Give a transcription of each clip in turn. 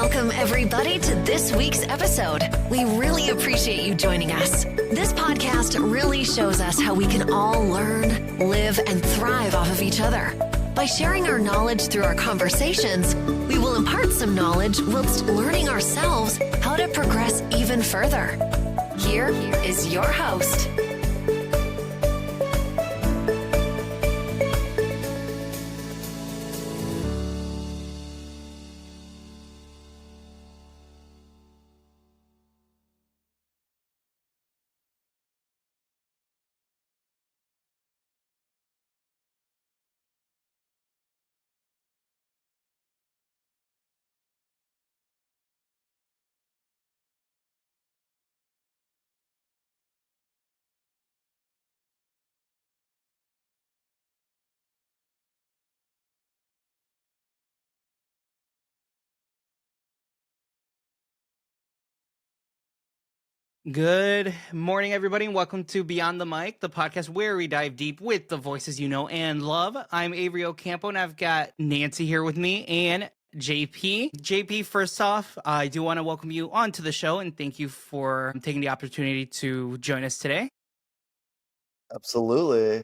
Welcome, everybody, to this week's episode. We really appreciate you joining us. This podcast really shows us how we can all learn, live, and thrive off of each other. By sharing our knowledge through our conversations, we will impart some knowledge whilst learning ourselves how to progress even further. Here is your host. Good morning, everybody, and welcome to Beyond the Mic, the podcast where we dive deep with the voices you know and love. I'm Avery Ocampo, and I've got Nancy here with me and JP. JP, first off, I do want to welcome you onto the show, and thank you for taking the opportunity to join us today. Absolutely.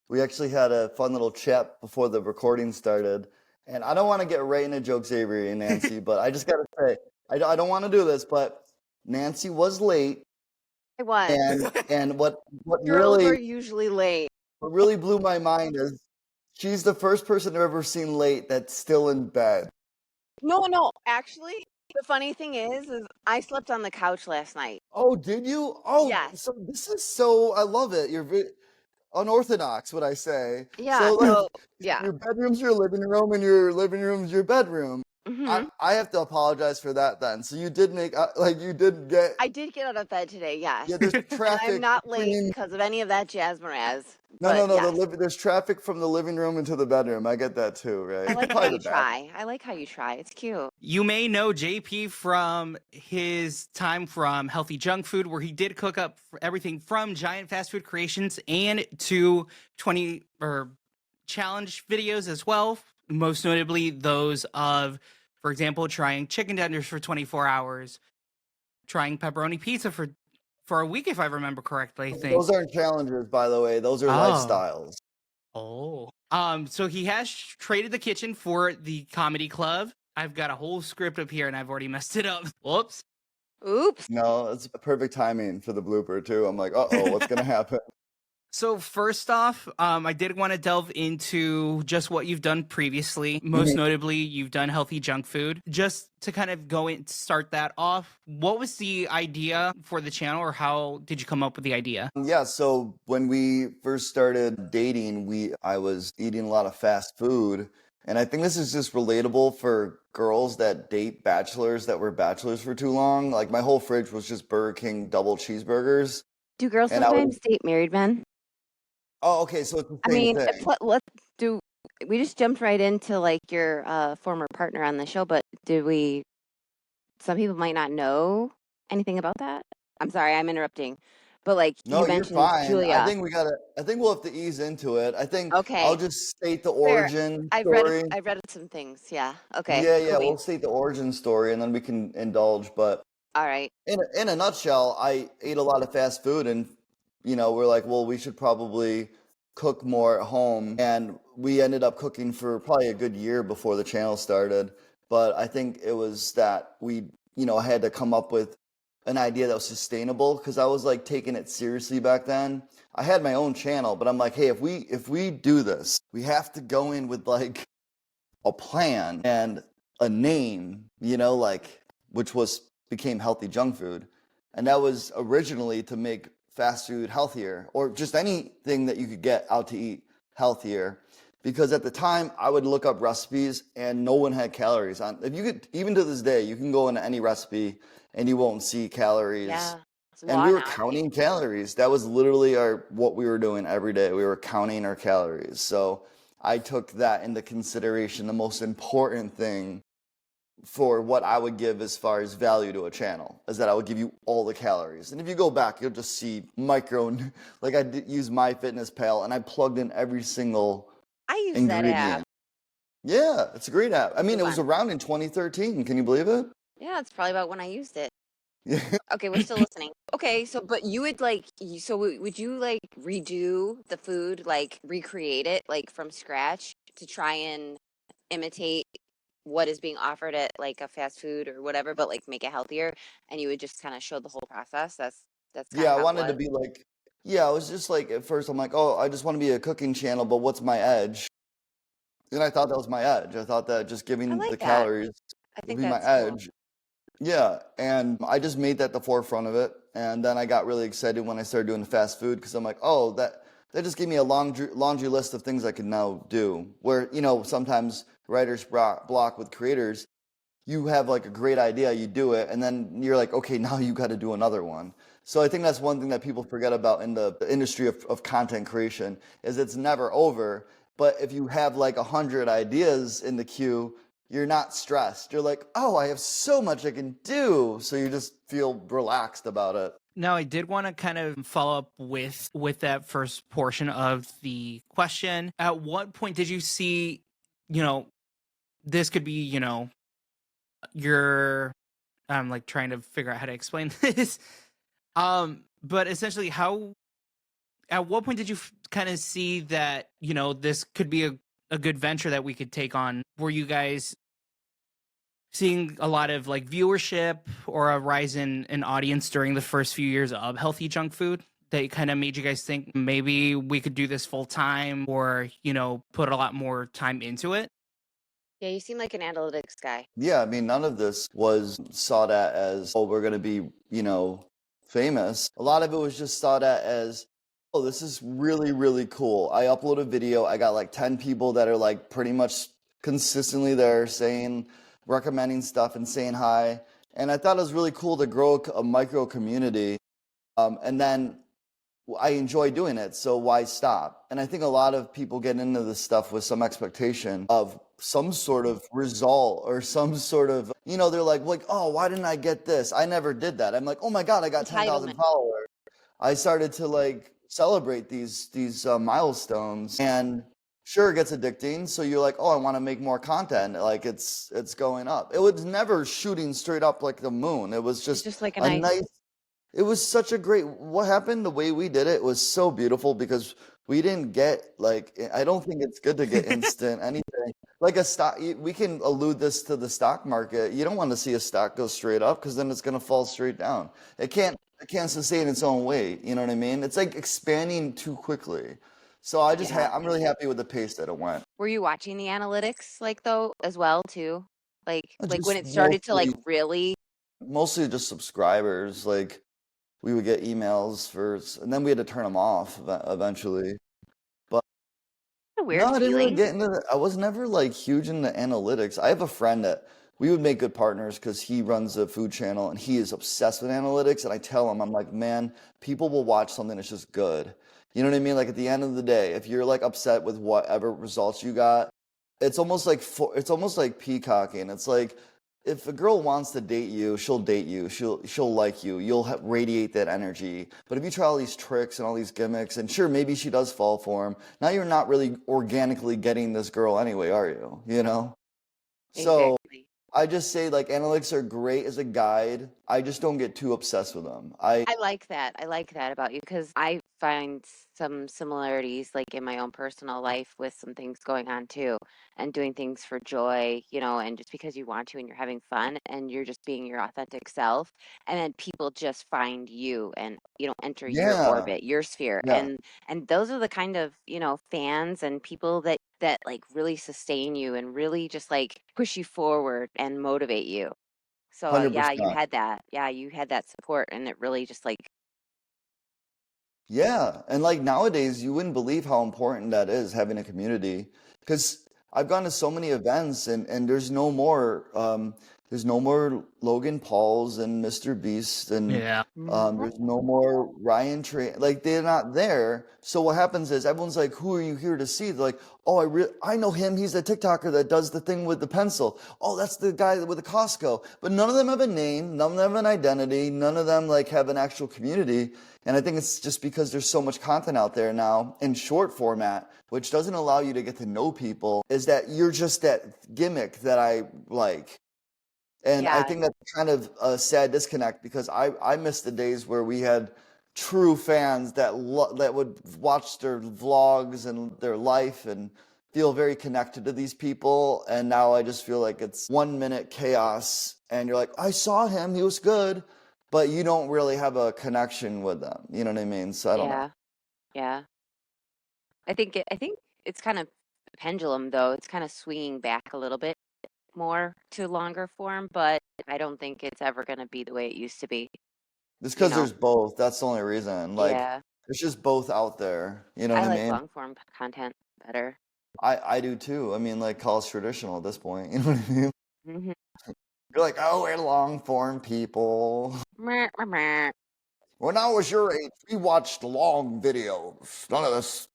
We actually had a fun little chat before the recording started, and I don't want to get right into jokes, Avery and Nancy, but I just got to say, I don't want to do this, but Nancy was late. I was. And what Girls are really usually late. what really blew my mind is she's the first person I've ever seen late that's still in bed. No. Actually, the funny thing is I slept on the couch last night. Oh, did you? Oh, Yes. so this is I love it. You're unorthodox, what I say. Yeah. So, like, So yeah. your bedroom's your living room, and your living room's your bedroom. Mhm. I have to apologize for that then. So you did make you did get I did get out of bed today. Yes. there's And traffic I'm not late between because of any of that jazz moraz. no Yes. there's traffic from the living room into the bedroom. I get that too, right? I like how Probably you the back. try. I like how you try. It's cute. You may know JP from his time from Healthy Junk Food, where he did cook up everything from giant fast food creations and to 20 challenge videos as well. Most notably those of, for example, trying chicken tenders for 24 hours, trying pepperoni pizza for a week, if I remember correctly. I think Those aren't challenges, by the way. Those are lifestyles. Oh. So he has traded the kitchen for the comedy club. I've got a whole script up here and I've already messed it up. Whoops. Oops. No, it's perfect timing for the blooper too. I'm like, uh-oh, what's gonna happen? So first off, I did want to delve into just what you've done previously. Most notably, you've done Healthy Junk Food. Just to kind of start that off, what was the idea for the channel, or how did you come up with the idea? Yeah, so when we first started dating, I was eating a lot of fast food. And I think this is just relatable for girls that date bachelors that were bachelors for too long. Like, my whole fridge was just Burger King double cheeseburgers. Do girls And I would- sometimes date married men? Oh, okay, so it's the I same mean, thing. let's do. We just jumped right into like your former partner on the show, but some people might not know anything about that. I'm sorry, I'm interrupting. But like No, you you're mentioned fine. Julia. I think we'll have to ease into it. I think Okay. I'll just state the Fair. origin I've story. read some things. Yeah. Okay. Yeah, Cool. we'll state the origin story and then we can indulge. But All right. in a nutshell, I ate a lot of fast food and we're like, well, we should probably cook more at home. And we ended up cooking for probably a good year before the channel started. But I think it was that we, had to come up with an idea that was sustainable, because I was like taking it seriously back then. I had my own channel, but I'm like, hey, if we do this, we have to go in with like a plan and a name, which became Healthy Junk Food. And that was originally to make fast food healthier, or just anything that you could get out to eat healthier. Because at the time, I would look up recipes and no one had calories on. If you could, even to this day, you can go into any recipe and you won't see calories. Yeah. And we were counting calories. That was literally what we were doing every day. We were counting our calories. So I took that into consideration. The most important thing for what I would give as far as value to a channel is that I would give you all the calories. And if you go back, you'll just see like I use MyFitnessPal and I plugged in every single I use that app. ingredient. Yeah, it's a great app. I mean, Good it was one. around in 2013. Can you believe it? Yeah, that's probably about when I used it. Yeah. Okay, we're still listening. Okay, so but you would like would you like redo the food, like recreate it like from scratch to try and imitate what is being offered at like a fast food or whatever, but like make it healthier, and you would just kind of show the whole process? That's kind Yeah, of I how it wanted to was. be like, yeah, I was just like, at first, I'm like, oh, I just want to be a cooking channel, but what's my edge? And I thought that was my edge. I thought that just I giving the like that. calories I would think be my that's cool. edge. Yeah, and I just made that the forefront of it. And then I got really excited when I started doing the fast food because I'm like, oh, that just gave me a laundry list of things I can now do. Where, sometimes writers block with creators, you have like a great idea, you do it, and then you're like, okay, now you got to do another one. So I think that's one thing that people forget about in the industry of content creation is it's never over. But if you have like 100 ideas in the queue, you're not stressed. You're like, oh, I have so much I can do. So you just feel relaxed about it. Now, I did want to kind of follow up with that first portion of the question. At what point did you see, you know, this could be, your I'm like trying to figure out how to explain this. But essentially at what point did you kind of see that, this could be a good venture that we could take on? Were you guys seeing a lot of like viewership or a rise in audience during the first few years of healthy junk food that kind of made you guys think maybe we could do this full time or, put a lot more time into it? Yeah, you seem like an analytics guy. Yeah, I mean, none of this was sought at as, oh, we're going to be, famous. A lot of it was just sought at as, oh, this is really, really cool. I upload a video. I got like 10 people that are like pretty much consistently there recommending stuff and saying hi. And I thought it was really cool to grow a micro community. And then I enjoy doing it, so why stop? And I think a lot of people get into this stuff with some expectation of some sort of result or some sort of, they're like, oh, why didn't I get this? I never did that. I'm like, oh my God, I got 10,000 Entitlement. followers. I started to like celebrate these milestones, and sure, it gets addicting. So you're like, oh, I want to make more content. Like it's going up. It was never shooting straight up like the moon. It was It's just just like a a nice. nice. It was such a great, what happened, the way we did it was so beautiful because we didn't get like, I don't think it's good to get instant anything. Like a stock, we can allude this to the stock market. You don't want to see a stock go straight up because then it's going to fall straight down. It can't sustain its own weight. You know what I mean? It's like expanding too quickly. So Yeah. I'm really happy with the pace that it went. Were you watching the analytics like though as well too? Like when Just it started to like really. mostly just subscribers. Like, we would get emails and then we had to turn them off eventually. But A weird no, I didn't really feeling. get into I was never like huge into analytics. I have a friend that we would make good partners because he runs a food channel and he is obsessed with analytics. And I tell him, I'm like, man, people will watch something that's just good. You know what I mean? Like at the end of the day, if you're like upset with whatever results you got, it's almost like peacocking. It's like if a girl wants to date you, she'll date you. She'll like you. You'll radiate that energy. But if you try all these tricks and all these gimmicks, and sure, maybe she does fall for him. Now you're not really organically getting this girl anyway, are you? So Exactly. I just say like analytics are great as a guide. I just don't get too obsessed with them. I like that. I like that about you because I find some similarities like in my own personal life with some things going on too and doing things for joy, and just because you want to and you're having fun and you're just being your authentic self. And then people just find you and, enter your Yeah, orbit, your sphere. yeah, And those are the kind of, fans and people that like really sustain you and really just like push you forward and motivate you. So, yeah, 100%. you had that support, and it really just like. Yeah, and like nowadays, you wouldn't believe how important that is, having a community. Because I've gone to so many events, and there's no more Logan Pauls and Mr. Beast, and Yeah. there's no more Ryan Train. Like they're not there. So what happens is everyone's like, "Who are you here to see?" They're like, "Oh, I know him. He's the TikToker that does the thing with the pencil. Oh, that's the guy with the Costco." But none of them have a name. None of them have an identity. None of them like have an actual community. And I think it's just because there's so much content out there now in short format, which doesn't allow you to get to know people, is that you're just that gimmick that I like. And I Yeah. think that's kind of a sad disconnect because I miss the days where we had true fans that would watch their vlogs and their life and feel very connected to these people. And now I just feel like it's 1 minute chaos and you're like, I saw him, he was good, but you don't really have a connection with them. You know what I mean? So I don't know. Yeah. Yeah. I think it's kind of a pendulum though. It's kind of swinging back a little bit more to longer form, but I don't think it's ever going to be the way it used to be, Just you because know? there's both, that's the only reason. Like, Yeah. it's just both out there. You know what I I like mean? long form content better. I do too. I mean, like college traditional at this point. You know what I mean? Hmm. You're like, oh, we're long form people. Meh, meh, meh. When I was your age, we watched long videos. None of this.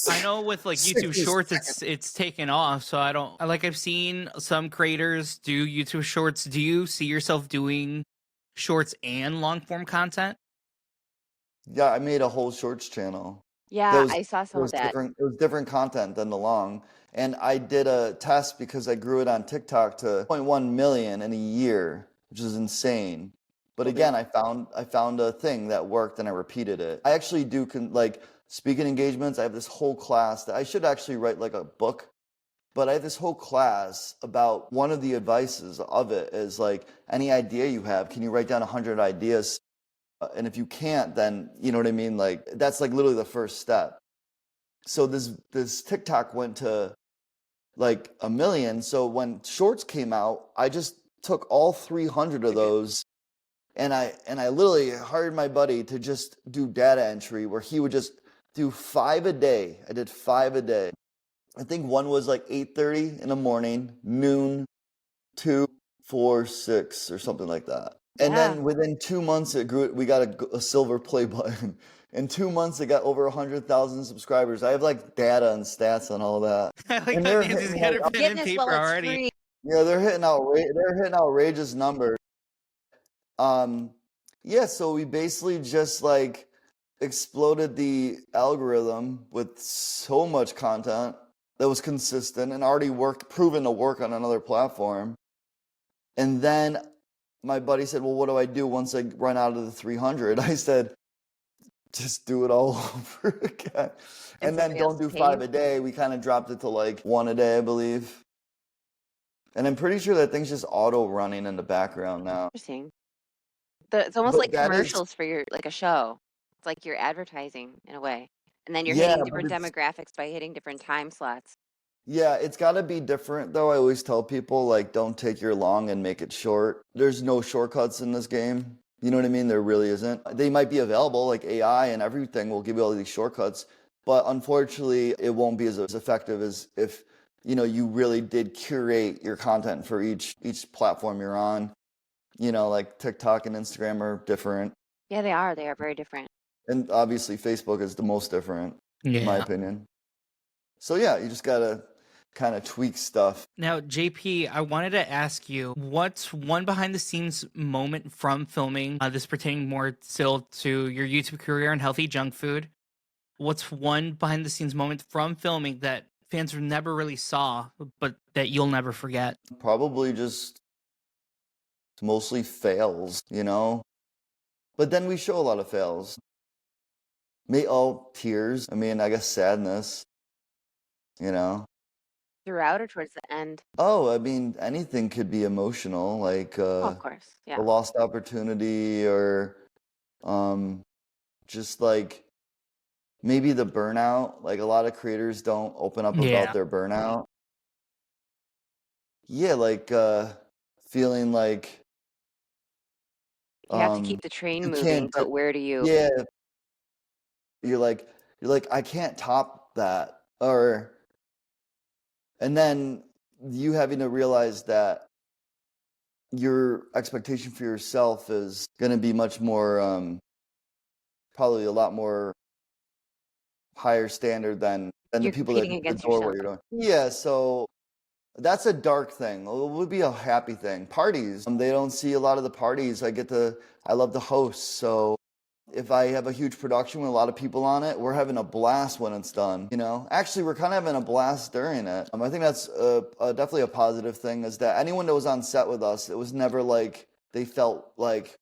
I know with like YouTube 60 Shorts, seconds. it's taken off. So I don't like. I've seen some creators do YouTube Shorts. Do you see yourself doing Shorts and long form content? Yeah, I made a whole shorts channel. That Yeah, was I saw it some of was that. different. It was different content than the long. And I did a test because I grew it on TikTok to 0.1 million in a year, which is insane. But Holy. again, I found a thing that worked and I repeated it. I actually do like speaking engagements. I have this whole class that I should actually write like a book, but I have this whole class about one of the advices of it is like any idea you have, can you write down 100 ideas? And if you can't, then you know what I mean? Like that's like literally the first step. So this TikTok went to like 1 million. So when shorts came out, I just took all 300 of those and I literally hired my buddy to just do data entry where he would just do 5 a day. I did 5 a day. I think one was like 8:30 in the morning, noon, 2, 4, 6 or something like that. And Yeah. then within 2 months it grew. We got a silver play button. In 2 months it got over 100,000 subscribers. I have like data and stats on all that. I like And how they're Nancy's hitting got like her pen Getting and this paper while it's already. free. yeah, they're hitting outrageous numbers. Um, yeah, so we basically just like exploded the algorithm with so much content that was consistent and already proven to work on another platform. And then my buddy said, well, what do I do once I run out of the 300? I said, just do it all over again. And then somebody else don't do pay 5 you? a day. We kind of dropped it to like 1 a day, I believe. And I'm pretty sure that thing's just auto running in the background now. Interesting. It's almost But like that is, commercials for your like a show. It's like you're advertising in a way. And then you're yeah, hitting but different demographics by hitting different time slots. it's got to be different though. I always tell people like don't take your long and make it short. There's no shortcuts in this game. You know what I mean? There really isn't. They might be available, like AI and everything will give you all these shortcuts, but unfortunately it won't be as effective as if you really did curate your content for each platform you're on. Like TikTok and Instagram are different, Yeah, they are. They are very different. and obviously Facebook is the most different in my Yeah. opinion. So yeah, you just gotta kind of tweak stuff. Now, JP, I wanted to ask you, what's one behind the scenes moment from filming, this pertaining more still to your YouTube career and healthy junk food? What's one behind the scenes moment from filming that fans never really saw, but that you'll never forget? Probably just mostly fails, but then we show a lot of fails. Tears. I mean, I guess sadness, you know. Throughout or towards the end? Oh, I mean, anything could be emotional, like Oh, of course. a Yeah. lost opportunity or just like maybe the burnout. Like a lot of creators don't open up Yeah. about their burnout. Yeah, like feeling like You have to keep the train you moving, can't but where do you? yeah, you're like I can't top that, and then you having to realize that your expectation for yourself is going to be much more probably a lot more higher standard than the You're people that competing against adore what yourself. you're doing. Yeah, so that's a dark thing. It would be a happy thing. Parties, they don't see a lot of the parties. I love to host, so if I have a huge production with a lot of people on it, we're having a blast when it's done, you know? Actually, we're kind of having a blast during it. I think that's definitely a positive thing, is that anyone that was on set with us, it was never like they felt like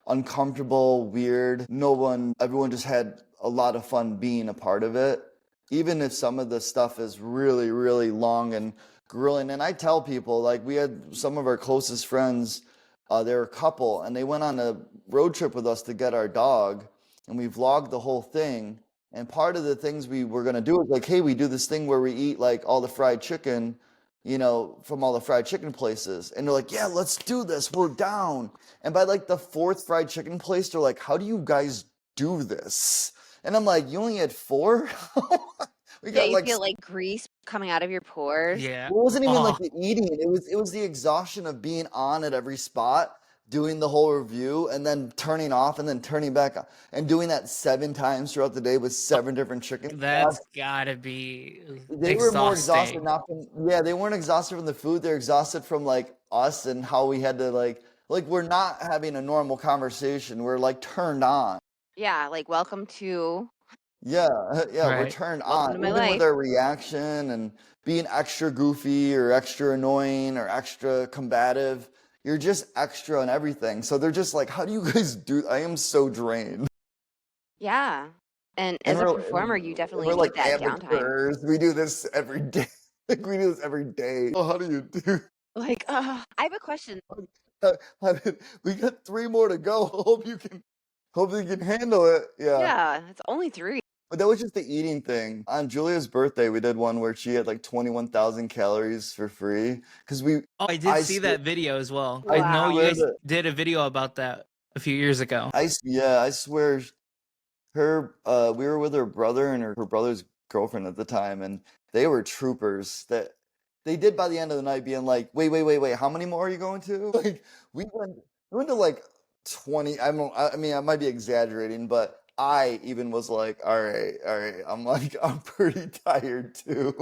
uncomfortable, weird. Everyone just had a lot of fun being a part of it. Even if some of the stuff is really, really long and grueling. And I tell people, like, we had some of our closest friends, they're a couple, and they went on a road trip with us to get our dog, and we vlogged the whole thing. And part of the things we were gonna do is like, hey, we do this thing where we eat like all the fried chicken, you know, from all the fried chicken places. And they're like, yeah, let's do this, we're down. And by like the fourth fried chicken place, they're like, how do you guys do this? And I'm like, you only had 4? We Yeah, got you like feel like grease coming out of your pores. Yeah. it wasn't even like Oh, the eating. It was the exhaustion of being on at every spot, doing the whole review, and then turning off and then turning back on, and doing that 7 times throughout the day with 7 different chicken that's spots. gotta be They were more exhausted exhausting. not from they weren't exhausted from the food. They're exhausted from like us and how we had to like we're not having a normal conversation. We're like turned on. Yeah, like welcome to Yeah, we're Right. turned welcome on. to my Even with life. our reaction and being extra goofy or extra annoying or extra combative, you're just extra and everything. So they're just like, how do you guys do? I am so drained. Yeah. And And as a we're performer, you and definitely we're like need that downtime. amateurs. We do this every day. Like we do this every day. Oh, how do you do? Like, I have a question. We got 3 more to go. Hope you can handle it. Yeah. Yeah, it's only 3. But that was just the eating thing. On Julia's birthday, we did one where she had like 21,000 calories for free. Because Oh, I did I see swear, that video as well. I I know Wow. you swear guys that, did a video about that a few years ago. I swear we were with her brother and her brother's girlfriend at the time, and they were troopers that they did by the end of the night being like, wait, how many more are you going to? Like, we went to like 20. I mean, I might be exaggerating, but I even was like, all right. I'm like, I'm pretty tired too.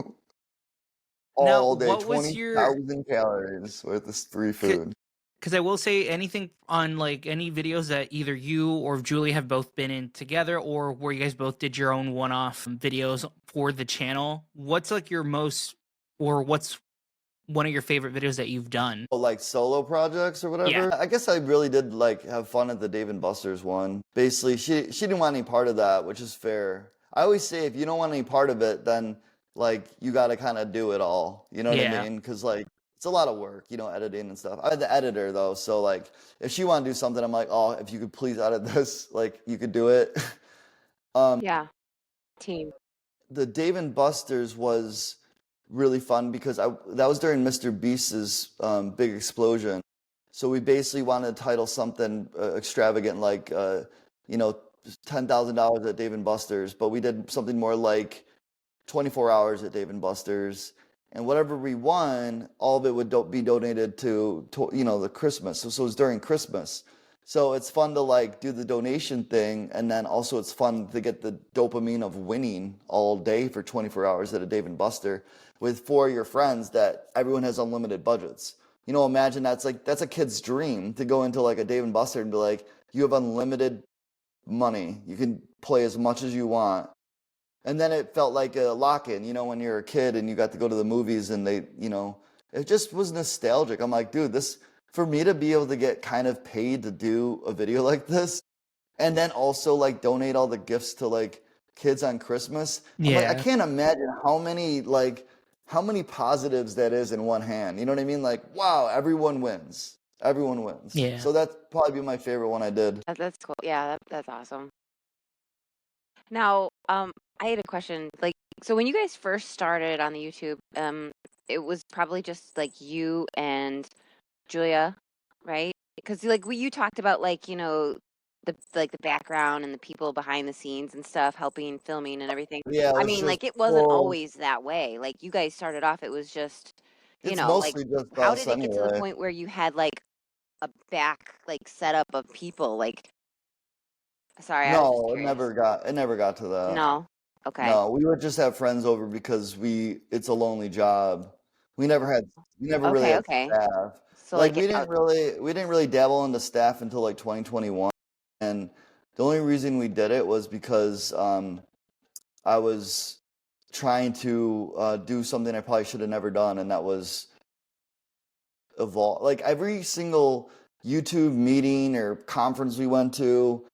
Now, All day, what was your 20,000 calories worth of free food. because I will say anything on like any videos that either you or Julie have both been in together or where you guys both did your own one-off videos for the channel. What's like your most or what's one of your favorite videos that you've done? Like solo projects or Yeah. whatever. I guess I really did like have fun at the Dave and Buster's one. Basically, she didn't want any part of that, which is fair. I always say if you don't want any part of it, then like you got to kind of do it all. You know what I Yeah. mean? Because like it's a lot of work, you know, editing and stuff. I had the editor though, so like if she wanted to do something, I'm like, oh, if you could please edit this, like you could do it. Yeah, team. The Dave and Buster's was really fun because that was during Mr. Beast's big explosion. So we basically wanted to title something extravagant like, you know, $10,000 at Dave and Buster's, but we did something more like 24 hours at Dave and Buster's. And whatever we won, all of it would be donated to you know, the Christmas. So it was during Christmas. So it's fun to like do the donation thing, and then also it's fun to get the dopamine of winning all day for 24 hours at a Dave and Buster with 4 of your friends that everyone has unlimited budgets. You know, imagine that's a kid's dream to go into like a Dave and Buster and be like, you have unlimited money. You can play as much as you want. And then it felt like a lock-in, you know, when you're a kid and you got to go to the movies and they, you know, it just was nostalgic. I'm like, dude, this, for me to be able to get kind of paid to do a video like this, and then also like donate all the gifts to like kids on Christmas, I'm like, I Yeah. can't imagine how many positives that is in one hand. You know what I mean? Like, wow, everyone wins. Everyone wins. Yeah. So that's probably be my favorite one I did. That's cool. Yeah, that's awesome. Now, I had a question. Like, so when you guys first started on the YouTube, it was probably just like you and Julia, right? Because like you talked about like, you know, the background and the people behind the scenes and stuff, helping filming and everything. Yeah, I it's mean, just like it wasn't full. always that way. Like you guys started off, it was just, you It's know, like mostly just how us did it get to the anyway. point where you had like a back like setup of people? Like, sorry, I was just No, curious. it never got to that. No. Okay. No, we would just have friends over because it's a lonely job. We never really Okay, had okay. staff. So Like like we didn't really dabble into staff until like 2021. And The only reason we did it was because I was trying to do something I probably should have never done, and that was evolve. Like every single YouTube meeting or conference we went to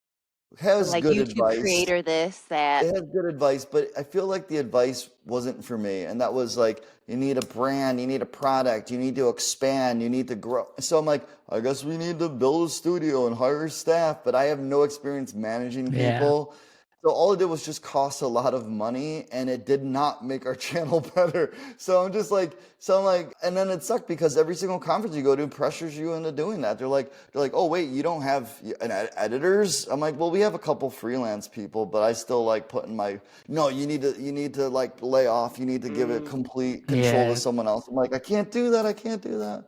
has Like good YouTube advice. creator this, that. It has good advice, but I feel like the advice wasn't for me. And that was like, you need a brand, you need a product, you need to expand, you need to grow. So I'm like, I guess we need to build a studio and hire staff, but I have no experience managing Yeah. people. So all it did was just cost a lot of money, and it did not make our channel better. So I'm like, and then it sucked because every single conference you go to pressures you into doing that. They're like, oh wait, you don't have editors? I'm like, well, we have a couple freelance people, but I still like putting no, you need to like lay off. You need to give it complete control Yeah. to someone else. I'm like, I can't do that. I can't do that.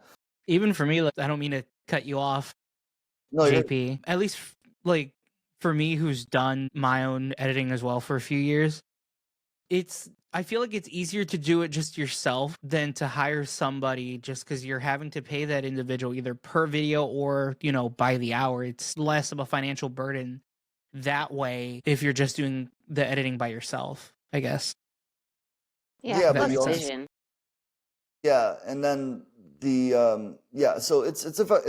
Even for me, like, I don't mean to cut you off, No, you're, JP. At least, like, for me, who's done my own editing as well for a few years, I feel like it's easier to do it just yourself than to hire somebody, just because you're having to pay that individual either per video or, by the hour. It's less of a financial burden that way if you're just doing the editing by yourself, I guess. Yeah, Yeah, but plus you also- vision. yeah, and then so it's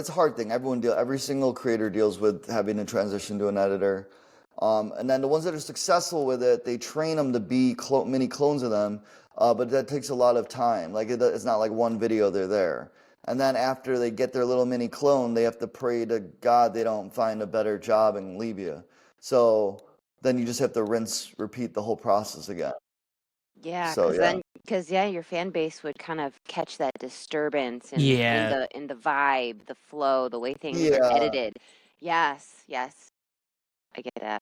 a hard thing. Every single creator deals with having to transition to an editor. And then the ones that are successful with it, they train them to be mini clones of them, but that takes a lot of time. Like it's not like one video, they're there. And then after they get their little mini clone, they have to pray to God they don't find a better job and leave you. So then you just have to repeat the whole process again. Yeah, So, because your fan base would kind of catch that disturbance in Yeah. the vibe, the flow, the way things Yeah. are edited. Yes, I get that.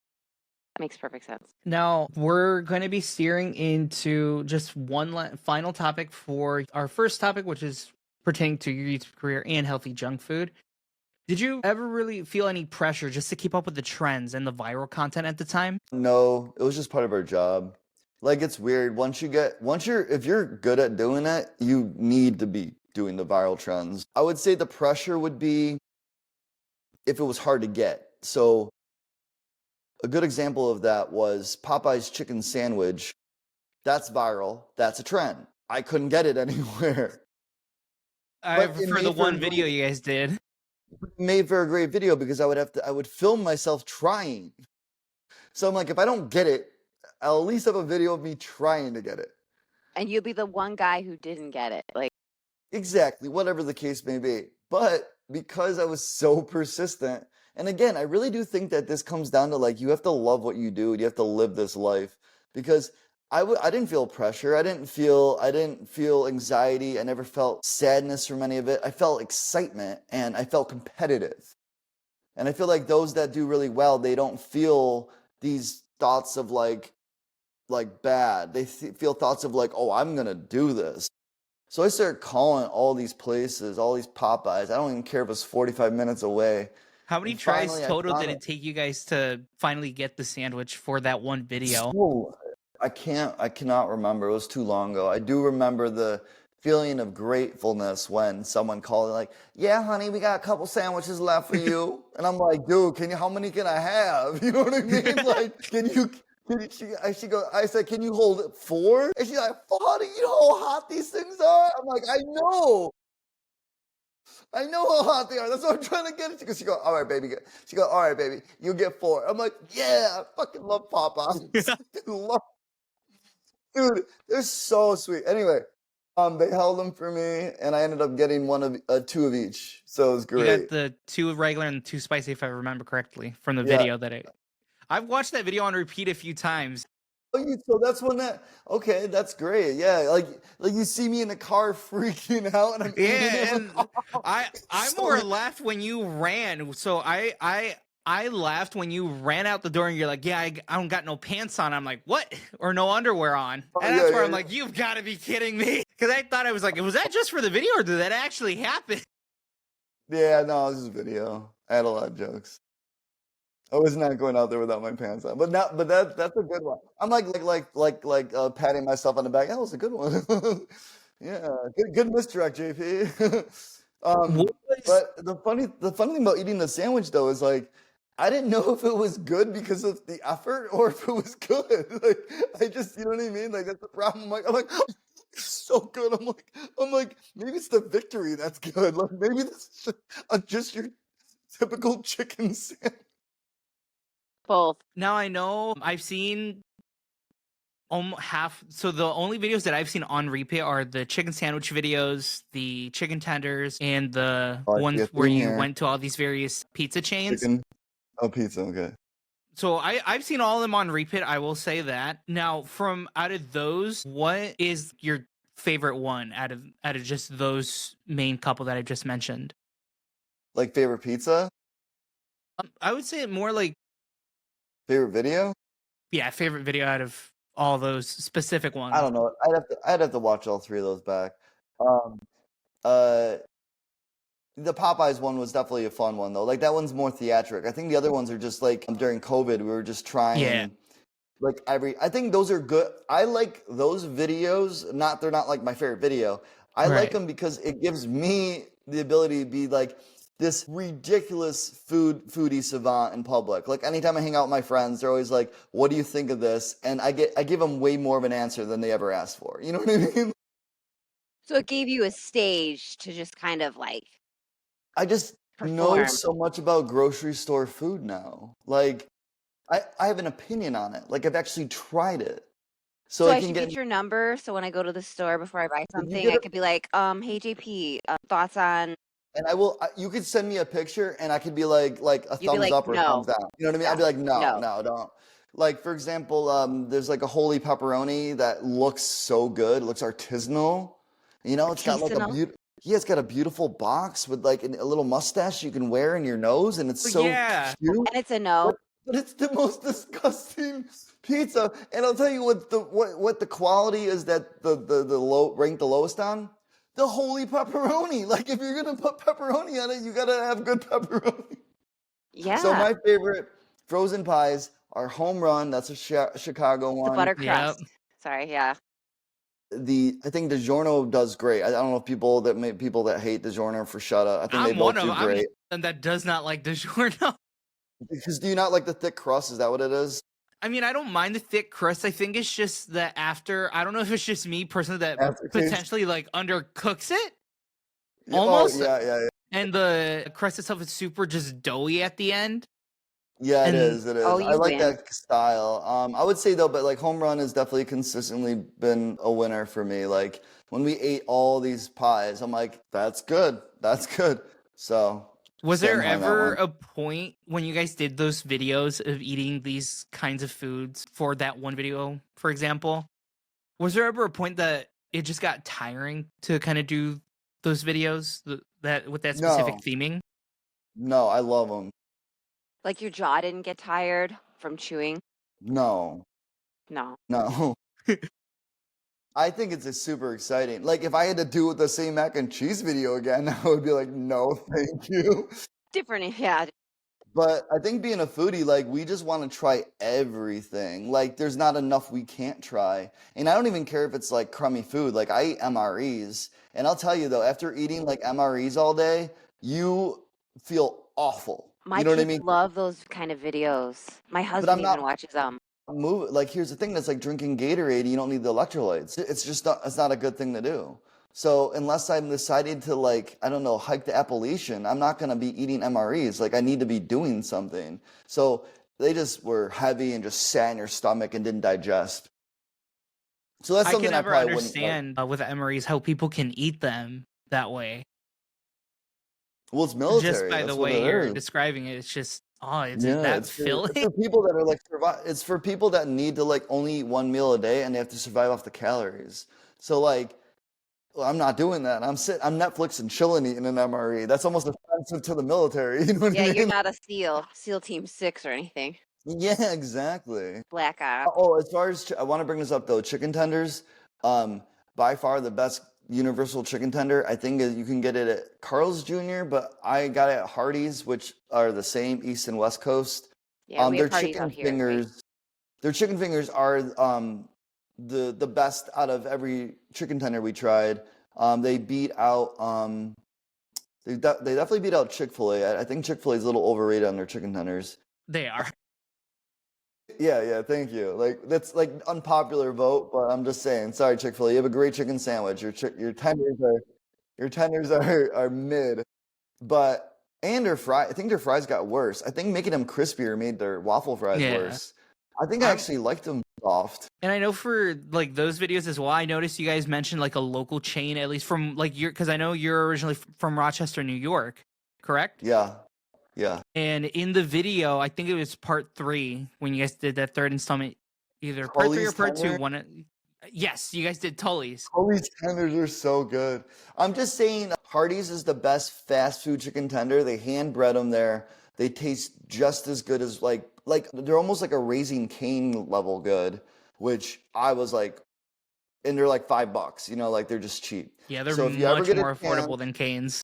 That makes perfect sense. Now, we're going to be steering into just one final topic for our first topic, which is pertaining to your YouTube career and healthy junk food. Did you ever really feel any pressure just to keep up with the trends and the viral content at the time? No, it was just part of our job. Like it's weird. If you're good at doing it, you need to be doing the viral trends. I would say the pressure would be if it was hard to get. So a good example of that was Popeye's chicken sandwich. That's viral. That's a trend. I couldn't get it anywhere. For it the made for one a video you guys did. It made for a great video because I would film myself trying. So I'm like, if I don't get it, I'll at least have a video of me trying to get it. And you'll be the one guy who didn't get it. Like, Exactly, whatever the case may be. But because I was so persistent, and again, I really do think that this comes down to like, you have to love what you do. You have to live this life. Because I didn't feel pressure. I didn't feel anxiety. I never felt sadness from any of it. I felt excitement and I felt competitive. And I feel like those that do really well, they don't feel these thoughts of like bad. They feel thoughts of like, oh, I'm going to do this. So I started calling all these places, all these Popeyes. I don't even care if it's 45 minutes away. How many And tries finally, I total found did it. it take you guys to finally get the sandwich for that one video? So, I cannot remember. It was too long ago. I do remember the feeling of gratefulness when someone called like, yeah, honey, we got a couple sandwiches left for you. And I'm like, dude, how many can I have? You know what I mean? Like, I said, can you hold it 4? And she's like, 40, you know how hot these things are? I'm like, I know how hot they are. That's what I'm trying to get it. She goes, all right, baby. She goes, all right, baby, you get 4. I'm like, yeah, I fucking love Popeyes. Dude, they're so sweet. Anyway, they held them for me, and I ended up getting 2 of each. So it was You great. got the 2 regular and 2 spicy, if I remember correctly, from the Yeah. video I've watched that video on repeat a few times. So that's when okay, that's great. Yeah, like you see me in the car freaking out, and I'm eating Yeah, it. and I So- more laughed when you ran. So I laughed when you ran out the door and you're like, yeah, I don't got no pants on. I'm like, what? Or no underwear on. Oh, And that's yeah, where I'm yeah. like, you've got to be kidding me. Because I thought I was like, was that just for the video or did that actually happen? Yeah, no, this is video. I had a lot of jokes. I was not going out there without my pants on, but that's a good one. I'm like patting myself on the back. That was a good one. Yeah, good misdirect, JP. What was- But the funny thing about eating the sandwich though is like, I didn't know if it was good because of the effort or if it was good. Like I just, you know what I mean? Like that's the problem. I'm like, it's so good. I'm like, maybe it's the victory that's good. Like maybe this is just your typical chicken sandwich. Both. Now I know I've seen half. So the only videos that I've seen on repeat are the chicken sandwich videos, the chicken tenders, and the Oh, I see ones a where theme you here. went to all these various pizza chains. Chicken. Oh, pizza. Okay. So I've seen all of them on repeat. I will say that. Now, from out of those, what is your favorite one out of just those main couple that I just mentioned? Like favorite pizza? I would say more like, Favorite video? yeah, favorite video out of all those specific ones. I don't know. I'd have to watch all three of those back. Um, uh, the Popeyes one was definitely a fun one though. Like that one's more theatric. I think the other ones are just like during COVID, we were just trying. Yeah. Like I think those are good. I like those videos. They're not like my favorite video. I like Right. them because it gives me the ability to be like this ridiculous foodie savant in public. Like anytime I hang out with my friends, they're always like, "What do you think of this?" And I give them way more of an answer than they ever asked for. You know what I mean? So it gave you a stage to just kind of like I just know perform. so much about grocery store food now. Like I have an opinion on it. Like I've actually tried it. So So I I can should get get your number so when I go to the store before I buy you something, get I a could be like, hey JP, thoughts on and I will. You could send me a picture, and I could be like a you'd be thumbs like, up or a thumbs no, down. You know what I mean? I'd yeah, be like, no, no. no, don't. Like for example, there's like a holy pepperoni that looks so good. It looks artisanal. You know, it's got like a Artisanal? beautiful. Yeah, it's got a beautiful box with like a little mustache you can wear in your nose, and it's Oh, so yeah. cute. And it's a no. But it's the most disgusting pizza. And I'll tell you what the quality is that the low ranked the lowest on. The holy pepperoni. Like if you're gonna put pepperoni on it, you gotta have good pepperoni. So Yeah. my favorite frozen pies are Home Run. That's a Chicago The one. butter Yep. crust. Sorry, yeah. I think DiGiorno does great. I don't know if people that hate DiGiorno for Shutta. I think they I'm both one of do them. I'm great. one that does not like DiGiorno. Because do you not like the thick crust? Is that what it is? I mean, I don't mind the thick crust. I think it's just that I don't know if it's just me personally that Aftertaste? potentially like undercooks it. Yeah, Almost. Oh, yeah. And the crust itself is super just doughy at the end. Yeah, it And- is. It is. Oh, I you like win. that style. I would say though, but like Home Run has definitely consistently been a winner for me. Like when we ate all these pies, I'm like, that's good. That's good. So Was stand there behind that ever one. a point when you guys did those videos of eating these kinds of foods for that one video, for example? Was there ever a point that it just got tiring to kind of do those videos that with that specific No. theming? No, I love them. Like your jaw didn't get tired from chewing? No, No. no. I think it's a super exciting. Like if I had to do the same mac and cheese video again, I would be like, no, thank you. Different, yeah. But I think being a foodie, like we just want to try everything. Like there's not enough we can't try. And I don't even care if it's like crummy food. Like I eat MREs. And I'll tell you though, after eating like MREs all day, you feel awful. My You know what I kids mean? love those kind of videos. My husband I'm even not watches them. like here's the thing, that's like drinking Gatorade, you don't need the electrolytes. It's not a good thing to do. So unless I'm decided to like, I don't know, hike the Appalachian, I'm not gonna be eating MREs. Like I need to be doing something. So they just were heavy and just sat in your stomach and didn't digest. So that's I something can I never probably wouldn't like. understand with MREs how people can eat them that way. Well, it's military. Just by That's the what way it you're is. describing it, it's just it's Yeah, that it's for filling. people that are like it's for people that need to like only eat one meal a day and they have to survive off the calories. So like, well, I'm not doing that. I'm Netflix and chilling eating an MRE. That's almost offensive to the military. You know what I Yeah, you're mean? not a SEAL Team 6 or anything. Yeah, exactly. Black Ops. Oh, as far as I want to bring this up though, chicken tenders, by far the best universal chicken tender. I think you can get it at Carl's Jr., but I got it at Hardee's, which are the same East and West Coast. Yeah, we Their have parties chicken out here. fingers, their chicken fingers are the best out of every chicken tender we tried. They beat out they definitely beat out Chick-fil-A. I think Chick-fil-A is a little overrated on their chicken tenders. They are. Yeah, thank you. Like that's like unpopular vote, but I'm just saying. Sorry, Chick-fil-A, you have a great chicken sandwich. Your tenders are mid, but and their fry. I think their fries got worse. I think making them crispier made their waffle fries Yeah. worse. I think I I'm- actually liked them soft. And I know for like those videos as well, I noticed you guys mentioned like a local chain, at least from like because I know you're originally from Rochester, New York, correct? Yeah. And in the video, I think it was part 3 when you guys did that third installment, either part 3 or Tully's part 2. tender? Yes, you guys did Tully's. Tully's tenders are so good. I'm just saying, Hardee's is the best fast food chicken tender. They hand bread them there. They taste just as good as like they're almost like a Raising Cane level good, which I was like, and they're like $5. You know, like they're just cheap. Yeah, they're So if you ever much get a more affordable chance- than Cane's.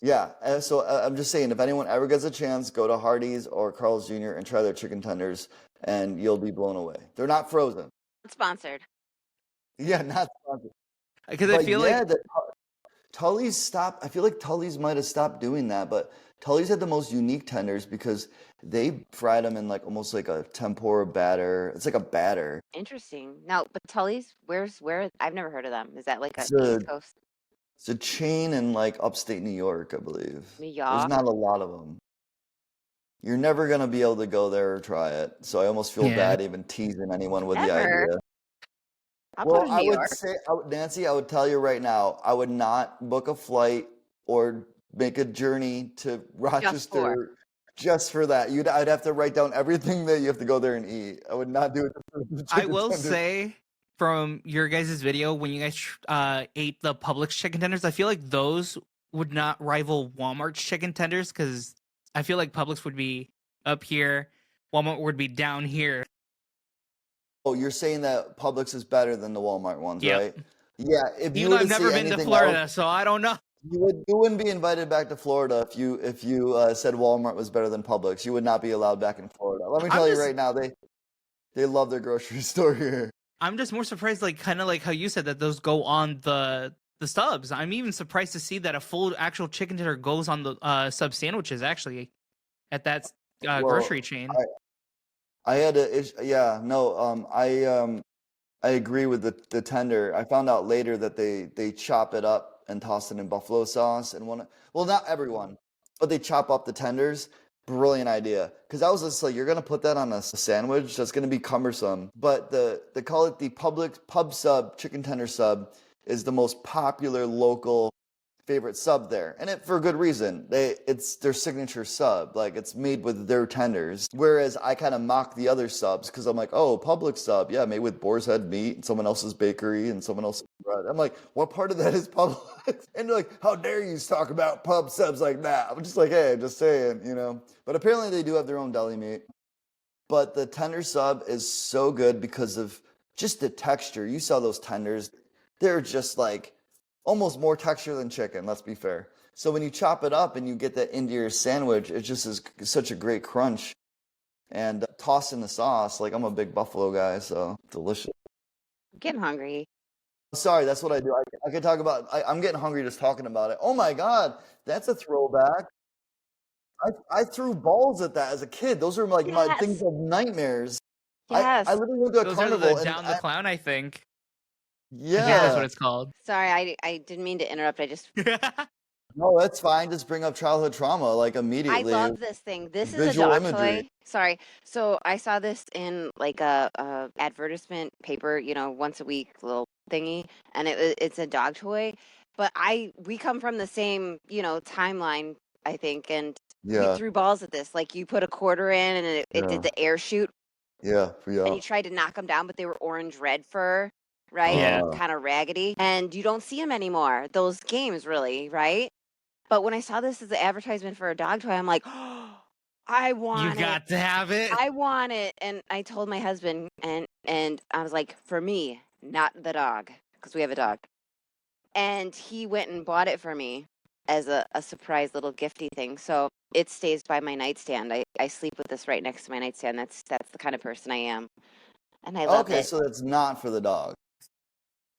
Yeah, so I'm just saying, if anyone ever gets a chance, go to Hardee's or Carl's Jr. and try their chicken tenders, and you'll be blown away. They're not frozen. Sponsored. Yeah, not sponsored. Because I But feel yeah, like Tully's stopped. I feel like Tully's might have stopped doing that, but Tully's had the most unique tenders because they fried them in like almost like a tempura batter. It's like a batter. Interesting. Now, but Tully's, where? I've never heard of them. Is that like a It's a- East Coast? It's a chain in like upstate New York, I believe. New There's York? not a lot of them. You're never gonna be able to go there or try it, so I almost feel Yeah. bad even teasing anyone with the Ever. idea. I'll Well, go to I New would York. say, Nancy, I would tell you right now, I would not book a flight or make a journey to Rochester just for that. I'd have to write down everything that you have to go there and eat. I would not do it. just for the I chicken will tenders. say from your guys' video when you guys ate the Publix chicken tenders, I feel like those would not rival Walmart's chicken tenders because I feel like Publix would be up here, Walmart would be down here. Oh, you're saying that Publix is better than the Walmart ones, Yep. right? Yeah. If you Even though were I've to never see been to anything Florida, else, so I don't know. you wouldn't be invited back to Florida if you said Walmart was better than Publix. You would not be allowed back in Florida. Let me I'm tell you just- right now, they love their grocery store here. I'm just more surprised, like kind of like how you said that those go on the subs. I'm even surprised to see that a full actual chicken tender goes on the sub sandwiches actually at that Well, grocery chain. I had I agree with the tender. I found out later that they chop it up and toss it in buffalo sauce and not everyone, but they chop up the tenders. Brilliant idea. Because I was just like, you're gonna put that on a sandwich? That's gonna be cumbersome. But they call it the Publix pub sub, chicken tender sub, is the most popular local favorite sub there, and for good reason. It's their signature sub, like it's made with their tenders. Whereas I kind of mock the other subs because I'm like, oh, Publix sub, yeah, made with boar's head meat and someone else's bakery and someone else's bread. I'm like, what part of that is Publix? And they're like, how dare you talk about pub subs like that? I'm just like, hey, just saying, you know. But apparently they do have their own deli meat. But the tender sub is so good because of just the texture. You saw those tenders; they're just like almost more texture than chicken, let's be fair. So when you chop it up and you get that into your sandwich, it just is such a great crunch. And toss in the sauce, like I'm a big buffalo guy, so delicious. I'm getting hungry. Sorry, that's what I do. I can talk about, I'm getting hungry just talking about it. Oh my God, that's a throwback. I threw balls at that as a kid. Those are like my Yes. things of nightmares. Yes. I literally went to a Those are carnival the and down the clown, I think. I think yeah. that's what it's called. Sorry, I didn't mean to interrupt. No, that's fine. Just bring up childhood trauma like I immediately. love this thing. This is a Visual dog imagery. toy. Sorry. So I saw this in like a advertisement paper, once a week little thingy, and it's a dog toy. But we come from the same, timeline, I think, and we Yeah, threw balls at this. Like you put a quarter in, and it Yeah. did the air shoot, yeah. and you tried to knock them down, but they were orange red fur, right? Yeah. Kind of raggedy, and you don't see them anymore. Those games, really, right? But when I saw this as an advertisement for a dog toy, I'm like, oh, I want You it. got to have it. I want it. And I told my husband, and I was like, for me, not the dog, because we have a dog. And he went and bought it for me as a surprise little gifty thing. So it stays by my nightstand. I sleep with this right next to my nightstand. That's the kind of person I am. And I love Okay, it. so that's not for the dog.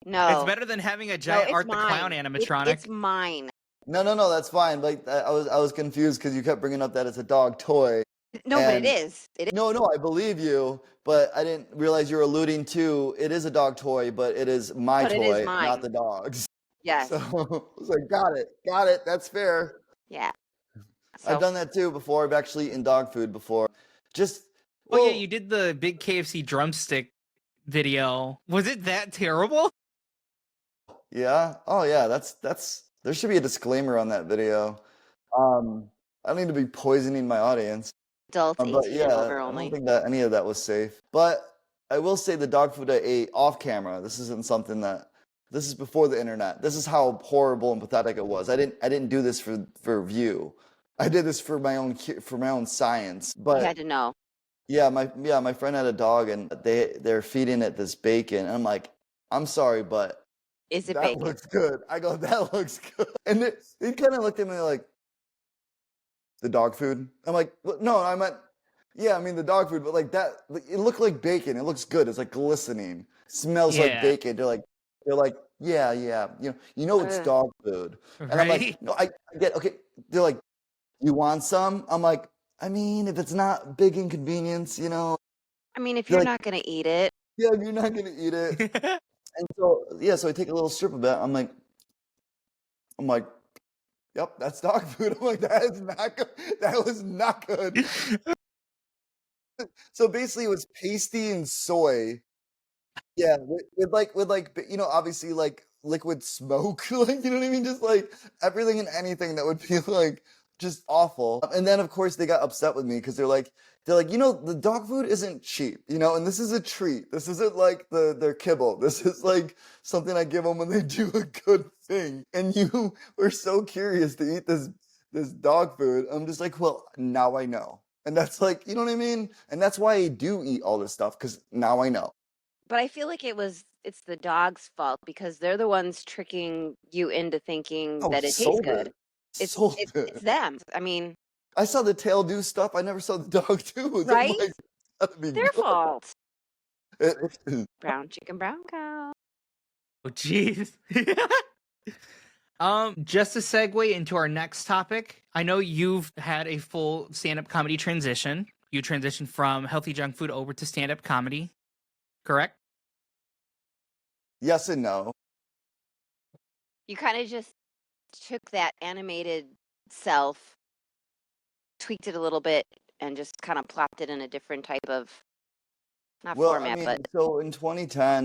No. It's better than having a No, giant it's Art the Clown mine. animatronic. It's mine. No, that's fine. Like I was confused because you kept bringing up that it's a dog toy. No, but it And is. It is. no, I believe you, but I didn't realize you were alluding to it is a dog toy, but it is my But it is toy, not mine. the dog's. Yes. So I was like, got it, that's fair. Yeah. I've So done that too before. I've actually eaten dog food before. Just Oh yeah, well, you did the big KFC drumstick video. Was it that terrible? yeah. Oh yeah, that's there should be a disclaimer on that video. I don't need to be poisoning my audience. adults But 18 yeah, and over I don't only. think that any of that was safe. But I will say the dog food I ate off camera. This isn't something that this is before the internet. This is how horrible and pathetic it was. I didn't do this for view. I did this for my own science. You But had to know. yeah, my friend had a dog and they're feeding it this bacon. And I'm like, I'm sorry, but Is it that bacon? looks good. I go, that looks good. And they kind of looked at me like, the dog food? I'm like, "Well, no, I meant, yeah, I mean the dog food, but like that, it looked like bacon. It looks good. It's like glistening. Smells like Yeah. bacon. They're like, yeah, you know it's Ugh. dog food. And I'm like, Right? no, I get, okay. They're like, you want some? I'm like, I mean, if it's not big inconvenience, I mean, if They're you're like, not gonna eat it, yeah, you're not gonna eat it. And so yeah, so I take a little strip of it. I'm like, yep, that's dog food. I'm like, that is not good. That was not good. So basically, it was pasty and soy. Yeah, obviously like liquid smoke, like you know what I mean, just like everything and anything that would be like just awful. And then of course they got upset with me because they're like, the dog food isn't cheap, and this is a treat. This isn't like their kibble. This is like something I give them when they do a good thing. And you were so curious to eat this dog food. I'm just like, well, now I know. And that's like, you know what I mean? And that's why I do eat all this stuff, because now I know. but I feel like it's the dog's fault because they're the ones tricking you into thinking Oh, that it tastes sold good. it. It's Sold it's it. it's them. I mean, I saw the tail do stuff. I never saw the dog do. I'm right? like, that'd be Their good. fault. Brown chicken, brown cow. Oh, jeez. Just to segue into our next topic, I know you've had a full stand-up comedy transition. You transitioned from healthy junk food over to stand-up comedy, correct? Yes and no. You kind of just took that animated self, tweaked it a little bit, and just kind of plopped it in a different type of not Well, I format, mean, but so in 2010,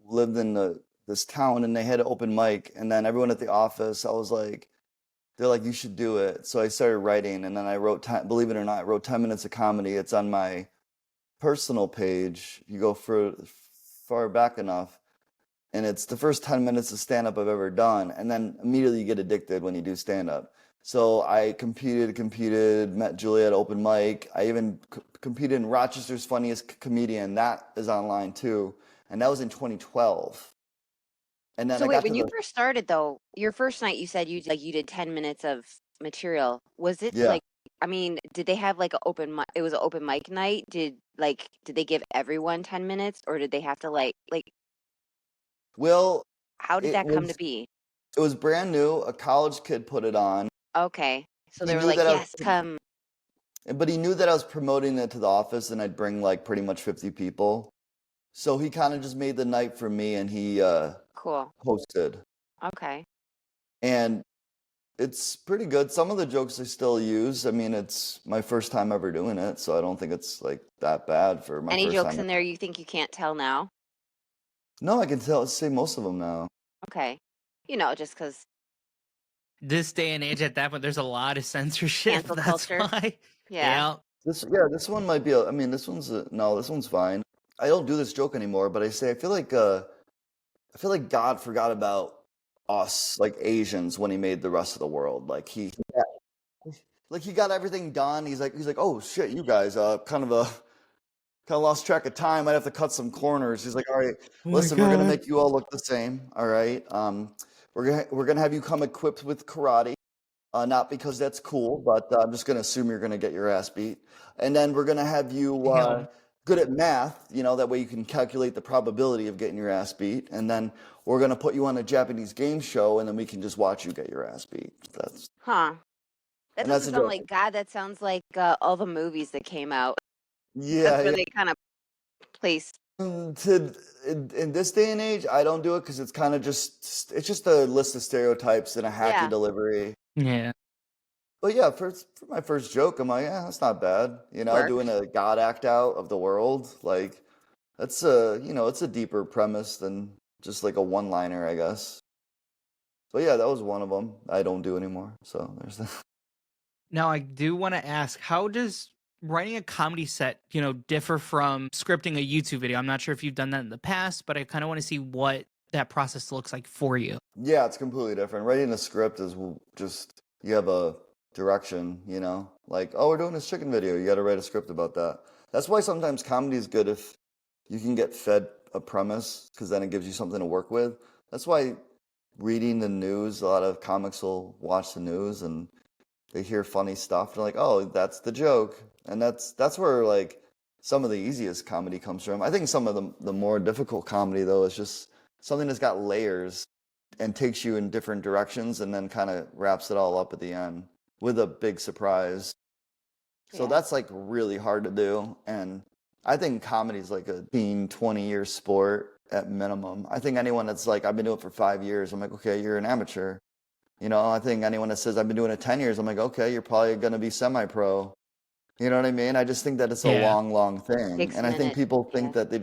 lived in this town and they had an open mic, and then everyone at the office, they're like, you should do it. So I started writing, and then I wrote, believe it or not, I wrote 10 minutes of comedy. It's on my personal page. You go far back enough, and it's the first 10 minutes of stand-up I've ever done, and then immediately you get addicted when you do stand-up. So I competed, met Julia at open mic. I even competed in Rochester's Funniest Comedian. That is online too, and that was in 2012. And then so I wait, got when to you the first started though, your first night you said you did 10 minutes of material. Was it yeah. like, I mean, did they have like an open mic? It was an open mic night. Did they give everyone 10 minutes or did they have to like Well, how did it that come to was be? it was brand new. A college kid put it on. Okay. So He they were knew like, that yes, come. but he knew that I was promoting it to the office, and I'd bring like pretty much 50 people. So he kind of just made the night for me, and he Cool. hosted. Okay. And it's pretty good. Some of the jokes I still use. I mean, it's my first time ever doing it, so I don't think it's like that bad for my Any first jokes time. in there you think you can't tell now? No, I can say most of them now. Okay. Just because This day and age, at that point, there's a lot of censorship. cancel That's culture. why. Yeah. This one might be. I mean, this one's fine. I don't do this joke anymore, but I feel like God forgot about us, like Asians, when he made the rest of the world. Like he got everything done. He's like, oh shit, you guys, kind of lost track of time. Might have to cut some corners. He's like, all right, Oh my listen, we're gonna God. make you all look the same. All right, we're gonna have you come equipped with karate. Not because that's cool, but I'm just gonna assume you're gonna get your ass beat. And then we're gonna have you Damn. good at math, that way you can calculate the probability of getting your ass beat. And then we're gonna put you on a Japanese game show, and then we can just watch you get your ass beat. That's Huh. That And that's doesn't a sound joke. like God. That sounds like all the movies that came out. Yeah, That's where yeah. they kind of place. In this day and age, I don't do it because it's kind of it's just a list of stereotypes and a hacky Yeah. delivery. Yeah. But yeah, for my first joke, I'm like, yeah, that's not bad. You know, Works. doing a God act out of the world, like that's it's a deeper premise than just like a one-liner, I guess. But yeah, that was one of them. I don't do anymore. So there's that. Now, I do want to ask, how does writing a comedy set, differ from scripting a YouTube video? I'm not sure if you've done that in the past, but I kind of want to see what that process looks like for you. Yeah, it's completely different. Writing a script is just you have a direction, like, oh, we're doing this chicken video. You got to write a script about that. That's why sometimes comedy is good if you can get fed a premise because then it gives you something to work with. That's why reading the news, a lot of comics will watch the news and they hear funny stuff. They're like, oh, that's the joke. And that's where like some of the easiest comedy comes from. I think some of the more difficult comedy though is just something that's got layers and takes you in different directions and then kind of wraps it all up at the end with a big surprise. So Yeah. that's like really hard to do. And I think comedy is like a 20-year sport at minimum. I think anyone that's like, I've been doing it for 5 years, I'm like, okay, you're an amateur. I think anyone that says I've been doing it 10 years, I'm like, okay, you're probably going to be semi-pro. You know what I mean? I just think that it's a Yeah. long, long thing. Takes a And I think minute. people think that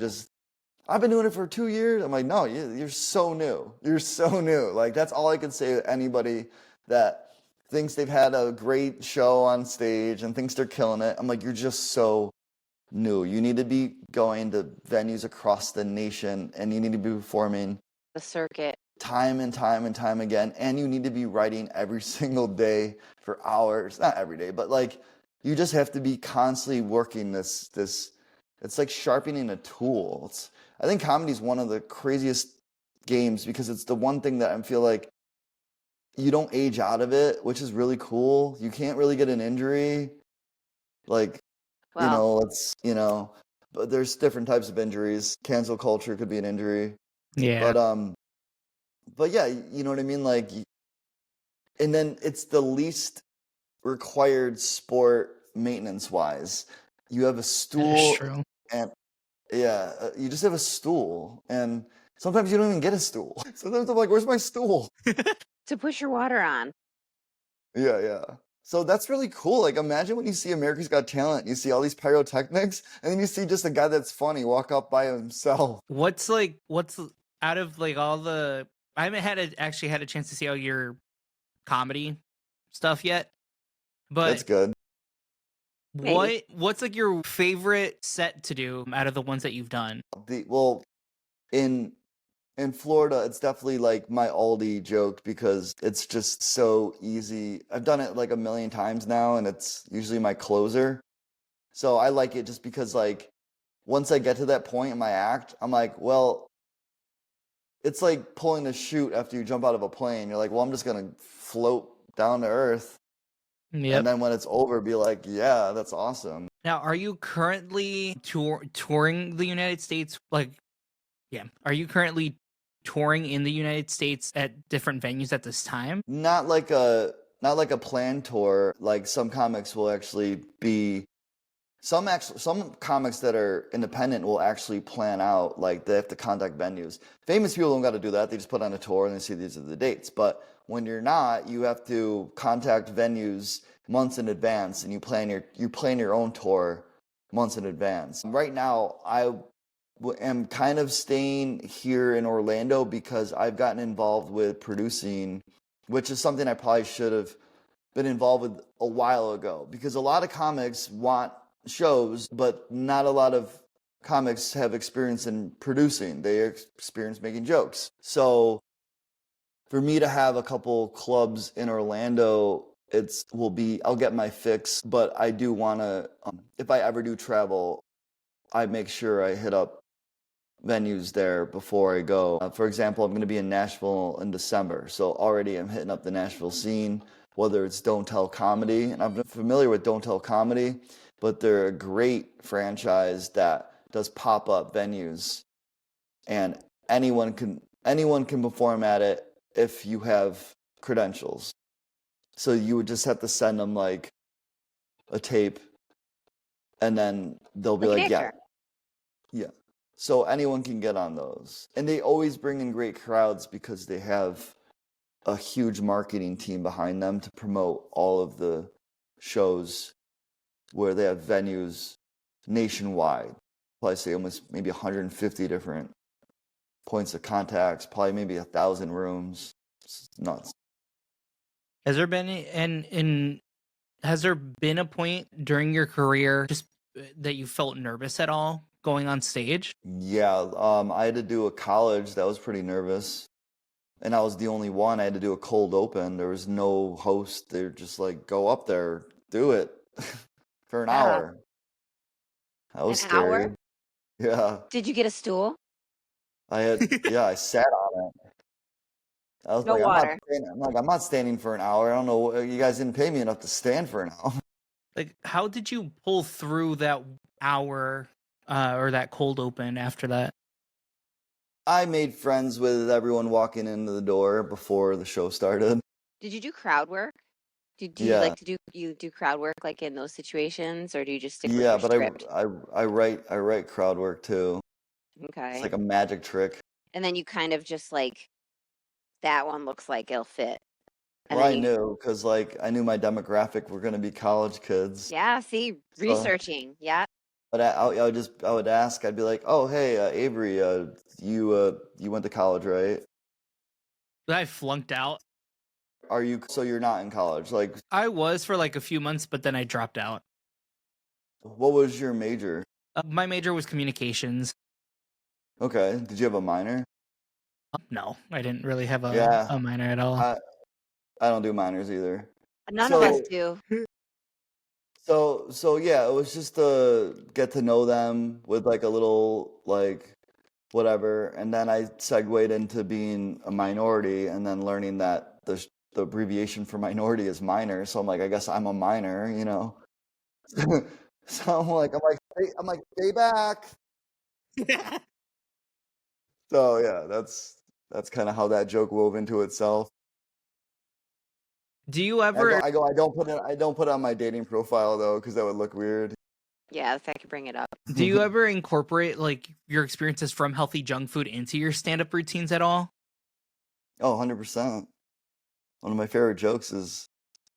I've been doing it for 2 years. I'm like, no, you're so new. You're so new. Like, that's all I can say to anybody that thinks they've had a great show on stage and thinks they're killing it. I'm like, you're just so new. You need to be going to venues across the nation and you need to be performing The circuit. time and time and time again. And you need to be writing every single day for hours. Not every day, but like, you just have to be constantly working this, it's like sharpening a tool. I think comedy is one of the craziest games because it's the one thing that I feel like you don't age out of it, which is really cool. You can't really get an injury. Like, Well, but there's different types of injuries. Cancel culture could be an injury. Yeah. But yeah, you know what I mean? Like, and then it's the least required sport maintenance wise. You have a That is stool true. and yeah, you just have a stool and sometimes you don't even get a stool. Sometimes I'm like, where's my stool? to push your water on. Yeah. So that's really cool. Like, imagine when you see America's Got Talent, you see all these pyrotechnics, and then you see just a guy that's funny walk up by himself. What's out of like all the, I haven't actually had a chance to see all your comedy stuff yet, That's but good. what's like your favorite set to do out of the ones that you've done? Well, in Florida, it's definitely like my Aldi joke because it's just so easy. I've done it like a million times now, and it's usually my closer. So I like it just because like once I get to that point in my act, I'm like, well, it's like pulling a chute after you jump out of a plane. You're like, well, I'm just gonna float down to earth. Yep. And then when it's over, be like, yeah, that's awesome. Now, are you currently touring the United States? Are you currently touring in the United States at different venues at this time? Not like a planned tour. Like some comics will actually be some comics that are independent will actually plan out, like they have to contact venues. Famous people don't got to do that. They just put on a tour and they see these are the dates. But when you're not, you have to contact venues months in advance and you plan your own tour months in advance. Right now, I am kind of staying here in Orlando because I've gotten involved with producing, which is something I probably should have been involved with a while ago, because a lot of comics want shows, but not a lot of comics have experience in producing. They experience making jokes. So for me to have a couple clubs in Orlando, I'll get my fix, but I do want to, if I ever do travel, I make sure I hit up venues there before I go. For example, I'm going to be in Nashville in December, so already I'm hitting up the Nashville scene, whether it's Don't Tell Comedy, and I'm familiar with Don't Tell Comedy, but they're a great franchise that does pop-up venues, and anyone can perform at it if you have credentials. So you would just have to send them like a tape, and then they'll be Like an like, yeah, actor. yeah. So anyone can get on those. And they always bring in great crowds because they have a huge marketing team behind them to promote all of the shows where they have venues nationwide. Probably say almost maybe 150 different points of contacts, probably maybe 1,000 rooms. It's nuts. Has there been has there been a point during your career just that you felt nervous at all going on stage? Yeah, I had to do a college that was pretty nervous. And I was the only one. I had to do a cold open. There was no host. They're just like, go up there, do it for an Yeah. hour. That was An hour? scary. Yeah, Did you get a stool? I sat on it. I was No like, water. I'm not standing for an hour. I don't know. You guys didn't pay me enough to stand for an hour. Like, how did you pull through that hour or that cold open after that? I made friends with everyone walking into the door before the show started. Did you do crowd work? Do you Yeah. like to do crowd work like in those situations, or do you just stick with Yeah, your but script? I write crowd work too. Okay. It's like a magic trick. And then you kind of just like, that one looks like it'll fit. And Well, I then knew because like I knew my demographic were going to be college kids. yeah, see, So, researching. Yeah. but I would ask. I'd be like, "Oh, hey, Avery, you went to college, right? I flunked out. Are you so you're not in college? Like, I was for like a few months, but then I dropped out. what was your major? My major was communications. Okay, did you have a minor? No, I didn't really have Yeah. a minor at all. I don't do minors either. None of us So do. so yeah, it was just to get to know them with like a little like whatever, and then I segued into being a minority, and then learning that the abbreviation for minority is minor. So I'm like, I guess I'm a minor, you know. So I'm like, stay back. So yeah, that's kind of how that joke wove into itself. Do you ever? I don't put it on my dating profile though, because that would look weird. Yeah, if I could bring it up. Do you ever incorporate like your experiences from healthy junk food into your stand-up routines at all? Oh, 100%. One of my favorite jokes is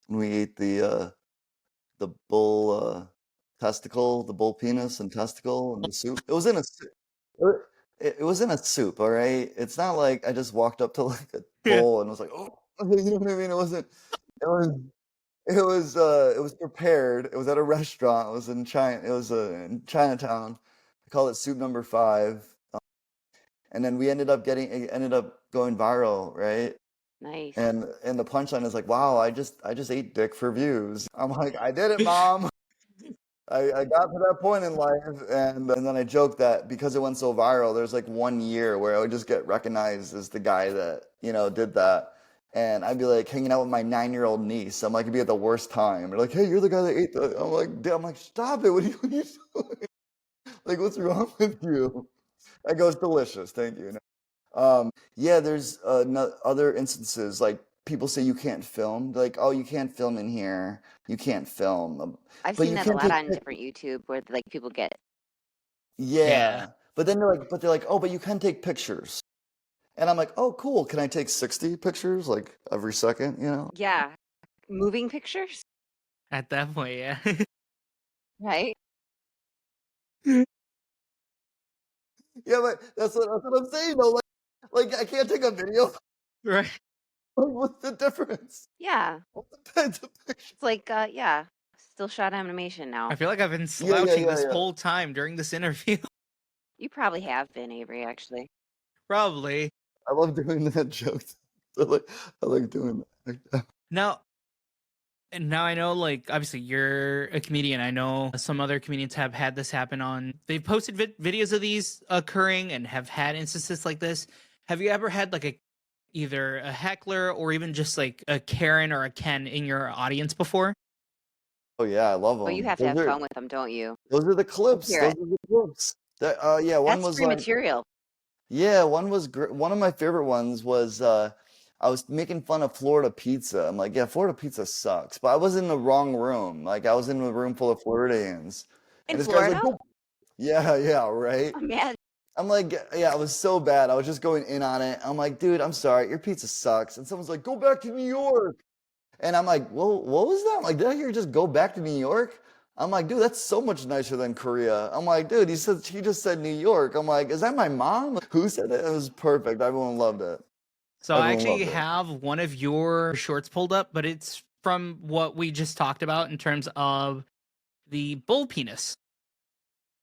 when we ate the bull testicle, the bull penis and testicle and the soup. It was in a soup. It was in a soup, all right? It's not like I just walked up to like a bowl and was like, oh, you know what I mean? It wasn't. It was prepared. It was at a restaurant. It was in China. It was in Chinatown. I call it soup number 5. And then it ended up going viral, right? Nice. And the punchline is like, wow, I just ate dick for views. I'm like, I did it, Mom. I got to that point in life, and then I joked that because it went so viral, there's like 1 year where I would just get recognized as the guy that, you know, did that. And I'd be like hanging out with my 9-year-old niece. I'm like, it'd be at the worst time. They're like, hey, you're the guy that ate that. I'm like, stop it. What are you doing? Like, what's wrong with you? I go, it's delicious. Thank you. Yeah, there's other instances like people say you can't film. They're like, oh, you can't film in here. You can't film. I've But seen you that a can't lot take on pic- different YouTube where like people get Yeah. But then they're like, oh, but you can take pictures. And I'm like, oh, cool. Can I take 60 pictures like every second, you know? yeah, moving pictures, At that point, yeah. right? Yeah, but that's what I'm saying though. Like I can't take a video. Right. What's the difference? Yeah. What's the picture? It's like yeah, still shot animation now. I feel like I've been Yeah, slouching this yeah. whole time during this interview. You probably have been, Avery, actually. Probably. I love doing that joke. I like doing that. Now I know, like, obviously you're a comedian. I know some other comedians have had this happen on. They've posted videos of these occurring and have had instances like this. Have you ever had like either a heckler or even just like a Karen or a Ken in your audience before? Oh yeah, I love them. Well, you have to have fun with them, don't you? Those are the clips. hear Those it. are the clips. Yeah, one That's was free like, material. yeah, one was one of my favorite ones was I was making fun of Florida pizza. I'm like, yeah, Florida pizza sucks. But I was in the wrong room. Like I was in a room full of Floridians. In And this guy's Florida? like, "Go-" yeah, right. Man, I'm like, yeah, it was so bad. I was just going in on it. I'm like, dude, I'm sorry, your pizza sucks. And someone's like, go back to New York. And I'm like, well, what was that? I'm like, did I hear you just go back to New York? I'm like, dude, that's so much nicer than Korea. I'm like, dude, he just said New York. I'm like, is that my mom? Like, who said it? It was perfect. Everyone loved it. So I Everyone actually loved it. have one of your shorts pulled up, but it's from what we just talked about in terms of the bull penis.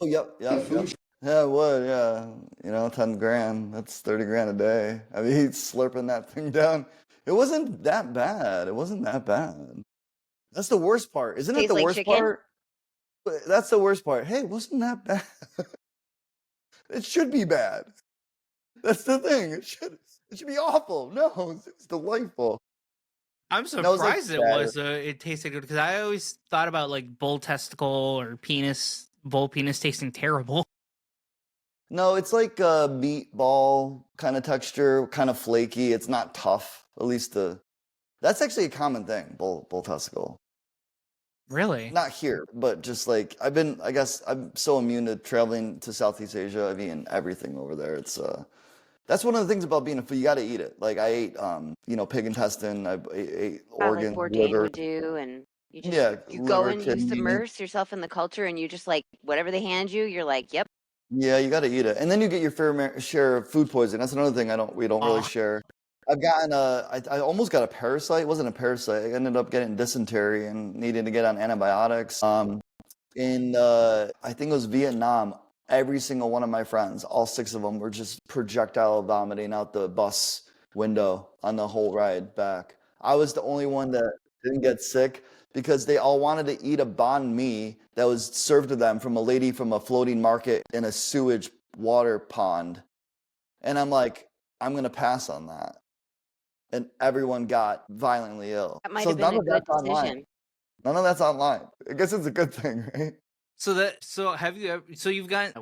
Oh, yep. Yeah, it would, yeah. 10 grand. That's 30 grand a day. I mean, he's slurping that thing down. It wasn't that bad. It wasn't that bad. That's the worst part. Isn't it tastes the like worst chicken. part? That's the worst part. Hey, it wasn't that bad. It should be bad. That's the thing. It should be awful. No, it's delightful. I'm No, it was like surprised it bad. was. It tasted good because I always thought about like bull testicle or bull penis tasting terrible. No, it's like a meatball kind of texture, kind of flaky. It's not tough. At least that's actually a common thing, bull testicle. Really? Not here, but just like I guess I'm so immune to traveling to Southeast Asia. I've eaten everything over there. That's one of the things about being a food. You got to eat it. Like I ate, pig intestine. I ate Like organ, Bourdain liver. would do, and you just Yeah, you go liver, and you kidney. submerge yourself in the culture, and you just like whatever they hand you, you're like, yep. Yeah, you got to eat it, and then you get your fair share of food poisoning. That's another thing we don't really Aw. share. I've gotten I almost got a parasite. It wasn't a parasite. I ended up getting dysentery and needing to get on antibiotics. In I think it was Vietnam. Every single one of my friends, all 6 of them, were just projectile vomiting out the bus window on the whole ride back. I was the only one that didn't get sick because they all wanted to eat a banh mi that was served to them from a lady from a floating market in a sewage water pond. And I'm like, I'm going to pass on that. And everyone got violently ill. That might So have been none a of good that's online. decision. None of that's online. I guess it's a good thing, right? So have you ever, so you've got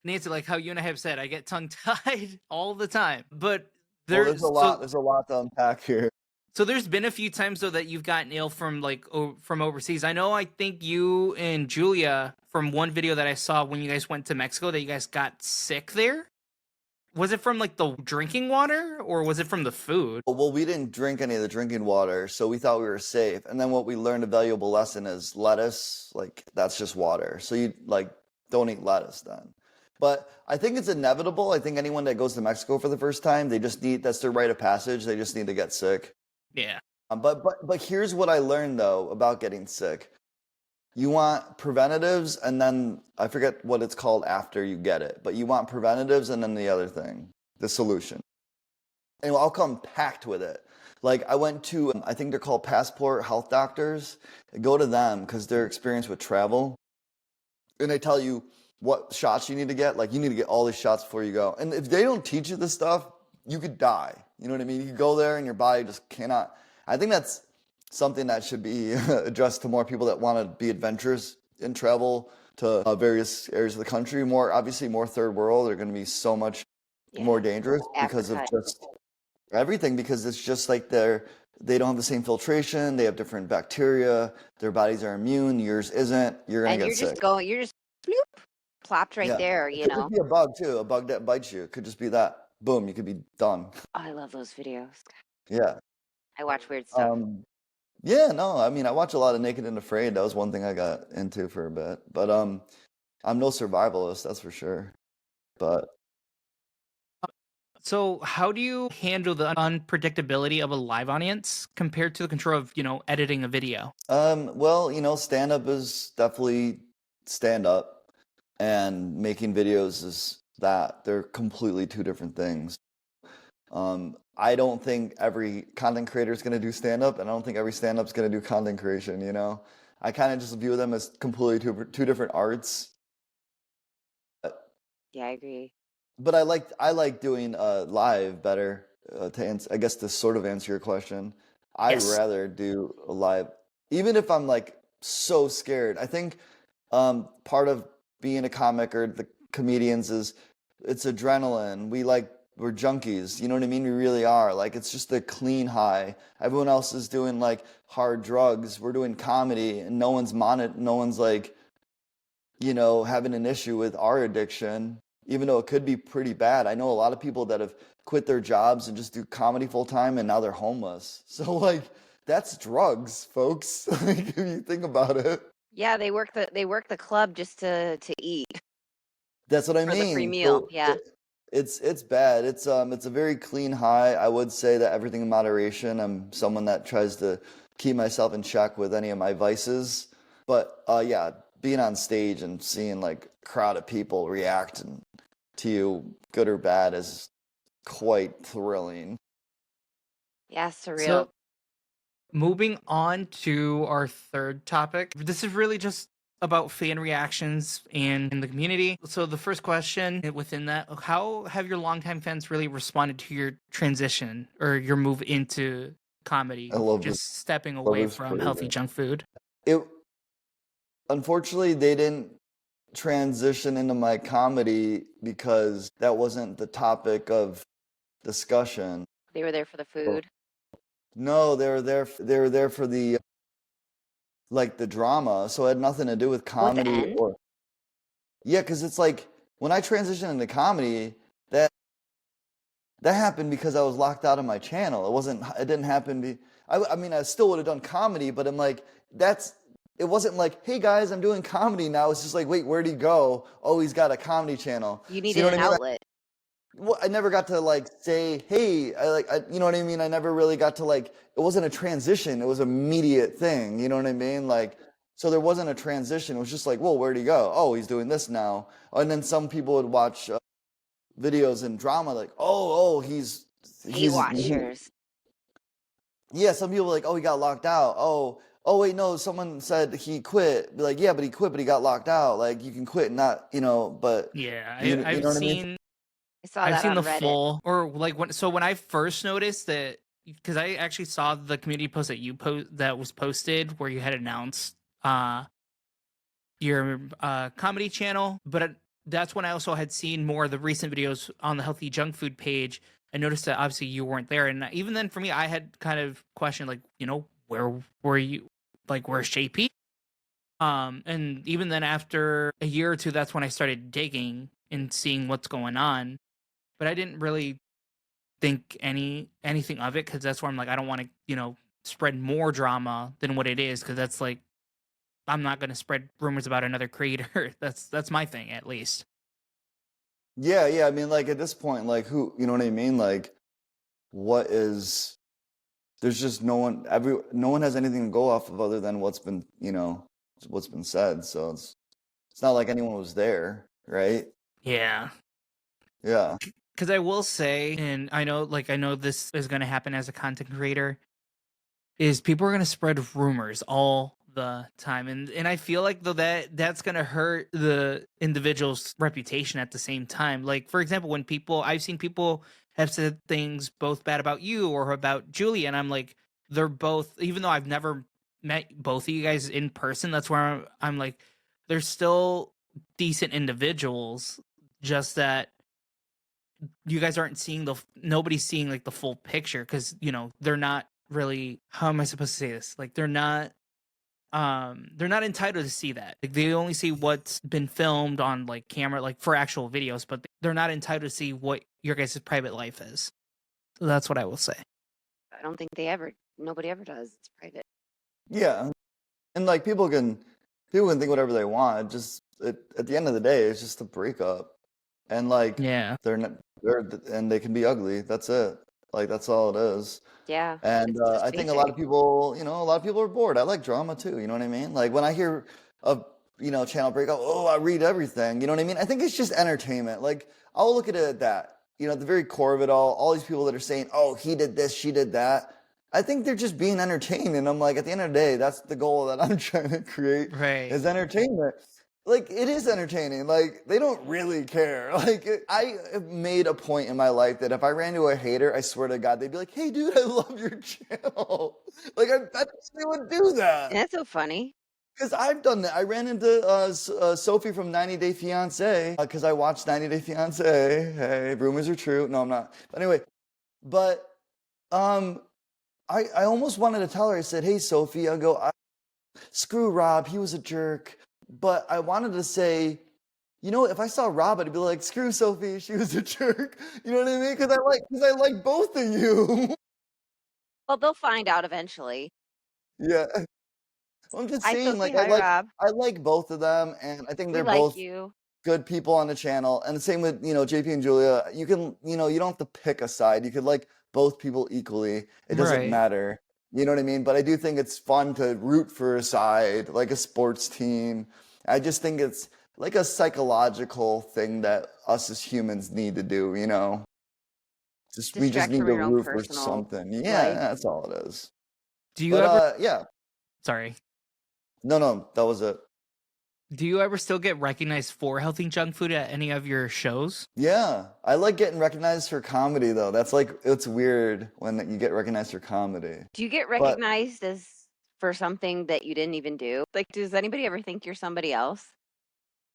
Nancy, like how you and I have said, I get tongue tied all the time, but Well, there's a lot. There's a lot to unpack here. So there's been a few times though that you've gotten ill from from overseas. I think you and Julia from one video that I saw when you guys went to Mexico that you guys got sick there. Was it from like the drinking water or was it from the food? Well, we didn't drink any of the drinking water, so we thought we were safe. And then what we learned a valuable lesson is lettuce, like that's just water. So you like don't eat lettuce then. But I think it's inevitable. I think anyone that goes to Mexico for the first time, that's their rite of passage. They just need to get sick. Yeah. But here's what I learned though about getting sick. You want preventatives, and then I forget what it's called after you get it, but you want preventatives and then the other thing, the solution. And I'll come packed with it. Like I went to, I think they're called Passport Health Doctors. Go to them because they're experienced with travel. And they tell you what shots you need to get. Like you need to get all these shots before you go. And if they don't teach you this stuff, you could die. You know what I mean? You could go there and your body just cannot. I think that's something that should be addressed to more people that want to be adventurous and travel to various areas of the country. Obviously more third world. They're going to be so much more dangerous because of just everything. Because it's just like they don't have the same filtration. They have different bacteria. Their bodies are immune. Yours isn't. You're going to get sick. You're just bloop, plopped right there. It could be a bug too. A bug that bites you. It could just be that. Boom. You could be done. Oh, I love those videos. Yeah. I watch weird stuff. Yeah, no, I mean, I watch a lot of Naked and Afraid. That was one thing I got into for a bit. But I'm no survivalist, that's for sure. But so how do you handle the unpredictability of a live audience compared to the control of, editing a video? well, stand up is definitely stand up, and making videos is that. They're completely two different things. I don't think every content creator is going to do stand-up, and I don't think every stand-up is going to do content creation, I kind of just view them as completely two different arts. Yeah, I agree. But I like doing live better, I guess to sort of answer your question. I'd rather do a live, even if I'm like so scared. I think part of being a comic or the comedians is it's adrenaline. We like we're junkies. You know what I mean? We really are. Like, it's just a clean high. Everyone else is doing like hard drugs. We're doing comedy, and no one's like, having an issue with our addiction, even though it could be pretty bad. I know a lot of people that have quit their jobs and just do comedy full time, and now they're homeless. So like, that's drugs, folks. Like, if you think about it. Yeah, they work the club just to eat That's what I for the free mean. meal. So Yeah. it's bad. It's a very clean high. I would say that everything in moderation. I'm someone that tries to keep myself in check with any of my vices. But yeah, being on stage and seeing like a crowd of people react to you, good or bad, is quite thrilling. Yeah, surreal. So, moving on to our third topic. This is really just about fan reactions and in the community. So the first question within that, how have your longtime fans really responded to your transition or your move into comedy, I love this. just stepping Love away this from healthy flavor. junk food? Unfortunately, they didn't transition into my comedy because that wasn't the topic of discussion. They were there for the food. No, they were there for the like the drama, so it had nothing to do with comedy end? or yeah, because it's like when I transitioned into comedy, that happened because I was locked out of my channel. It didn't happen. I mean, I still would have done comedy, but I'm like, it wasn't like, hey guys, I'm doing comedy now. It's just like, wait, where'd he go? Oh, he's got a comedy channel. You So needed you know what an I mean? outlet. Well, I never got to like say, hey, you know what I mean? I never really got to like, it wasn't a transition. It was an immediate thing. You know what I mean? Like, so there wasn't a transition. It was just like, whoa, where'd he go? Oh, he's doing this now. And then some people would watch videos and drama like, oh, he's Hate watchers. yeah, some people were like, oh, he got locked out. Oh, wait, no, someone said he quit. Be like, yeah, but he quit, but he got locked out. Like, you can quit, not, but Yeah, you I've know what I mean? seen I saw I've that seen on the Reddit. full, or like when I first noticed that, because I actually saw the community post that was posted where you had announced your comedy channel, but that's when I also had seen more of the recent videos on the healthy junk food page. I noticed that obviously you weren't there, and even then for me, I had kind of questioned like, where were you? Like, where's JP? And even then, after a year or two, that's when I started digging and seeing what's going on. But I didn't really think anything of it, because that's where I'm like, I don't want to, spread more drama than what it is, because that's like, I'm not going to spread rumors about another creator. That's my thing, at least. Yeah, I mean, like at this point, like who, you know what I mean? Like, there's just no one has anything to go off of other than what's been said. So it's not like anyone was there, right? Yeah. Yeah. Because I will say, and I know this is going to happen as a content creator, is people are going to spread rumors all the time, and I feel like though that's going to hurt the individual's reputation at the same time. Like, for example, when I've seen people have said things both bad about you or about Julie, and I'm like, they're both, even though I've never met both of you guys in person, that's where I'm like, they're still decent individuals, just that you guys aren't seeing nobody's seeing like the full picture, because they're not really, how am I supposed to say this, like they're not entitled to see that. Like, they only see what's been filmed on like camera, like for actual videos, but they're not entitled to see what your guys' private life is. So that's what I will say. I don't think nobody ever does. It's private. Yeah. And like people can think whatever they want. At the end of the day, it's just a breakup. And like, Yeah. and they can be ugly. That's it. Like, that's all it is. Yeah. And It's just I think a basic. lot of people are bored. I like drama too. You know what I mean? Like when I hear a channel breakup, oh, I read everything. You know what I mean? I think it's just entertainment. Like, I'll look at it at that. At the very core of it all these people that are saying, oh, he did this, she did that. I think they're just being entertained. And I'm like, at the end of the day, that's the goal that I'm trying to create, Right. is entertainment. Like, it is entertaining. Like, they don't really care. Like, I have made a point in my life that if I ran into a hater, I swear to God, they'd be like, hey, dude, I love your channel. Like, I bet they would do that. And that's so funny. Because I've done that. I ran into Sophie from 90 Day Fiance because I watched 90 Day Fiance. Hey, rumors are true. No, I'm not. But anyway, but um, I almost wanted to tell her. I said, "Hey, Sophie," I go, "Screw Rob. He was a jerk." But I wanted to say, you know, if I saw Rob, I'd be like, "Screw Sophie. She was a jerk." You know what I mean? Because I like both of you. Well, they'll find out eventually. Yeah. I'm just Hi, saying, Sophie. like, Hi, Rob. I like both of them, and I think We they're like both you. good people on the channel. And the same with, JP and Julia. You can, you don't have to pick a side. You could like both people equally. It doesn't Right. matter. You know what I mean? But I do think it's fun to root for a side, like a sports team. I just think it's like a psychological thing that us as humans need to do, we just Distract need from to your own root for personal something. Yeah, life. that's all it is. Do you But ever? yeah. Sorry. No, that was it. Do you ever still get recognized for healthy junk food at any of your shows? Yeah, I like getting recognized for comedy though. That's like it's weird when you get recognized for comedy. Do you get But recognized as for something that you didn't even do? Like, does anybody ever think you're somebody else?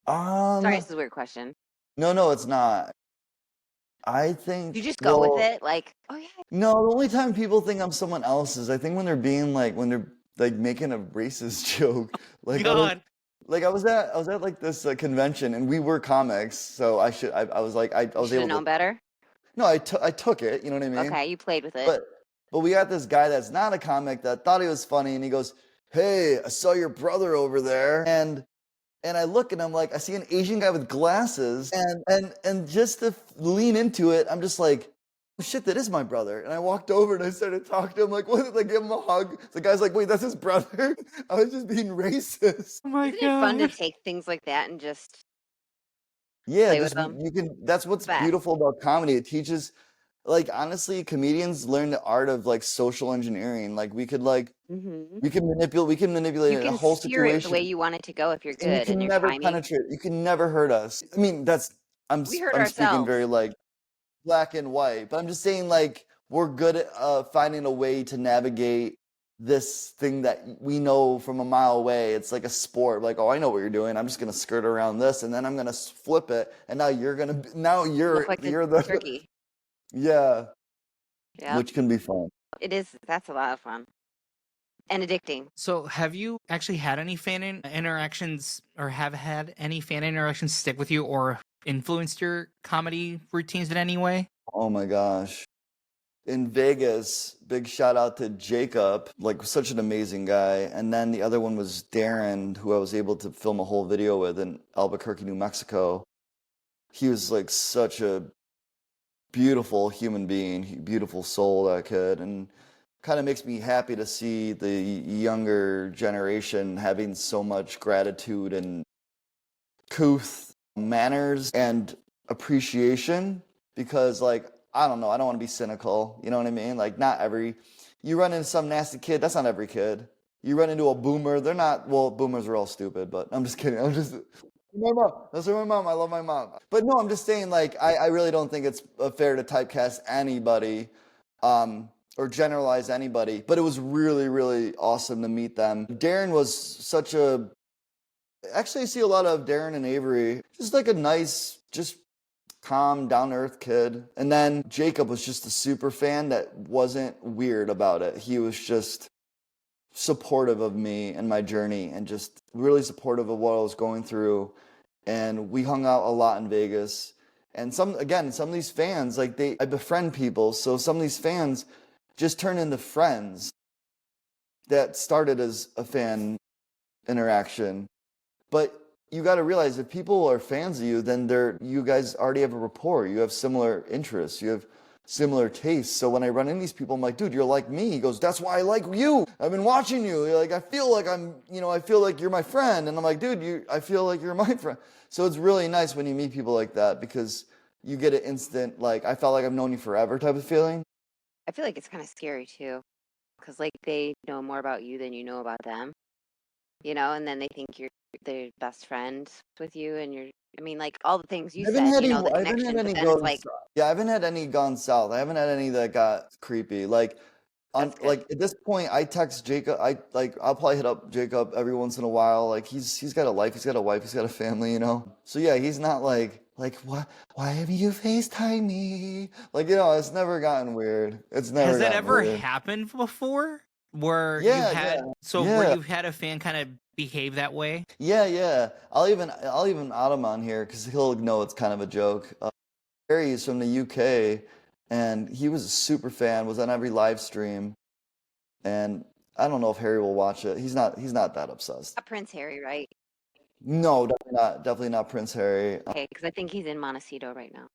Sorry, this is a weird question. no, it's not. I You think just go with well, it, like, oh yeah. no, the only time people think I'm someone else is I think when they're being like when they're like making a racist joke. Like God. I was at like this convention and we were comics, so I was like I You was should have able known to better. no, I took it, you know what I mean? Okay, you played with it. But we got this guy that's not a comic that thought he was funny, and he goes, "Hey, I saw your brother over there," and I look and I'm like, I see an Asian guy with glasses, and just to lean into it, I'm just like, oh, shit, that is my brother. And I walked over and I started talking to him, like, what? Like, give him a hug. The guy's like, wait, that's his brother. I was just being racist. Oh my Isn't it fun to God. take things like that and just Yeah, play with just them? you can. That's what's Best. beautiful about comedy. It teaches, like, honestly, comedians learn the art of like social engineering. Like, we could like Mm-hmm. we can manipulate You a can whole steer it the way situation, you want it to go if you're and you good and can your never timing. penetrate. You can never hurt us. I mean, I'm We hurt I'm speaking very ourselves. like black and white, but I'm just saying like we're good at finding a way to navigate this thing that we know from a mile away. It's like a sport. Like, oh, I know what you're doing. I'm just gonna skirt around this, and then I'm gonna flip it, and now Look like you're the the turkey. yeah, Yeah, which can be fun. it is. That's a lot of fun and addicting. So, have you actually had any interactions, or have had any fan interactions stick with you, or influenced your comedy routines in any way? Oh my gosh. In Vegas, big shout out to Jacob, like such an amazing guy. And then the other one was Darren, who I was able to film a whole video with in Albuquerque, New Mexico. He was like such a beautiful human being, beautiful soul, that kid. And kind of makes me happy to see the younger generation having so much gratitude and couth manners and appreciation, because like I don't know, I don't want to be cynical, you know what I mean? Like you run into some nasty kid, that's not every kid. You run into a boomer, they're not, well, boomers are all stupid, but I'm just kidding. My mom, that's my mom, I love my mom. But no, I'm just saying like I really don't think it's fair to typecast anybody or generalize anybody, but it was really, really awesome to meet them. Darren was such actually, I see a lot of Darren and Avery, just like a nice, just calm, down-to-earth kid. And then Jacob was just a super fan that wasn't weird about it. He was just supportive of me and my journey and just really supportive of what I was going through. And we hung out a lot in Vegas. And some of these fans, like I befriend people. So some of these fans just turn into friends that started as a fan interaction. But you got to realize if people are fans of you, then you guys already have a rapport. You have similar interests. You have similar tastes. So when I run into these people, I'm like, dude, you're like me. He goes, that's why I like you. I've been watching you. Like, I feel like I feel like you're my friend. And I'm like, dude, I feel like you're my friend. So it's really nice when you meet people like that because you get an instant, like, I felt like I've known you forever type of feeling. I feel like it's kind of scary too, because like they know more about you than you know about them, and then they think you're their best friend with you, and I mean, like all the things you I said, haven't the had connection, any but then it's gone like, south. Yeah, I haven't had any gone south. I haven't had any that got creepy. Like, On That's good. like at this point, I text Jacob. I'll probably hit up Jacob every once in a while. Like he's got a life, he's got a wife, he's got a family, you know. So yeah, he's not like what? Why haven't you FaceTime me? Like it's never gotten weird. It's never Has that gotten ever weird. happened before? Where you've Yeah, had where yeah, you've had a fan kind of behave that way? yeah. I'll even add him on here because he'll know it's kind of a joke. Harry's from the UK, and he was a super fan. Was on every live stream, and I don't know if Harry will watch it. He's not that obsessed. Not Prince Harry, right? No, definitely not Prince Harry. Okay, because I think he's in Montecito right now.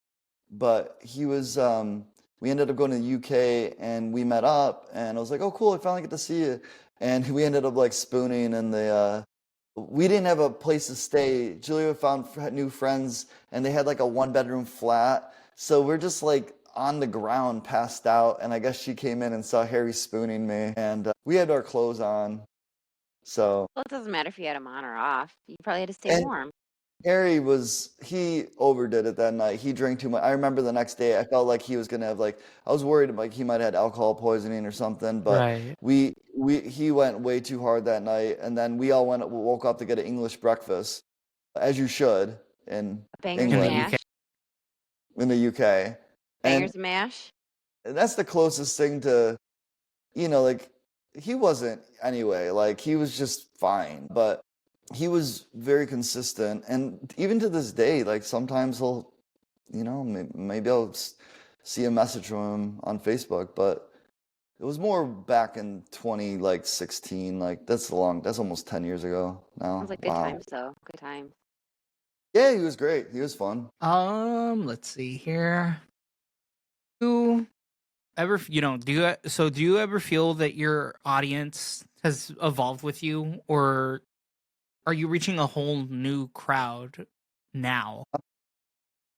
But he was we ended up going to the UK and we met up and I was like, "Oh cool, I finally get to see you." And we ended up like spooning in the we didn't have a place to stay. Julia found new friends and they had like a 1-bedroom flat. So we're just like on the ground passed out and I guess she came in and saw Harry spooning me and we had our clothes on. So Well, it doesn't matter if you had him on or off. You probably had to stay and warm. Harry he overdid it that night. He drank too much. I remember the next day I felt like he was gonna have like I was worried like he might have had alcohol poisoning or something, but Right. he went way too hard that night and then we all woke up to get an English breakfast, as you should in Bangers and In the England, UK. mash. in the UK. And Bangers and mash. that's the closest thing to like he wasn't anyway, like he was just fine, but he was very consistent and even to this day like sometimes he'll maybe I'll see a message from him on Facebook, but it was more back in 2016, like that's almost 10 years ago now. Sounds like good Wow. times, though. Good times. Yeah, he was great, he was fun. Let's see here. Do ever, do you ever feel that your audience has evolved with you, or are you reaching a whole new crowd now?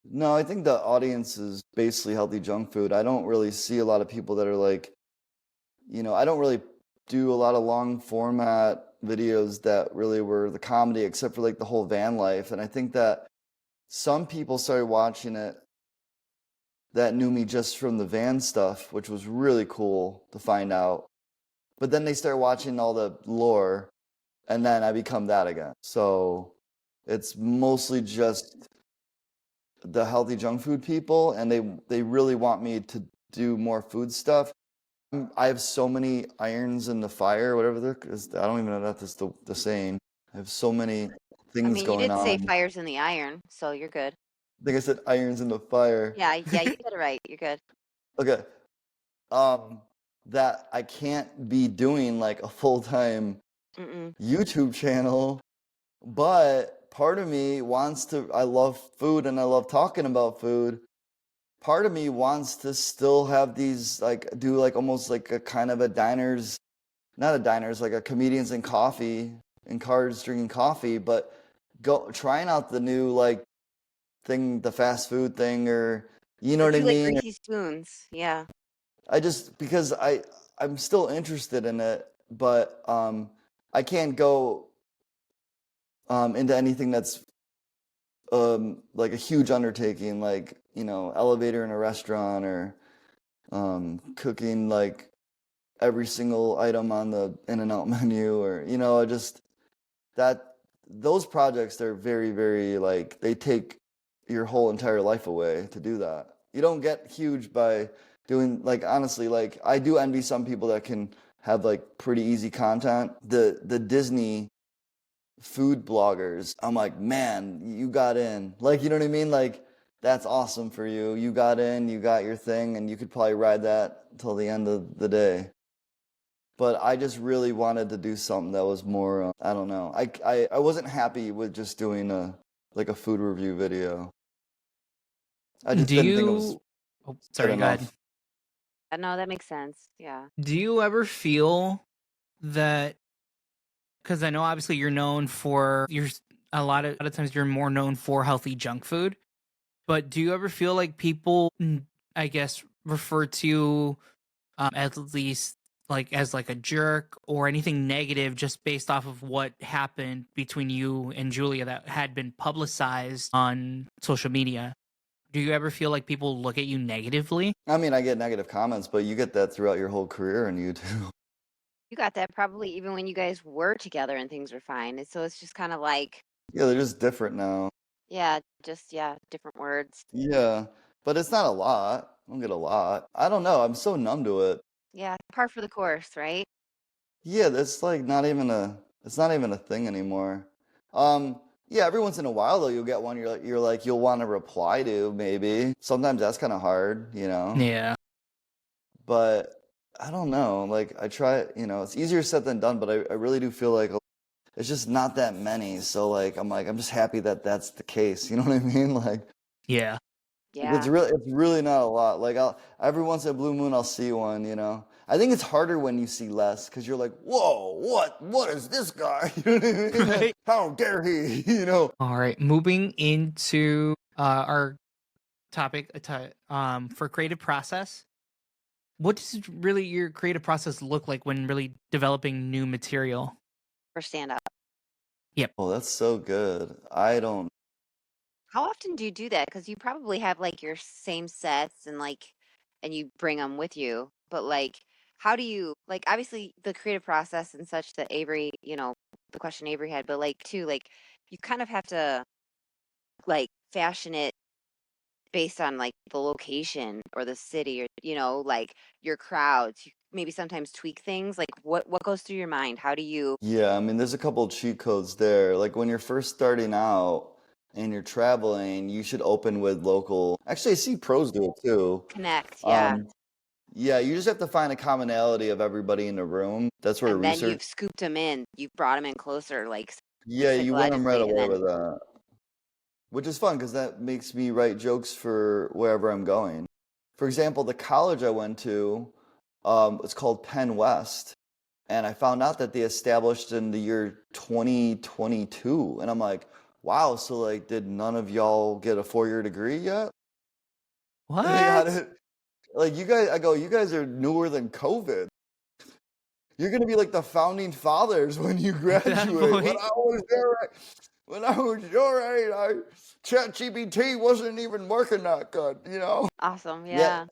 No, I think the audience is basically healthy junk food. I don't really see a lot of people that are like I don't really do a lot of long format videos that really were the comedy, except for like the whole van life. And I think that some people started watching it that knew me just from the van stuff, which was really cool to find out. But then they started watching all the lore, and then I become that again. So it's mostly just the healthy junk food people, and they really want me to do more food stuff. I have so many irons in the fire, whatever I don't even know if that's the saying. I have so many I things mean, you going did say on. fires in the iron, so you're good. I think I said irons in the fire. Yeah, you said it right. You're good. Okay. That I can't be doing like a full-time Mm-mm. YouTube channel, but part of me I love food and I love talking about food. Part of me wants to still have these like do like almost like a kind of a not a diners, like a comedians and coffee and cards drinking coffee, but trying out the new like thing, the fast food thing, or you know what I Do like mean? greasy spoons. Yeah. Because I'm still interested in it, but I can't go into anything that's like a huge undertaking, like elevator in a restaurant or cooking like every single item on the In-N-Out menu, or just those projects, they're very, very like they take your whole entire life away to do that. You don't get huge by doing like honestly, like I do envy some people that can have like pretty easy content. The Disney food bloggers, I'm like, man, you got in. Like, you know what I mean? Like, that's awesome for you. You got in, you got your thing, and you could probably ride that till the end of the day. But I just really wanted to do something that was more, I don't know. I wasn't happy with just doing a food review video. I just didn't think it was Oh, sorry, good go ahead. enough. No, that makes sense. Yeah. Do you ever feel that, because I know obviously you're known for a lot of times you're more known for healthy junk food, but do you ever feel like people, I guess, refer to you at least like as like a jerk or anything negative just based off of what happened between you and Julia that had been publicized on social media? Do you ever feel like people look at you negatively? I mean, I get negative comments, but you get that throughout your whole career on YouTube. You got that probably even when you guys were together and things were fine. So it's just kind of like, Yeah, they're just different now. yeah, just different words. Yeah, but it's not a lot. I don't get a lot. I don't know. I'm so numb to it. Yeah, par for the course, right? Yeah, that's like not even it's not even a thing anymore. Yeah, every once in a while though, you'll get one you're like you'll want to reply to maybe. Sometimes that's kind of hard, you know. Yeah. But I don't know. Like I try, it's easier said than done, but I really do feel like it's just not that many. So like I'm just happy that that's the case. You know what I mean? Like Yeah. Yeah. it's really not a lot. Like every once in a blue moon I'll see one, you know. I think it's harder when you see less because you're like, whoa, what is this guy? You know what I mean? Right. How dare he? You know? All right. Moving into our topic for creative process. What does really your creative process look like when really developing new material? For stand up. Oh, that's so good. I don't. How often do you do that? Because you probably have like your same sets and you bring them with you. But like, how do you like? Obviously, the creative process and such that Avery, the question Avery had, but like too, like you kind of have to like fashion it based on like the location or the city or like your crowds. You maybe sometimes tweak things. Like what goes through your mind? How do you Yeah, I mean, there's a couple of cheat codes there. Like when you're first starting out and you're traveling, you should open with local. Actually, I see pros do it too. connect? Yeah. Yeah, you just have to find a commonality of everybody in the room. That's where And then research. you've scooped them in. You've brought them in closer, like Yeah, you win them right psychologically, and away then with that. Which is fun because that makes me write jokes for wherever I'm going. For example, the college I went to, it's called Penn West. And I found out that they established in the year 2022. And I'm like, wow, so like, did none of y'all get a 4-year degree yet? What? They got it. Like, you guys, I go, you guys are newer than COVID. You're going to be like the founding fathers when you graduate. point. When I was your age, ChatGPT wasn't even working that good, you know? awesome. Yeah.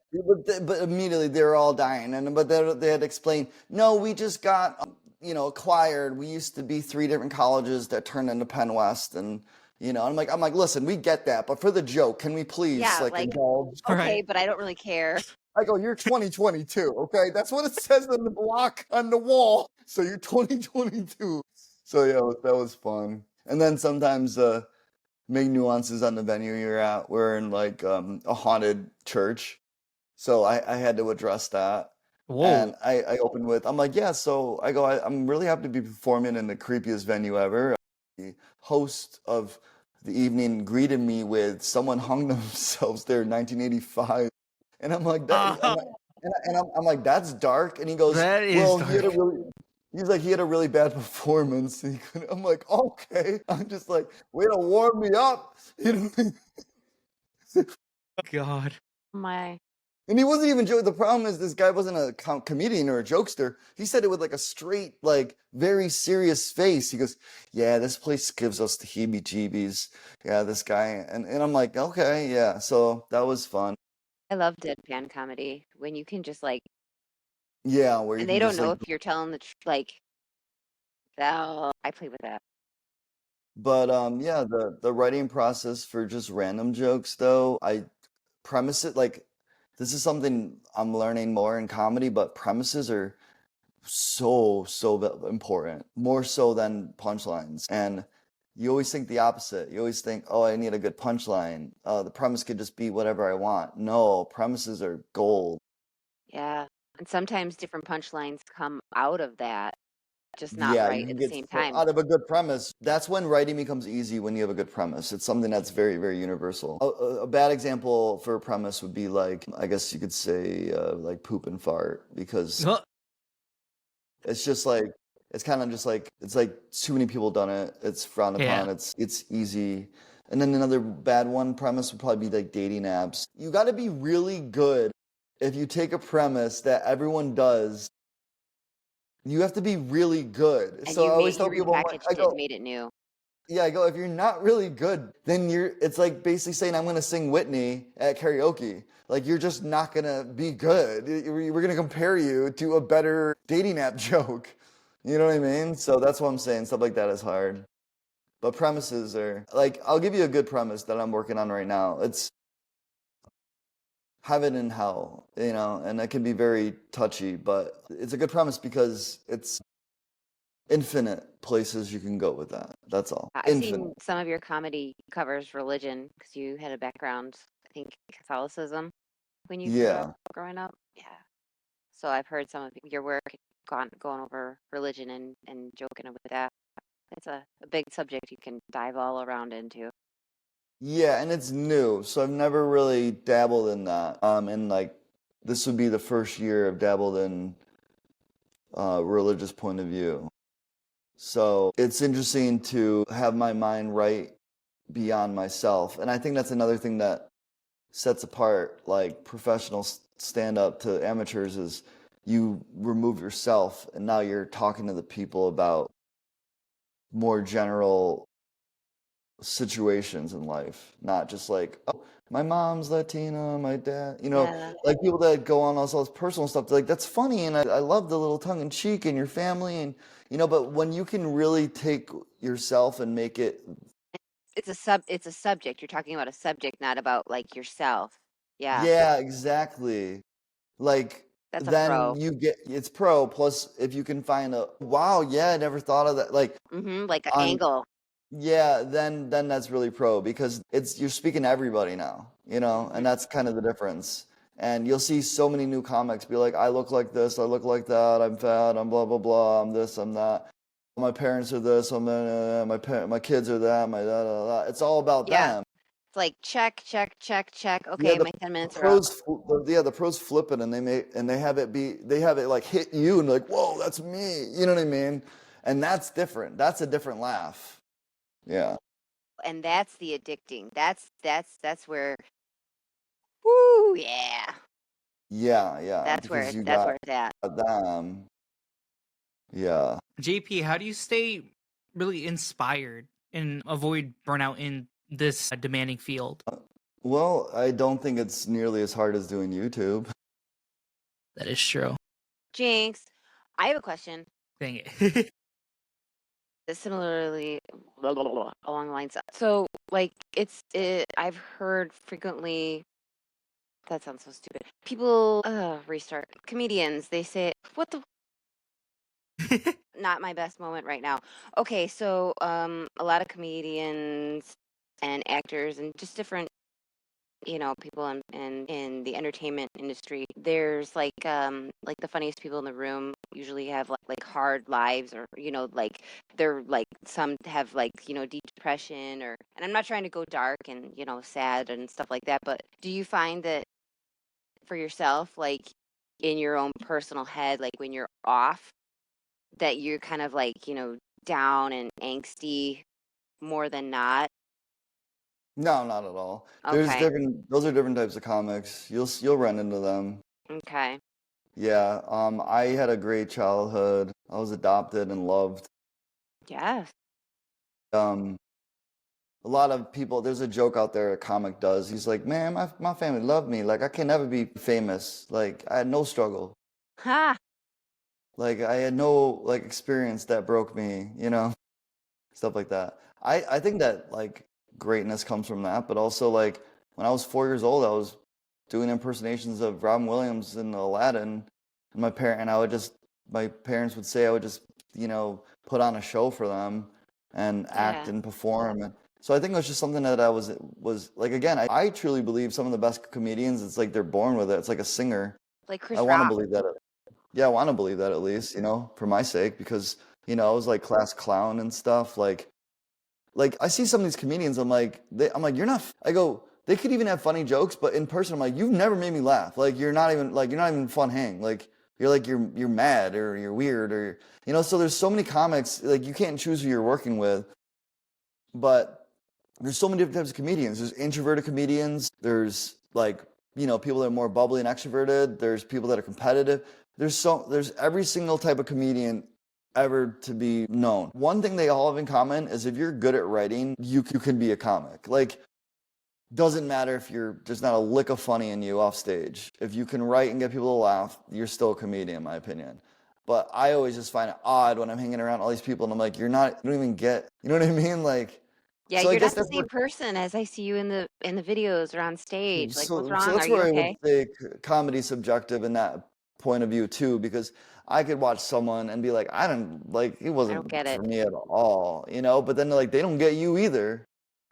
But immediately they were all dying, but they had explained, no, we just got acquired. We used to be 3 different colleges that turned into Penn West, and I'm like, listen, we get that, but for the joke, can we please Yeah, like, indulge? Okay, Right. but I don't really care. I go, you're 2022, okay? That's what it says on the block on the wall. So you're 2022. So yeah, that was fun. And then sometimes make nuances on the venue you're at. We're in like a haunted church. So I had to address that. Whoa. And I opened with, I'm like, yeah, so I go, I'm really happy to be performing in the creepiest venue ever. The host of the evening greeted me with someone hung themselves there in 1985. And I'm like, I'm like, that's dark. And he goes, That is well, dark. he had a really bad performance. I'm like, okay. I'm just like, way to warm me up. God. My And he wasn't even joking. The problem is this guy wasn't a comedian or a jokester. He said it with like a straight, like very serious face. He goes, yeah, this place gives us the heebie-jeebies. Yeah, this guy. And I'm like, okay, yeah. So that was fun. I love deadpan comedy when you can just like, Yeah, where you and they can don't just know like, if you're telling the like. Oh, I play with that. but yeah, the writing process for just random jokes though, I premise it like this is something I'm learning more in comedy, but premises are so important, more so than punchlines. And you always think the opposite. You always think, oh, I need a good punchline. The premise could just be whatever I want. No, premises are gold. Yeah, and sometimes different punchlines come out of that, just not Yeah, right you at can the get same time. out of a good premise. That's when writing becomes easy when you have a good premise. It's something that's very, very universal. A bad example for a premise would be like, I guess you could say like poop and fart, because it's just like, it's kind of just like, it's like too many people done it. It's frowned upon. Yeah. It's easy. And then another bad one premise would probably be like dating apps. You got to be really good if you take a premise that everyone does. You have to be really good. And So you I always made tell you people, I'm like, repackaged it and made it new. Yeah, I go, if you're not really good, then it's like basically saying I'm going to sing Whitney at karaoke. Like, you're just not going to be good. We're going to compare you to a better dating app joke. You know what I mean? So that's what I'm saying. Stuff like that is hard. But premises are, like, I'll give you a good premise that I'm working on right now. It's heaven and hell, you know, and that can be very touchy, but it's a good premise because it's infinite places you can go with that. That's all. I've Infinite. seen some of your comedy covers religion because you had a background, I think, Catholicism when you grew Yeah. up, growing up. Yeah. So I've heard some of your work going over religion and joking with that. It's a big subject you can dive all around into. Yeah, and it's new, so I've never really dabbled in that. And like this would be the first year I've dabbled in religious point of view. So it's interesting to have my mind right beyond myself. And I think that's another thing that sets apart like professional stand-up to amateurs is you remove yourself and now you're talking to the people about more general situations in life, not just like, oh, my mom's Latina, my dad, you know, Yeah. like people that go on all this personal stuff, like that's funny and I love the little tongue in cheek and your family and you know, but when you can really take yourself and make it, It's a subject. You're talking about a subject, not about like yourself. Yeah. yeah, exactly. Like That's a then pro. you get it's pro plus if you can find a wow, yeah, I never thought of that. Like Like an on angle. yeah, then that's really pro because it's you're speaking to everybody now, you know, and that's kind of the difference. And you'll see so many new comics be like, I look like this, I look like that, I'm fat, I'm blah blah blah, I'm this, I'm that. My parents are this, my kids are that, my da da da. It's all about Yeah. them. It's like check. Yeah, Okay, the my 10 minutes are up. the pros flip it and they have it like hit you and like, whoa, that's me. You know what I mean? And that's different. That's a different laugh. Yeah. And that's the addicting. That's where woo, yeah. Yeah, That's where because you that's got where it's at. them. Yeah. JP, how do you stay really inspired and avoid burnout in this demanding field? Well, I don't think it's nearly as hard as doing YouTube. That is true. Jinx, I have a question. Dang it. That's similarly along the lines. So, like, I've heard frequently. That sounds so stupid. People, restart. Comedians, they say, "What the." Not my best moment right now. Okay, so a lot of comedians and actors and just different, people in the entertainment industry. There's like the funniest people in the room usually have like hard lives or like they're like some have like deep depression or and I'm not trying to go dark and sad and stuff like that, but do you find that for yourself like in your own personal head like when you're off that you're kind of like, down and angsty more than not? No, not at all. Okay. Those are different types of comics. You'll run into them. Okay. Yeah. I had a great childhood. I was adopted and loved. Yes. Um, a lot of people, there's a joke out there a comic does. He's like, man, my family loved me. Like I can never be famous. Like I had no struggle. Ha! Like I had no like experience that broke me, you know, stuff like that. I think that like greatness comes from that, but also like when I was 4 years old, I was doing impersonations of Robin Williams in Aladdin, and my parents would say I would just, put on a show for them and act Yeah. and perform. And so I think it was just something that I was like again, I truly believe some of the best comedians, it's like they're born with it. It's like a singer. Like Chris I want to Rock. believe that. Yeah, I want to believe that at least, for my sake, because, I was like class clown and stuff. Like I see some of these comedians, I'm like, you're not, I go, they could even have funny jokes, but in person, I'm like, you've never made me laugh. Like, you're not even fun hang. Like, you're mad or you're weird or, so there's so many comics, like you can't choose who you're working with, but there's so many different types of comedians. There's introverted comedians. There's like, people that are more bubbly and extroverted. There's people that are competitive. There's every single type of comedian ever to be known. One thing they all have in common is if you're good at writing, you can be a comic. Like, doesn't matter if there's not a lick of funny in you off stage. If you can write and get people to laugh, you're still a comedian, in my opinion. But I always just find it odd when I'm hanging around all these people and I'm like, you don't even get, you know what I mean? Like, Yeah, so I you're guess not the that's same person as I see you in the videos or on stage. Like, what's so wrong? that's Are you where I would okay? say comedy's subjective in that point of view too, because I could watch someone and be like, I don't like, it wasn't get for it. me at all, you know, but then like they don't get you either.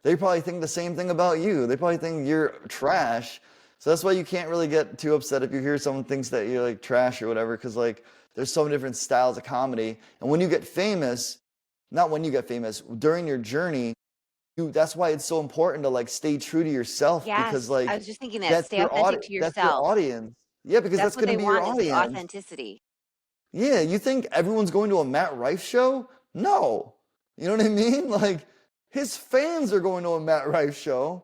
They probably think the same thing about you. They probably think you're trash. So that's why you can't really get too upset if you hear someone thinks that you're like trash or whatever, because like there's so many different styles of comedy. And when you get famous, not when you get famous, during your journey, that's why it's so important to like stay true to yourself, because Yes, I like was just thinking that. that's Stay your authentic to that's your yourself. audience. Yeah, because That's that's what going they to be your want, is the audience. authenticity. Yeah, you think everyone's going to a Matt Rife show? No. You know what I mean? Like his fans are going to a Matt Rife show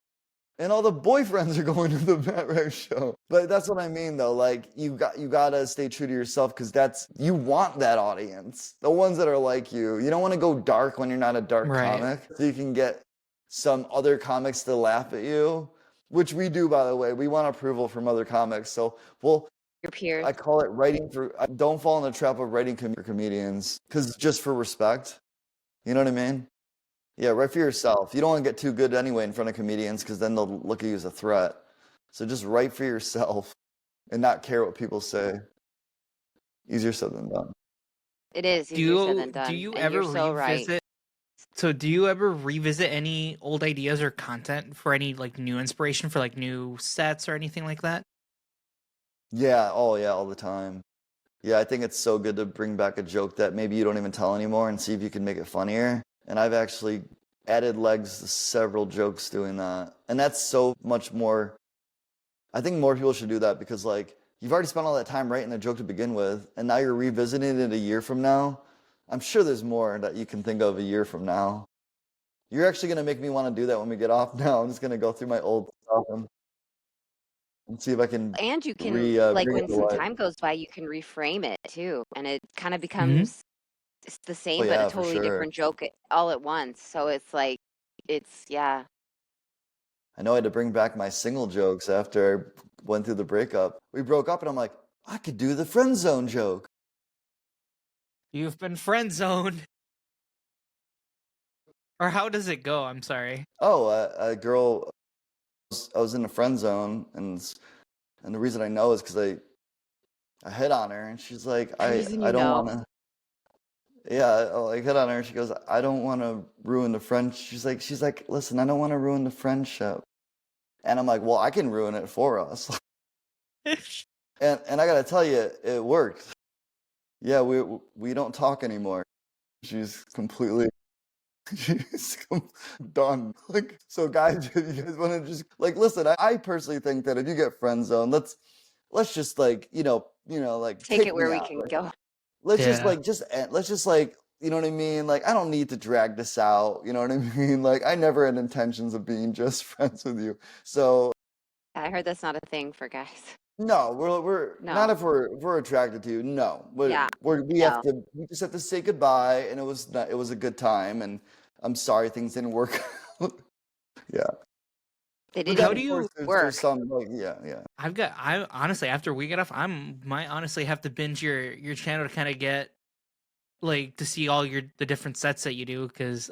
and all the boyfriends are going to the Matt Rife show. But that's what I mean though. Like you got to stay true to yourself, cuz you want that audience. The ones that are like you. You don't want to go dark when you're not a dark Right. comic. So you can get some other comics to laugh at you, which we do, by the way. We want approval from other comics. So Your peers. I call it writing for. Don't fall in the trap of writing for comedians, because just for respect. You know what I mean? Yeah, write for yourself. You don't want to get too good anyway in front of comedians, because then they'll look at you as a threat. So just write for yourself and not care what people say. Easier said than done. It is Do easier said you than done. do you and ever you're so right. revisit? So do you ever revisit any old ideas or content for any like new inspiration for like new sets or anything like that? Yeah, oh yeah, all the time. Yeah, I think it's so good to bring back a joke that maybe you don't even tell anymore and see if you can make it funnier. And I've actually added legs to several jokes doing that. And that's so much more. I think more people should do that, because like you've already spent all that time writing a joke to begin with, and now you're revisiting it a year from now. I'm sure there's more that you can think of a year from now. You're actually going to make me want to do that when we get off now. I'm just going to go through my old stuff and see if I can And you can, like, bring it when to some life. time goes by, you can reframe it too, and it kind of Mhm. becomes it's the Oh same but yeah, a for totally sure. different joke all at once. So it's like, yeah. I know I had to bring back my single jokes after I went through the breakup. We broke up and I'm like, I could do the friend zone joke. You've been friend zoned. Or how does it go? I'm sorry. Oh, a girl, I was in the friend zone, and the reason I know is because I hit on her, and she's like, The reason I you don't know. want to. Yeah, I hit on her. She goes, I don't want to ruin the friend. She's like, listen, I don't want to ruin the friendship. And I'm like, well, I can ruin it for us. And I gotta tell you, it worked. Yeah, we don't talk anymore. She's completely she's done. Like, so guys, if you guys want to just like listen, I personally think that if you get friend zone, let's just like like Take it take where me we out. can Like, go. let's just Yeah. like let's just like you know what I mean? Like I don't need to drag this out. You know what I mean? Like I never had intentions of being just friends with you. So I heard that's not a thing for guys. no, we're not No. if we're attracted to you. No, Yeah. we No. we just have to say goodbye, and it was a good time, and I'm sorry things didn't work out. Yeah, They but didn't then How of do even course you? work. there's some like yeah. I honestly, after we get off, might honestly have to binge your channel to kind of get like to see all the different sets that you do, because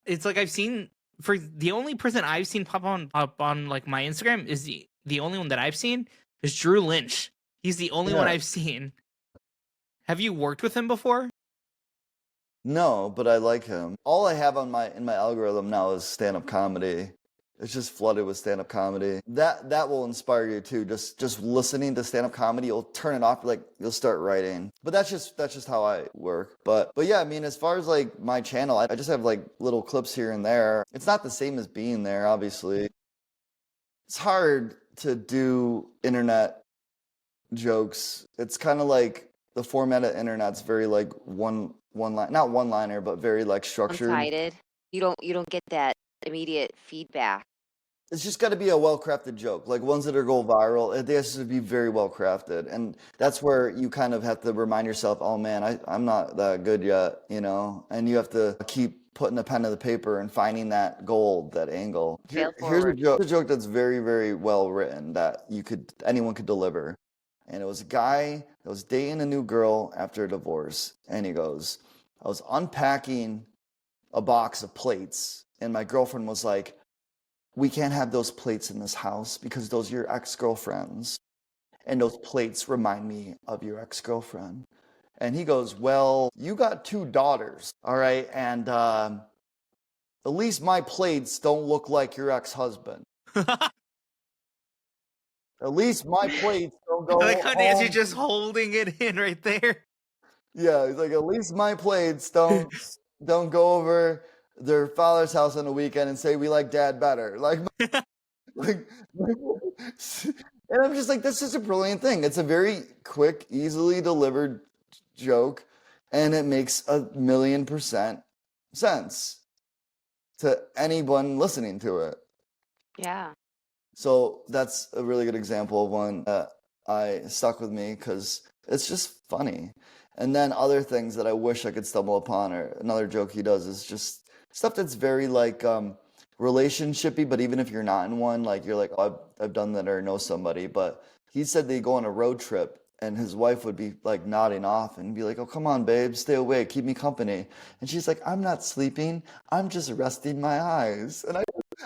it's like I've seen, for the only person I've seen pop on like my Instagram is the only one that I've seen is Drew Lynch. He's the only one Yeah. I've seen. Have you worked with him before? No, but I like him. All I have in my algorithm now is stand-up comedy. It's just flooded with stand-up comedy. That will inspire you too. Just listening to stand-up comedy, you'll turn it off, like you'll start writing. But that's just how I work. But yeah, I mean, as far as like my channel, I just have like little clips here and there. It's not the same as being there, obviously. It's hard to do internet jokes. It's kind of like the format of internet's very like one line, not one-liner, but very like structured. One-sided. You don't get that immediate feedback. it's just got to be a well-crafted joke, like ones that are go viral. It has to be very well-crafted, and that's where you kind of have to remind yourself, oh man, I'm not that good yet, you know, and you have to keep putting the pen to the paper and finding that gold, that angle. Fail Here's forward. a joke that's very, very well written that anyone could deliver. And it was a guy that was dating a new girl after a divorce, and he goes, I was unpacking a box of plates, and my girlfriend was like, we can't have those plates in this house because those are your ex-girlfriends. And those plates remind me of your ex-girlfriend. And he goes, well, you got 2 daughters, all right? And at least my plates don't look like your ex-husband. At least my plates don't go Like, how Nancy home. just holding it in right there. Yeah, he's like, at least my plates don't go over their father's house on the weekend and say we like dad better. Like, and I'm just like, this is a brilliant thing. It's a very quick, easily delivered joke, and it makes 1,000,000% sense to anyone listening to it. Yeah. So that's a really good example of one that I stuck with me because it's just funny. And then other things that I wish I could stumble upon, or another joke he does is just stuff that's very like relationshipy, but even if you're not in one, like you're like, oh, I've done that or know somebody. But he said they go on a road trip and his wife would be like nodding off and be like, oh, come on, babe, stay awake, keep me company. And she's like, I'm not sleeping, I'm just resting my eyes. And I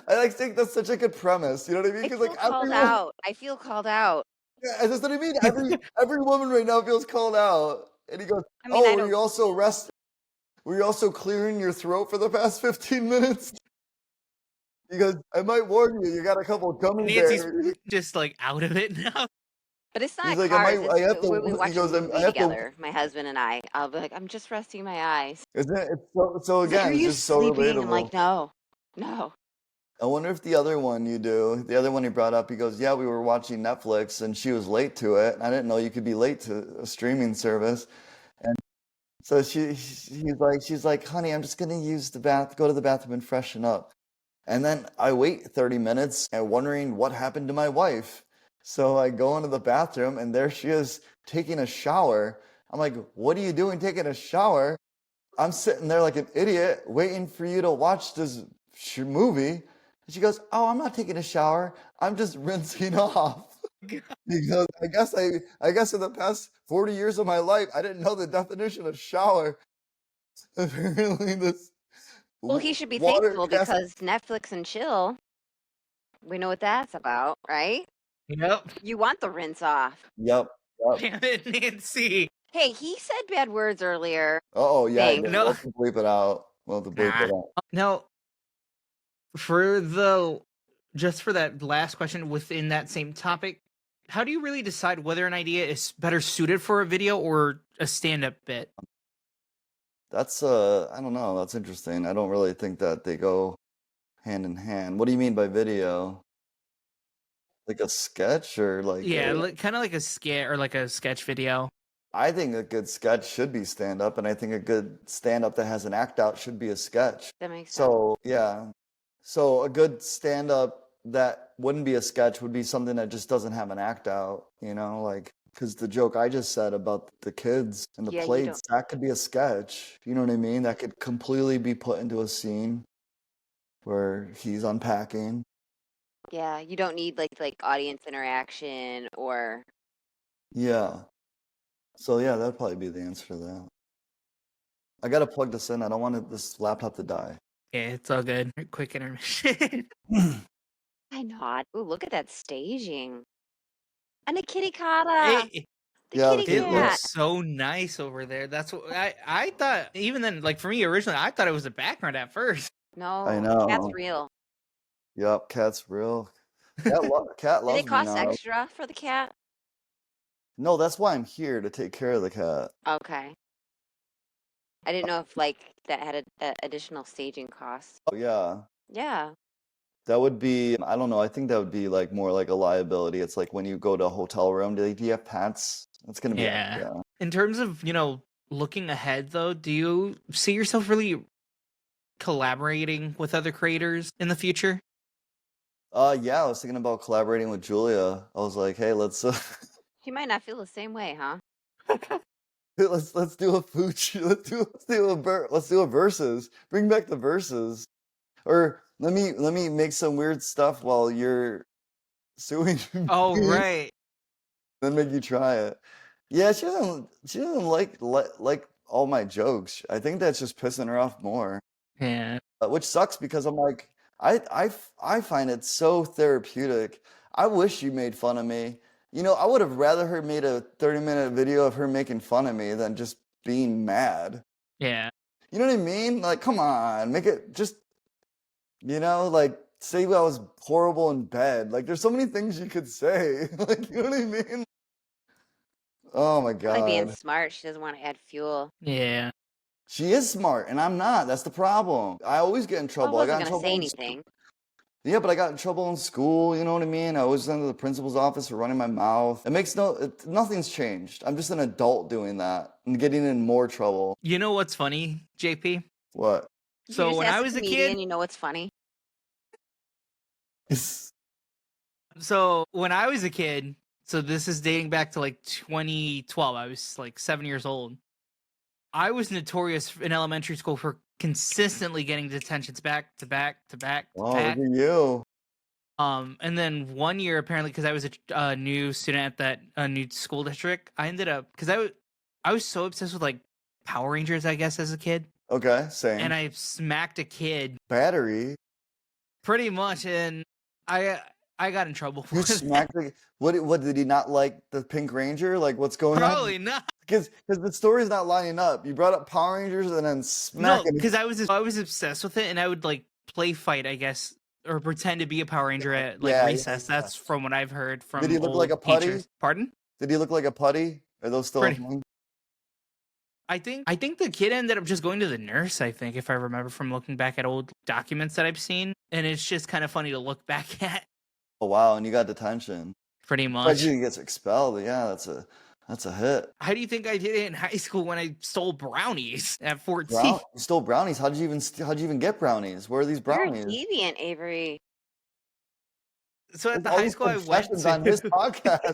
like think that's such a good premise. You know what I mean? I feel Because like called out. I feel called out. yeah, that's what I mean. Every woman right now feels called out. And he goes, I mean, I oh, were don't. you also resting? Were you also clearing your throat for the past 15 minutes? He goes, I might warn you, you got a couple gummy Nancy's bears. just like out of it now. But it's He's not like, cars. I have It's when we to, watch he goes, a I movie have to, together, my husband and I. I'll be like, I'm just resting my eyes. isn't it? It's so He's like, again, are it's you just so sleeping? I'm like, relatable. no. I wonder if the other one the other one he brought up, he goes, yeah, we were watching Netflix and she was late to it. I didn't know you could be late to a streaming service. And so she's like, honey, I'm just gonna go to the bathroom and freshen up. And then I wait 30 minutes and wondering what happened to my wife. So I go into the bathroom and there she is taking a shower. I'm like, what are you doing taking a shower? I'm sitting there like an idiot waiting for you to watch this movie. And she goes, oh, I'm not taking a shower. I'm just rinsing off. Because I guess in the past 40 years of my life, I didn't know the definition of shower. Apparently this Well, he should be water thankful has because Netflix and chill, we know what that's about, right? Yep. You want the rinse off. Yep. Damn it, Nancy. Hey, he said bad words earlier. Oh yeah, Thanks. we'll No. have to bleep it out. We'll have to bleep it Nah. out. Now, just for that last question within that same topic, how do you really decide whether an idea is better suited for a video or a stand-up bit? That's I don't know. That's interesting. I don't really think that they go hand in hand. What do you mean by video? Like a sketch or like Yeah, a, kind of like a skit or like a sketch video. I think a good sketch should be stand up, and I think a good stand up that has an act out should be a sketch. That makes sense. So yeah. So a good stand up that wouldn't be a sketch would be something that just doesn't have an act out, you know, like because the joke I just said about the kids and the Yeah, you plates, that could be a sketch. You know what I mean? That could completely be put into a scene where he's unpacking. Yeah, you don't need like audience interaction or Yeah. So yeah, that'd probably be the answer to that. I gotta plug this in. I don't want this laptop to die. Yeah, it's all good. Quick intermission. I know. Ooh, look at that staging. And a kitty cat. It, The Yeah, the kitty it kitty cat. looks so nice over there. That's what I thought. Even then, like for me originally, I thought it was a background at first. No, I the cat's know. real. Yep, cat's real. Cat Did loves it me cost now. extra for the cat? No, that's why I'm here to take care of the cat. Okay. I didn't know if like that had a additional staging cost. Oh yeah. Yeah. That would be, I don't know, I think that would be like more like a liability. It's like when you go to a hotel room, do you have pets? It's gonna be Yeah. In terms of, looking ahead though, do you see yourself really collaborating with other creators in the future? Yeah, I was thinking about collaborating with Julia. I was like, hey, let's She might not feel the same way, huh? let's do a food let's do a versus. Bring back the versus. Or let me make some weird stuff while you're suing Oh, me, right. then make you try it. Yeah, she doesn't like all my jokes. I think that's just pissing her off more. Yeah. Which sucks because I'm like, I find it so therapeutic. I wish you made fun of me. You know, I would have rather her made a 30-minute video of her making fun of me than just being mad. Yeah. You know what I mean? Like, come on, make it just, like say I was horrible in bed. Like, there's so many things you could say. Like, you know what I mean? Oh my Like being God. smart, she doesn't want to add fuel. Yeah. She is smart, and I'm not. That's the problem. I always get in I trouble. I got wasn't in gonna say trouble in school. anything. Yeah, but I got in trouble in school, you know what I mean? I was under the principal's office for running my mouth. Nothing's changed. I'm just an adult doing that and getting in more trouble. You know what's funny, JP? What? You So just when ask I a was a comedian, kid, you know what's funny? so this is dating back to like 2012. I was like 7 years old. I was notorious in elementary school for consistently getting detentions back to back to back to Oh, back. look at you. And then one year, apparently, because I was a new student at that new school district, I ended up because I was so obsessed with like Power Rangers, I guess, as a kid, Okay, same. and I smacked a kid Battery. pretty much, and I got in trouble for You that. smacked the, what did he not like the Pink Ranger? Like, what's going on? Probably not. Because the story's not lining up. You brought up Power Rangers and then No, smacking. because I was obsessed with it, and I would like play fight, I guess, or pretend to be a Power Ranger at like Yeah, recess. yeah. That's from what I've heard from Did he look like old a putty? teachers. Pardon? Did he look like a putty? Are those still a Pretty- thing? I think the kid ended up just going to the nurse, I think, if I remember from looking back at old documents that I've seen. And it's just kind of funny to look back at, Oh wow, and you got detention. pretty But much. you gets expelled. Yeah, that's a hit. How do you think I did it in high school when I stole brownies at 14? You stole brownies. How'd you even get brownies? Where are these You're brownies? deviant, Avery. So at the All high these school I went confessions on his to, podcast.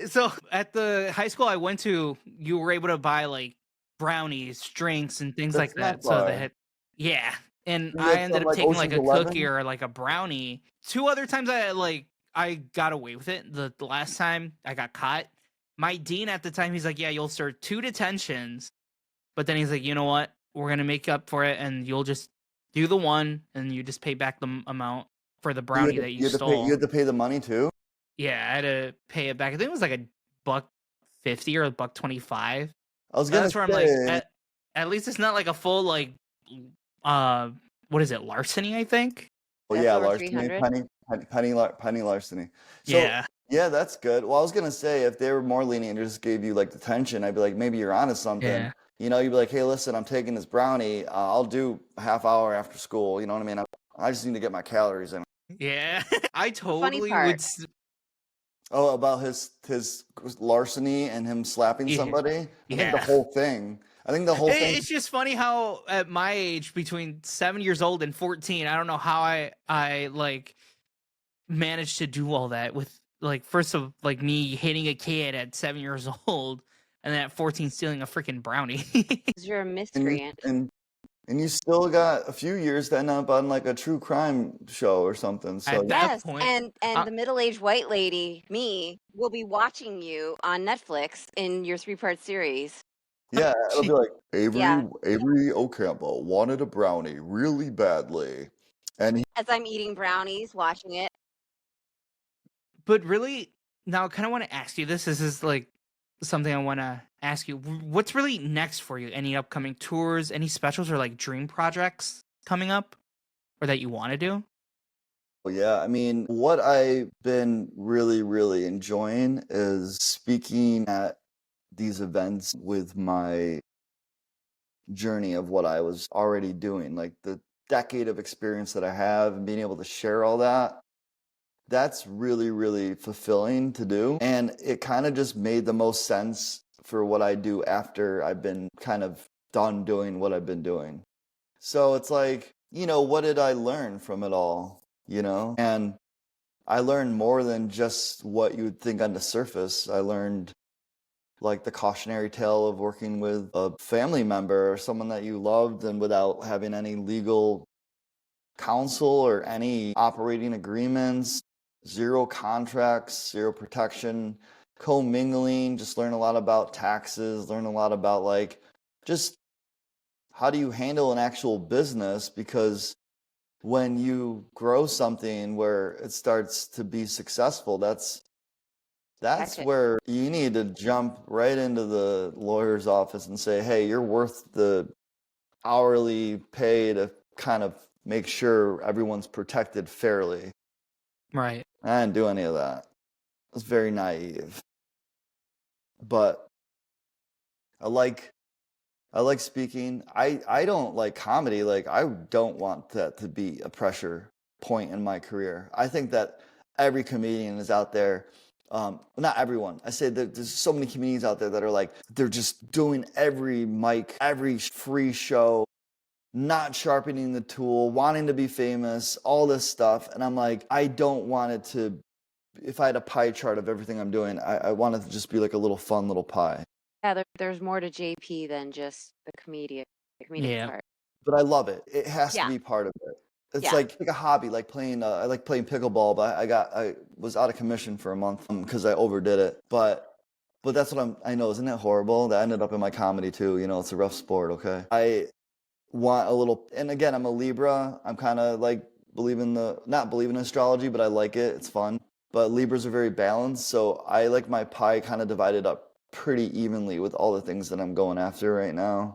so at the high school I went to, you were able to buy like brownies, drinks, and things The like that. snack So bar. they had, yeah. And You I get ended some, up like, taking like a Ocean's 11? cookie or like a brownie. 2 other times I got away with it. The last time I got caught, my dean at the time, he's like, yeah, you'll serve 2 detentions. But then he's like, you know what? We're going to make up for it, and you'll just do the one, and you just pay back the amount for the brownie that you stole. You had to pay the money too. Yeah, I had to pay it back. I think it was like $1.50 or $1.25. I was gonna That's where I'm like, say, at least it's not like a full like, what is it, larceny? I think. oh That's yeah, over larceny, 300? penny larceny. So, Yeah. yeah, that's good. Well, I was gonna say if they were more lenient and just gave you like detention, I'd be like, maybe you're onto something. Yeah. You know, you'd be like, hey, listen, I'm taking this brownie. I'll do a half hour after school. You know what I mean? I just need to get my calories in. Yeah. I totally part. would. Oh, about his larceny and him slapping Yeah. somebody. I think the Yeah. whole thing. I think the whole thing. It's just funny how at my age, between 7 years old and 14, I don't know how I like managed to do all that with like first of like me hitting a kid at 7 years old, and then at 14 stealing a freaking brownie. 'Cause you're a And you, miscreant. and you still got a few years to end up on like a true crime show or something. So At that Yes, point, and uh, the middle-aged white lady, me, will be watching you on Netflix in your 3-part series. yeah, it'll be like Avery Yeah. Ocampo wanted a brownie really badly, and he, As I'm eating brownies, watching it. but really, now I kind of want to ask you this. This is like something I want to ask you. What's really next for you? Any upcoming tours, any specials, or like dream projects coming up, or that you want to do? well, yeah, I mean, what I've been really enjoying is speaking at these events with my journey of what I was already doing, like the decade of experience that I have and being able to share all that. That's really fulfilling to do. And it kind of just made the most sense for what I do after I've been kind of done doing what I've been doing. So it's like, what did I learn from it all? And I learned more than just what you would think on the surface. I learned like the cautionary tale of working with a family member or someone that you loved and without having any legal counsel or any operating agreements, zero contracts, zero protection, commingling, just learn a lot about taxes, learn a lot about like just how do you handle an actual business, because when you grow something where it starts to be successful, that's Gotcha. where you need to jump right into the lawyer's office and say, hey, you're worth the hourly pay to kind of make sure everyone's protected fairly. Right. I didn't do any of that. I was very naive. But I like speaking. I don't like comedy. Like, I don't want that to be a pressure point in my career. I think that every comedian is out there. Not everyone. I say that there's so many comedians out there that are like, they're just doing every mic, every free show, not sharpening the tool, wanting to be famous, all this stuff. And I'm like, I don't want it to, if I had a pie chart of everything I'm doing, I want it to just be like a little fun little pie. Yeah, there's more to JP than just the comedic Yeah. part. But I love it. It has Yeah. to be part of it. It's Yeah. like a hobby, like playing. I like playing pickleball, but I was out of commission for a month because I overdid it. But that's what I know. Isn't it horrible? That ended up in my comedy too. You know, it's a rough sport. Okay, I want a little. And again, I'm a Libra. I'm kind of like not believe in astrology, but I like it. It's fun. But Libras are very balanced, so I like my pie kind of divided up pretty evenly with all the things that I'm going after right now.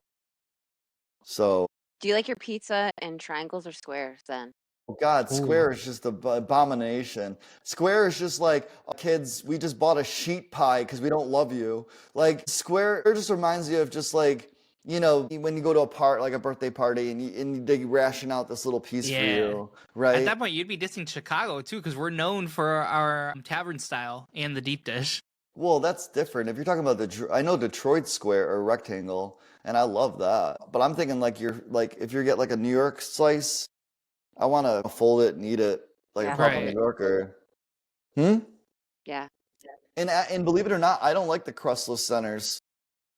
So. Do you like your pizza in triangles or squares then? Oh God, Ooh. square is just an abomination. Square is just like, oh, kids, we just bought a sheet pie because we don't love you. Like, square just reminds you of just like, you know, when you go to a birthday party and they ration out this little piece for Yeah. you, right? At that point, you'd be dissing Chicago too, because we're known for our tavern style and the deep dish. Well, that's different. If you're talking about I know Detroit square or rectangle, and I love that. But I'm thinking like if you get like a New York slice, I want to fold it and eat it like Yeah. a proper Right. New Yorker. Yeah. And believe it or not, I don't like the crustless centers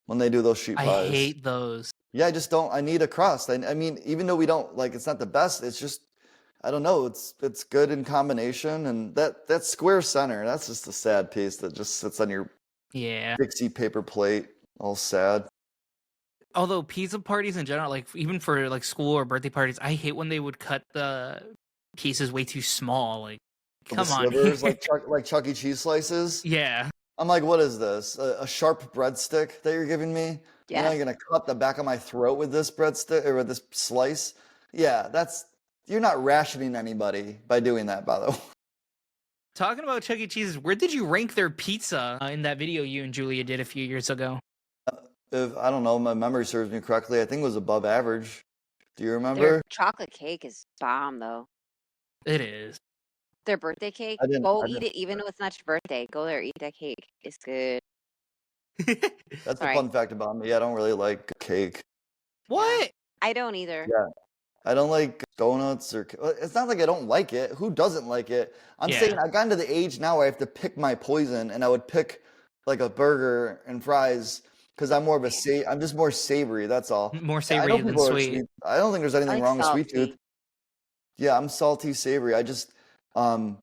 when they do those sheet I pies. hate those. Yeah, I just don't. I need a crust. I mean, even though we don't like, it's not the best. It's just, I don't know. It's good in combination, and that square center, that's just a sad piece that just sits on your Yeah. Dixie paper plate, all sad. Although pizza parties in general, like even for like school or birthday parties, I hate when they would cut the pieces way too small. Like, The come on. slivers, like Chuck E. Cheese slices. Yeah. I'm like, what is this? A sharp breadstick that you're giving me? You know, Yeah. you're gonna cut the back of my throat with this breadstick or with this slice? Yeah, you're not rationing anybody by doing that, by the way. Talking about Chuck E. Cheese's, where did you rank their pizza in that video you and Julia did a few years ago? If I don't know, my memory serves me correctly, I think it was above average. Do you Their remember? chocolate cake is bomb though. It is. Their birthday cake, I didn't- go I eat didn't- it even though it's not your birthday. Go there, eat that cake. It's good. That's Sorry. a fun fact about me. I don't really like cake. What? I don't either. Yeah. I don't like donuts it's not like I don't like it. Who doesn't like it? I'm Yeah. saying I've gotten to the age now where I have to pick my poison, and I would pick like a burger and fries because I'm I'm just more savory. That's all. More I savory know than people are sweet. I don't think there's anything like wrong with sweet salty. tooth. Yeah, I'm salty, savory. I just I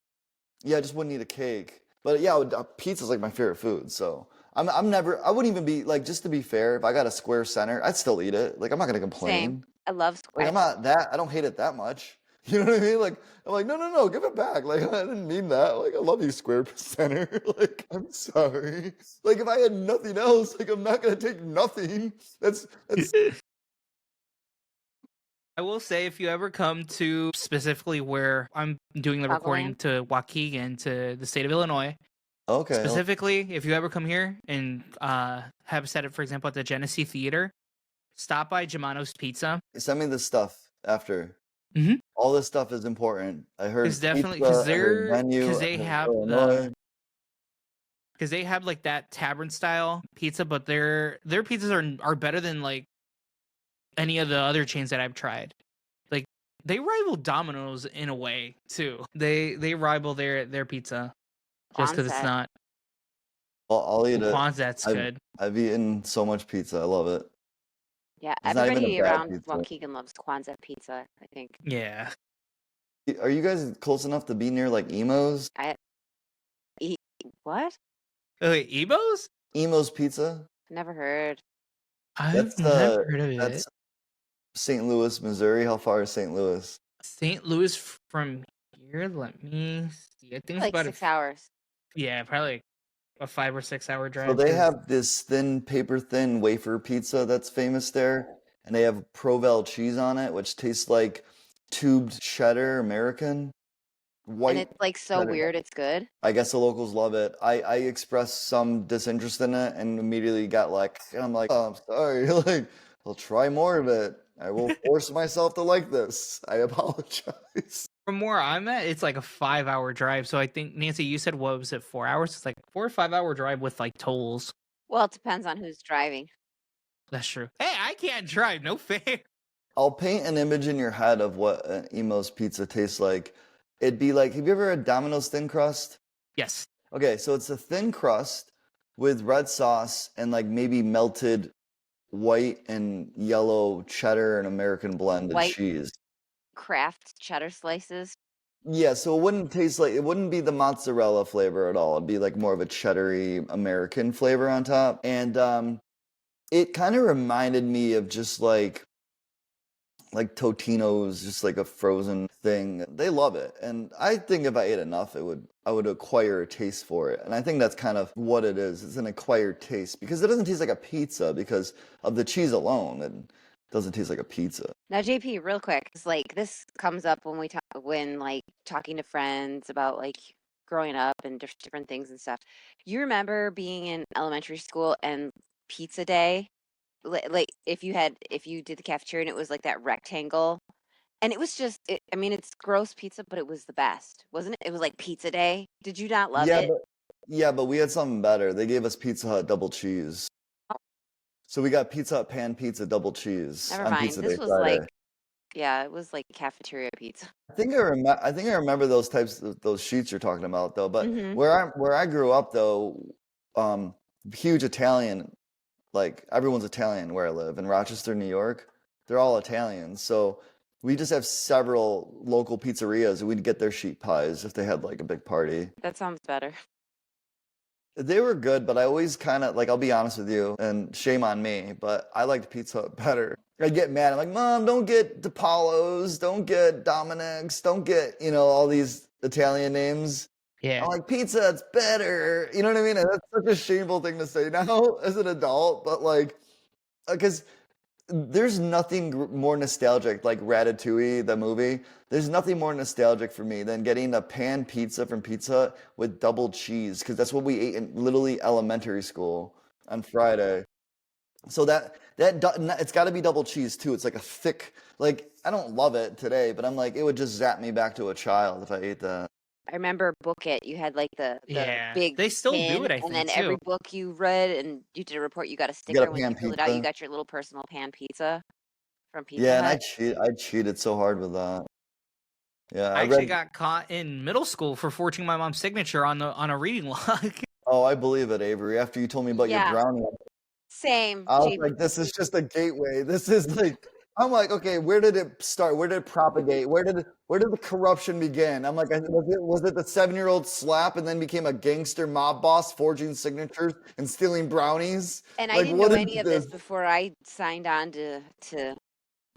just wouldn't eat a cake. But yeah, pizza's like my favorite food. So I wouldn't even be like, just to be fair, if I got a square center, I'd still eat it. Like, I'm not gonna complain. Same. I love Like, square. I don't hate it that much. You know what I mean? Like, I'm like, no, give it back. Like, I didn't mean that. Like, I love you, square center. Like, I'm sorry. Like, if I had nothing else, like, I'm not gonna take nothing. That's I will say, if you ever come to specifically where I'm doing the recording to Waukegan, to the state of Illinois, okay. specifically, if you ever come here and have set it, for example, at the Genesee Theater, stop by Germano's Pizza. Send me this stuff after. Mhm. All this stuff is important. I heard It's definitely pizza, because I heard menu, they I heard have Illinois. because they have like that tavern style pizza, but their pizzas are better than like any of the other chains that I've tried. Like They rival Domino's in a way too. They rival their pizza just because it's Quonset. not. I'll eat it. Quonset's I've, good. I've eaten so much pizza. I love it. Yeah, It's not even a everybody bad around pizza. Waukegan loves Quonset pizza, I think. Yeah. Are you guys close enough to be near like Emo's? What? Oh, wait, Ebo's? Emo's Pizza? Never heard. I've That's never heard of it. That's St. Louis, Missouri. How far is St. Louis? St. Louis from here. Let me see. I think it's Like about 6 hours. yeah, probably like a 5 or 6 hour drive. So they 'cause- have this thin, paper thin wafer pizza that's famous there, and they have Provel cheese on it, which tastes like tubed cheddar American. White. And it's like so cheddar. weird, it's good. I guess the locals love it. I expressed some disinterest in it and immediately got like, and I'm like, oh, I'm sorry. Like, I'll try more of it. I will force myself to like this. I apologize. From where I'm at, it's like a 5 hour drive. So I think Nancy, you said what was it, 4 hours? It's like 4 or 5 hour drive with like tolls. Well, it depends on who's driving. That's true. Hey, I can't drive. No fair. I'll paint an image in your head of what an Emo's pizza tastes like. It'd be like, have you ever had Domino's thin crust? Yes. Okay, so it's a thin crust with red sauce and like maybe melted white and yellow cheddar and American blended White. cheese. Kraft cheddar slices. Yeah, so it wouldn't taste like, it wouldn't be the mozzarella flavor at all. It'd be like more of a cheddary American flavor on top. And it kind of reminded me of just like Totino's, just like a frozen thing. They love it. And I think if I ate enough, I would acquire a taste for it. And I think that's kind of what it is. It's an acquired taste because it doesn't taste like a pizza because of the cheese alone. It doesn't taste like a pizza. Now, JP, real quick, 'cause, like this comes up when we talk, when like talking to friends about like growing up and different things and stuff. You remember being in elementary school and pizza day? Like if you did the cafeteria and it was like that rectangle, and it was just, I mean, it's gross pizza, but it was the best, wasn't it? It was like pizza day. Did you not love it? But we had something better. They gave us Pizza Hut double cheese. Oh. So we got Pizza Hut pan pizza double cheese Never on mind. Pizza This Day was Friday. like, yeah, it was like cafeteria pizza. I think I remember those types of those sheets you're talking about though. But Mhm. where I grew up though, huge Italian, like everyone's Italian where I live in Rochester, New York. They're all Italian. So we just have several local pizzerias. We'd get their sheet pies if they had like a big party. That sounds better. They were good, but I always kind of like, I'll be honest with you, and shame on me, but I liked Pizza Hut better. I'd get mad. I'm like, Mom, don't get DiPaolo's, don't get Dominic's, don't get, all these Italian names. Yeah. I'm like, Pizza Hut's better. You know what I mean? And that's such a shameful thing to say now as an adult, but like, because there's nothing more nostalgic like Ratatouille, the movie. There's nothing more nostalgic for me than getting a pan pizza from Pizza Hut with double cheese, because that's what we ate in literally elementary school on Friday. So it's got to be double cheese too. It's like a thick, like I don't love it today, but I'm like, it would just zap me back to a child if I ate that. I remember Book It. You had like the Yeah, big they still do tin, it, I and think, then every too. book you read and you did a report, you got a got sticker. a When pan you filled it out, you pizza. got your little personal pan pizza from Pizza Yeah, and Hut. I cheated so hard with that. Yeah, I I actually read. got caught in middle school for forging my mom's signature on a reading log. Oh, I believe it, Avery. After you told me about your Yeah, brownie, same. I was JP. like, this is just a gateway. This is like, I'm like, okay, where did it start? Where did it propagate? Where did the corruption begin? I'm like, was it the 7-year-old slap and then became a gangster mob boss forging signatures and stealing brownies? And I Like, didn't what know is any of this? this before I signed on to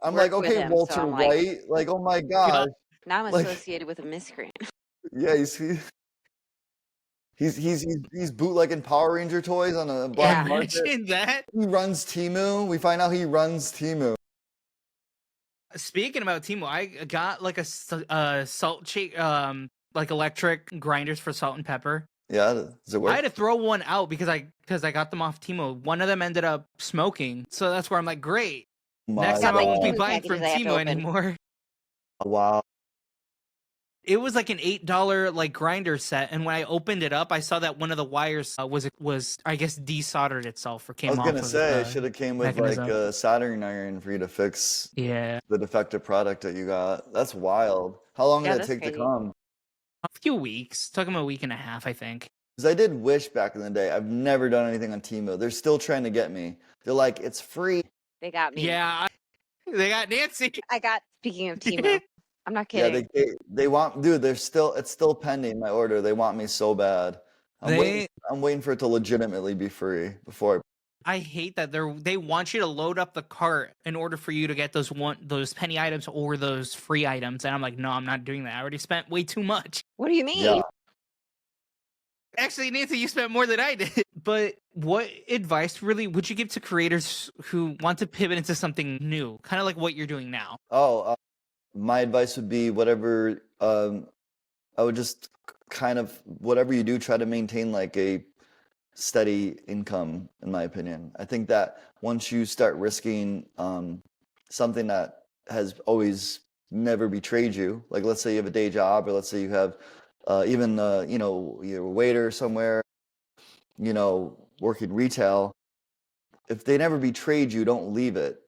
I'm work like, with okay, him. So Walter I'm like, White. Like, oh my gosh. now I'm Like, associated with a miscreant. yeah, he's bootlegging Power Ranger toys on a black Yeah. market. Imagine that. He runs Temu. We find out he runs Temu. Speaking about Timo, I got like a salt shake, like electric grinders for salt and pepper. Yeah, does it I work? had to throw one out because I got them off Timo. One of them ended up smoking, so that's where I'm like, great. My Next Got time I like won't be God. Temu buying from packages I have to Timo open. anymore. Wow. It was like an $8 like grinder set, and when I opened it up, I saw that one of the wires was I guess desoldered itself or I came was off gonna of say it the should have came with like mechanism. a soldering iron for you to fix Yeah, the defective product that you got. That's wild. How long Yeah, did it that's take to crazy. come? a few weeks. Took him a week and a half, I think. Because I did Wish back in the day. I've never done anything on Temu. They're still trying to get me. They're like, it's free. They got me. Yeah, they got Nancy. Speaking of Timo, I'm not Yeah, kidding. they want, dude. It's still pending my order. They want me so bad. I'm waiting for it to legitimately be free before. I hate that they want you to load up the cart in order for you to get those penny items or those free items, and I'm like, no, I'm not doing that. I already spent way too much. What do you mean? Yeah. Actually, Nancy, you spent more than I did. But what advice really would you give to creators who want to pivot into something new, kind of like what you're doing now? Oh, my advice would be whatever. I would just kind of whatever you do, try to maintain like a steady income. In my opinion, I think that once you start risking something that has always never betrayed you, like let's say you have a day job, or let's say you have even you're a waiter somewhere, working retail. If they never betrayed you, don't leave it.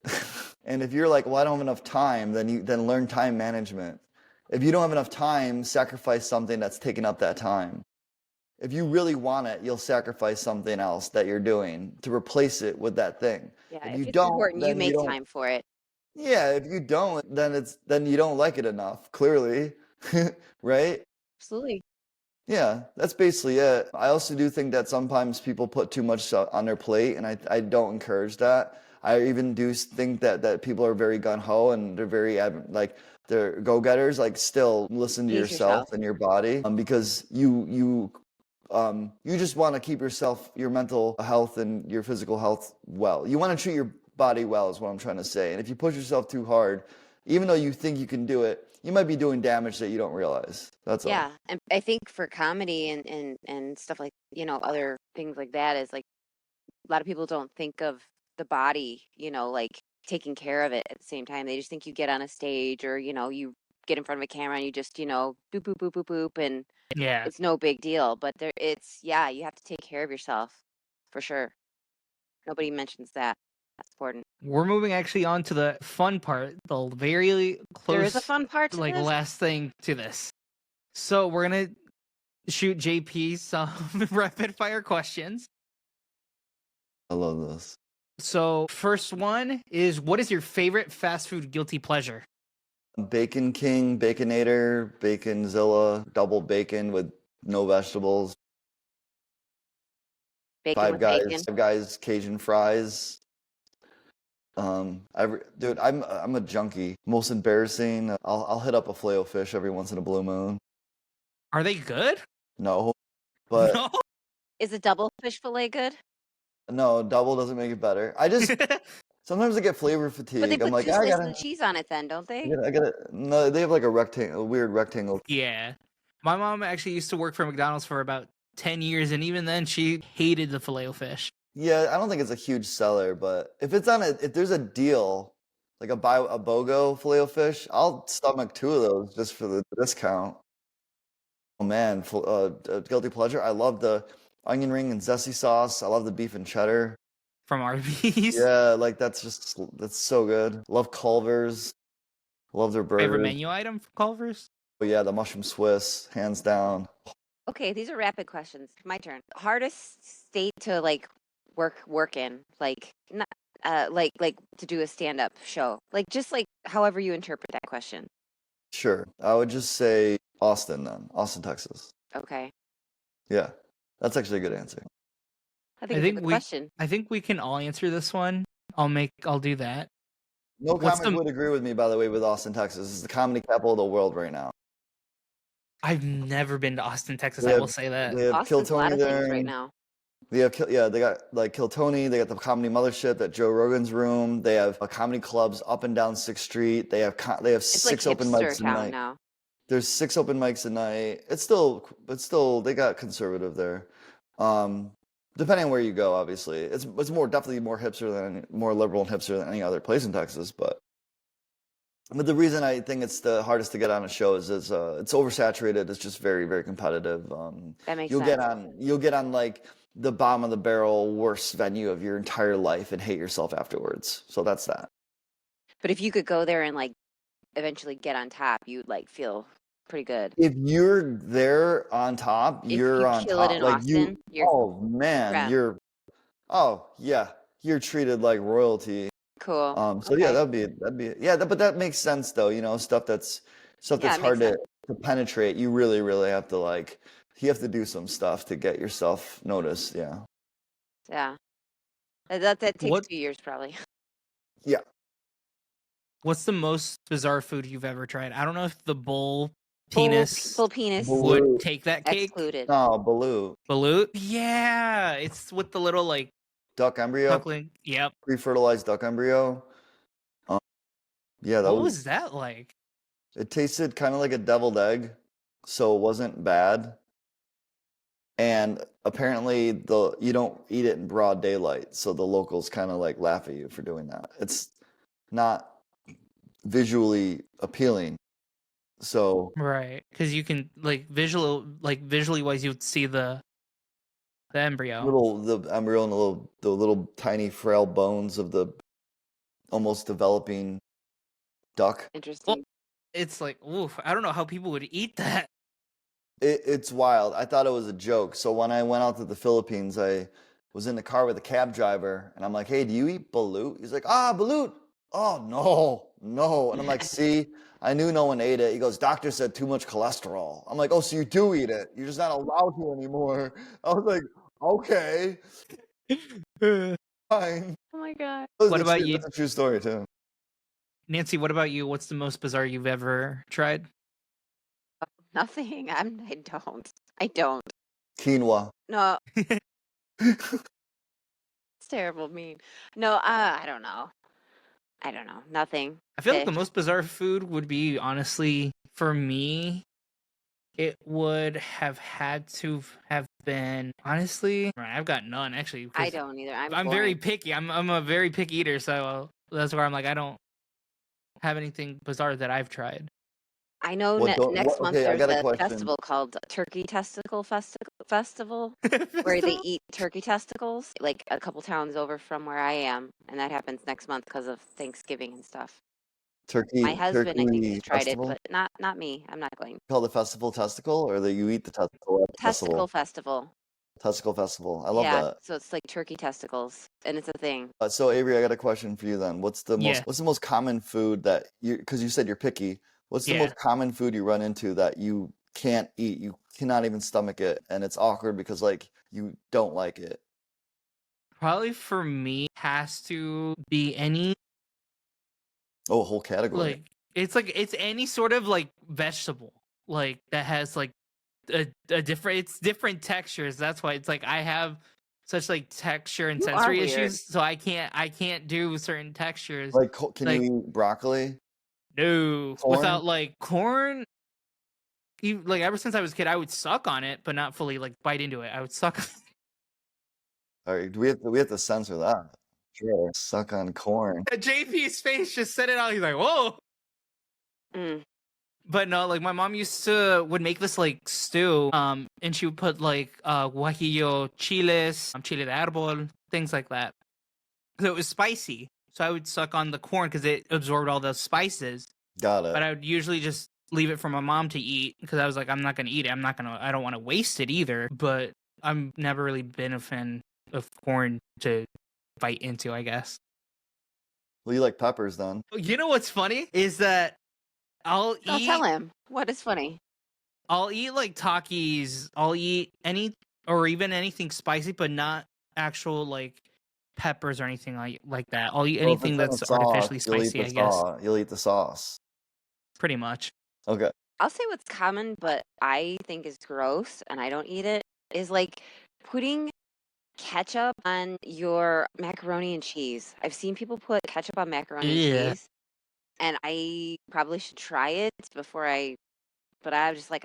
And if you're like, well, I don't have enough time, then learn time management. If you don't have enough time, sacrifice something that's taking up that time. If you really want it, you'll sacrifice something else that you're doing to replace it with that thing. Yeah, If if you it's don't, important, you then make don't. time for it. Yeah, if you don't, then you don't like it enough, clearly. Right? Absolutely. Yeah, that's basically it. I also do think that sometimes people put too much on their plate, and I don't encourage that. I even do think that people are very gung-ho and they're very they're go-getters. Like, still listen to Pace yourself yourself. and your body, because you just want to keep your mental health and your physical health well. You want to treat your body well, is what I'm trying to say. And if you push yourself too hard, even though you think you can do it, you might be doing damage that you don't realize. That's all. Yeah, and I think for comedy and stuff like, other things like that is like a lot of people don't think of the body, like taking care of it at the same time. They just think you get on a stage or, you get in front of a camera and you just, boop, boop, boop, boop, boop, and Yeah. it's no big deal. But you have to take care of yourself for sure. Nobody mentions that. That's important. We're moving actually on to the fun part, the very close, There is a fun part to like this? last thing to this. So we're gonna shoot JP some rapid fire questions. I love this. So first one is, what is your favorite fast food guilty pleasure? Bacon King, Baconator, Baconzilla, double bacon with no vegetables. Bacon Five with Guys, bacon. Five Guys Cajun fries. Dude, I'm a junkie. Most embarrassing. I'll hit up a Filet-O-Fish every once in a blue moon. Are they good? No, but No. Is a double fish fillet good? no, double doesn't make it better. I just sometimes I get flavor fatigue. But they I'm put like, two I slices gotta, of cheese on it then, don't they? I gotta. No, they have like a weird rectangle. Yeah. My mom actually used to work for McDonald's for about 10 years, and even then she hated the Filet-O-Fish. Yeah, I don't think it's a huge seller, but if there's a deal, like a BOGO Filet-O-Fish, I'll stomach 2 of those just for the discount. Oh man, guilty pleasure. I love the onion ring and zesty sauce. I love the beef and cheddar. From Arby's. Yeah, like that's so good. Love Culver's. Love their burgers. Favorite menu item from Culver's? Oh yeah, the mushroom Swiss, hands down. Okay, these are rapid questions. My turn. Hardest state to like work in, like not like to do a stand-up show. Like just like however you interpret that question. Sure. I would just say Austin then. Austin, Texas. Okay. Yeah. That's actually a good answer. I think it's a good question. I think we can all answer this one. I'll do that. No What's comic would agree with me, by the way, with Austin, Texas. It's the comedy capital of the world right now. I've never been to Austin, Texas. They I have- will say that. They have Kill Austin's a lot Tony of there. things right now. They have they got like Kill Tony. They got the Comedy Mothership, that Joe Rogan's room. They have comedy clubs up and down 6th Street. They have It's 6 like open hipster mics a town night. now. There's 6 open mics a night. It's still they got conservative there. Depending on where you go, obviously, it's definitely more liberal and hipster than any other place in Texas. But But the reason I think it's the hardest to get on a show is it's oversaturated. It's just very, very competitive. That makes You'll sense. you'll get on like the bottom of the barrel worst venue of your entire life and hate yourself afterwards. So that's that. But if you could go there and like eventually get on top, you'd like feel pretty good. If you're there on top, If you're you on kill top. it in Like Austin, you're oh man, yeah. oh yeah, you're treated like royalty. Cool. So yeah, Okay. that'd be yeah, but that makes sense though. You know, stuff that's Yeah, it hard makes sense. to penetrate. You really, really have to like you have to do some stuff to get yourself noticed. Yeah. Yeah. That takes What 2 years probably. Yeah. What's the most bizarre food you've ever tried? I don't know if the bull penis Full penis would Balut. take that cake. excluded. No, Balut. Balut? Yeah, it's with the little like Duck embryo, duckling. Yep. pre-fertilized duck embryo. Yeah, that What was was that like? it tasted kind of like a deviled egg, so it wasn't bad. And apparently you don't eat it in broad daylight, so the locals kind of like laugh at you for doing that. It's not visually appealing. So Right, because you can visually wise, you'd see the embryo. the embryo and the little tiny frail bones of the almost developing duck. Interesting. It's like, oof, I don't know how people would eat that. It's wild. I thought it was a joke. So when I went out to the Philippines, I was in the car with a cab driver, and I'm like, "Hey, do you eat balut?" He's like, "Ah, balut." Oh no. And I'm like, "See, I knew no one ate it." He goes, "Doctor said too much cholesterol." I'm like, "Oh, so you do eat it? You're just not allowed to anymore." I was like, "Okay, fine." Oh my god. What about you? That's a true story too. Nancy, what about you? What's the most bizarre you've ever tried? Nothing. I don't. Quinoa. No, it's terrible mean. No, I don't know. Nothing. I feel like the Fish. most bizarre food would be, honestly, for me, it would have had to have been, honestly, I've got none actually. I 'cause don't either. I'm very picky. I'm a very picky eater, so that's where I'm like, I don't have anything bizarre that I've tried. I know next month okay, I there's got a a question. festival called Turkey Testicle Festival where they eat turkey testicles, like a couple towns over from where I am, and that happens next month because of Thanksgiving and stuff. My husband, I think, has tried festival? it, but not me. I'm not going. Called the festival testicle, or that you eat the testicle at the Testicle festival? Festival. Testicle festival. I love Yeah, that. so it's like turkey testicles, and it's a thing. So Avery, I got a question for you then. What's the Yeah. most common food that because you said you're picky. What's the Yeah. most common food you run into that you can't eat? You cannot even stomach it, and it's awkward because like you don't like it. Probably for me has to be any Oh, a whole category. it's any sort of like vegetable like that has like a different textures. That's why it's like I have such like texture and You are sensory weird. issues, so I can't do certain textures. Like, can like- you eat broccoli? No, Corn? without like corn. Like ever since I was a kid, I would suck on it, but not fully like bite into it. I would suck. All right, we have to censor that. Sure, suck on corn. JP's face just said it out. He's like, "Whoa!" Mm. But no, like my mom would make this like stew, and she would put like guajillo chiles, chile de árbol, things like that. So it was spicy. So I would suck on the corn because it absorbed all the spices. Got it. But I would usually just leave it for my mom to eat because I was like, I'm not gonna eat it. I don't want to waste it either. But I've never really been a fan of corn to bite into, I guess. Well, you like peppers then? You know what's funny is that I'll Don't eat. tell him. What is funny? I'll eat like Takis. I'll eat even anything spicy, but not actual like peppers or anything like that. I'll eat Well, if anything it's in a that's sauce, artificially you'll eat spicy, the I guess. You'll eat the sauce. Pretty much. Okay. I'll say what's common, but I think is gross, and I don't eat it, is like putting ketchup on your macaroni and cheese. I've seen people put ketchup on macaroni Yeah. and cheese, and I probably should try it but I'm just like,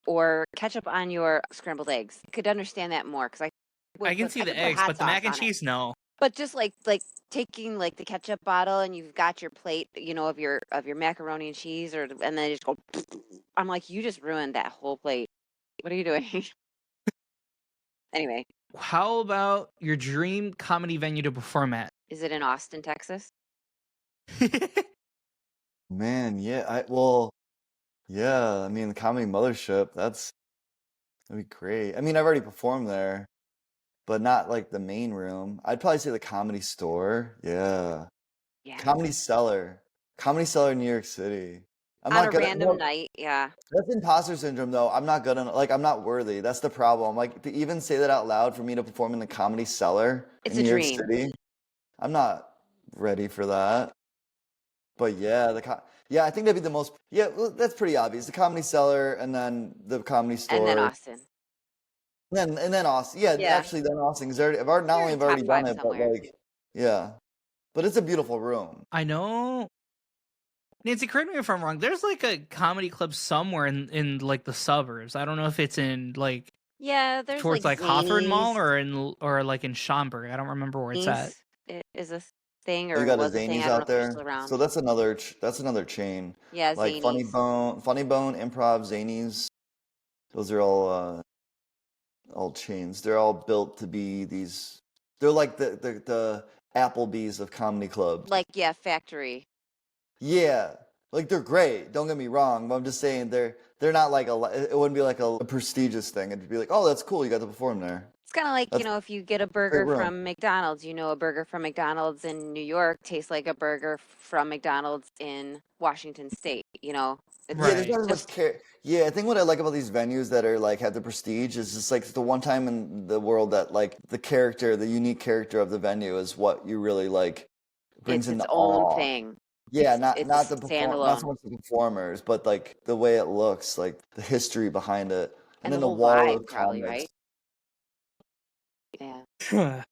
or ketchup on your scrambled eggs. I could understand that more because I can see the eggs, but the mac and cheese, no. But just like taking like the ketchup bottle and you've got your plate, you know, of your macaroni and cheese, or and then you just go. I'm like, you just ruined that whole plate. What are you doing? Anyway, How about your dream comedy venue to perform at? is it in Austin, Texas? Man, yeah, I mean, the Comedy Mothership, that'd be great. I mean, I've already performed there, but not like the main room. I'd probably say the Comedy Store. Yeah. Yeah. Comedy Cellar. Comedy Cellar in New York City. I'm On not a good at random night, yeah. That's imposter syndrome though. I'm not good on like I'm not worthy. That's the problem. Like to even say that out loud for me to perform in the Comedy Cellar It's in a New York dream. City, I'm not ready for that. But yeah, yeah, I think that'd be the most. Yeah, well, that's pretty obvious. The Comedy Cellar and then the Comedy And then Store. Austin. And then Austin. Yeah, Yeah. actually, then Austin. Because I've already, not You're only in have I already top done five it, but somewhere. like, yeah. But it's a beautiful room. I know. Nancy, correct me if I'm wrong. There's like a comedy club somewhere in like the suburbs. I don't know if it's in like Yeah, there's towards like like Hawthorne Mall Zanies. or like in Schaumburg. I don't remember where it's at. Zanies is a thing, You or got a was a thing. Zanies I don't know out if they're there. still around. So that's another chain. Yeah, Like Zanies. Funny Bone, Improv, Zanies. Those are all chains. They're all built to be these. They're like the Applebee's of comedy clubs. Like, yeah, Factory. Yeah, like they're great. Don't get me wrong, but I'm just saying they're not like it wouldn't be like a prestigious thing. It'd be like, oh, that's cool. You got to perform there. It's kind of like, That's you know, if you get a burger room. from McDonald's, you know, a burger from McDonald's in New York tastes like a burger from McDonald's in Washington State, you know? It's Yeah, there's Right. not as much just, care. Yeah, I think what I like about these venues that are like have the prestige is just like the one time in the world that like the unique character of the venue is what you really like brings it's into its own awe. thing. Yeah, It's not so standalone. much the performers, but like the way it looks, like the history behind it, And then the the whole wall vibe, of probably, comics. right? Yeah,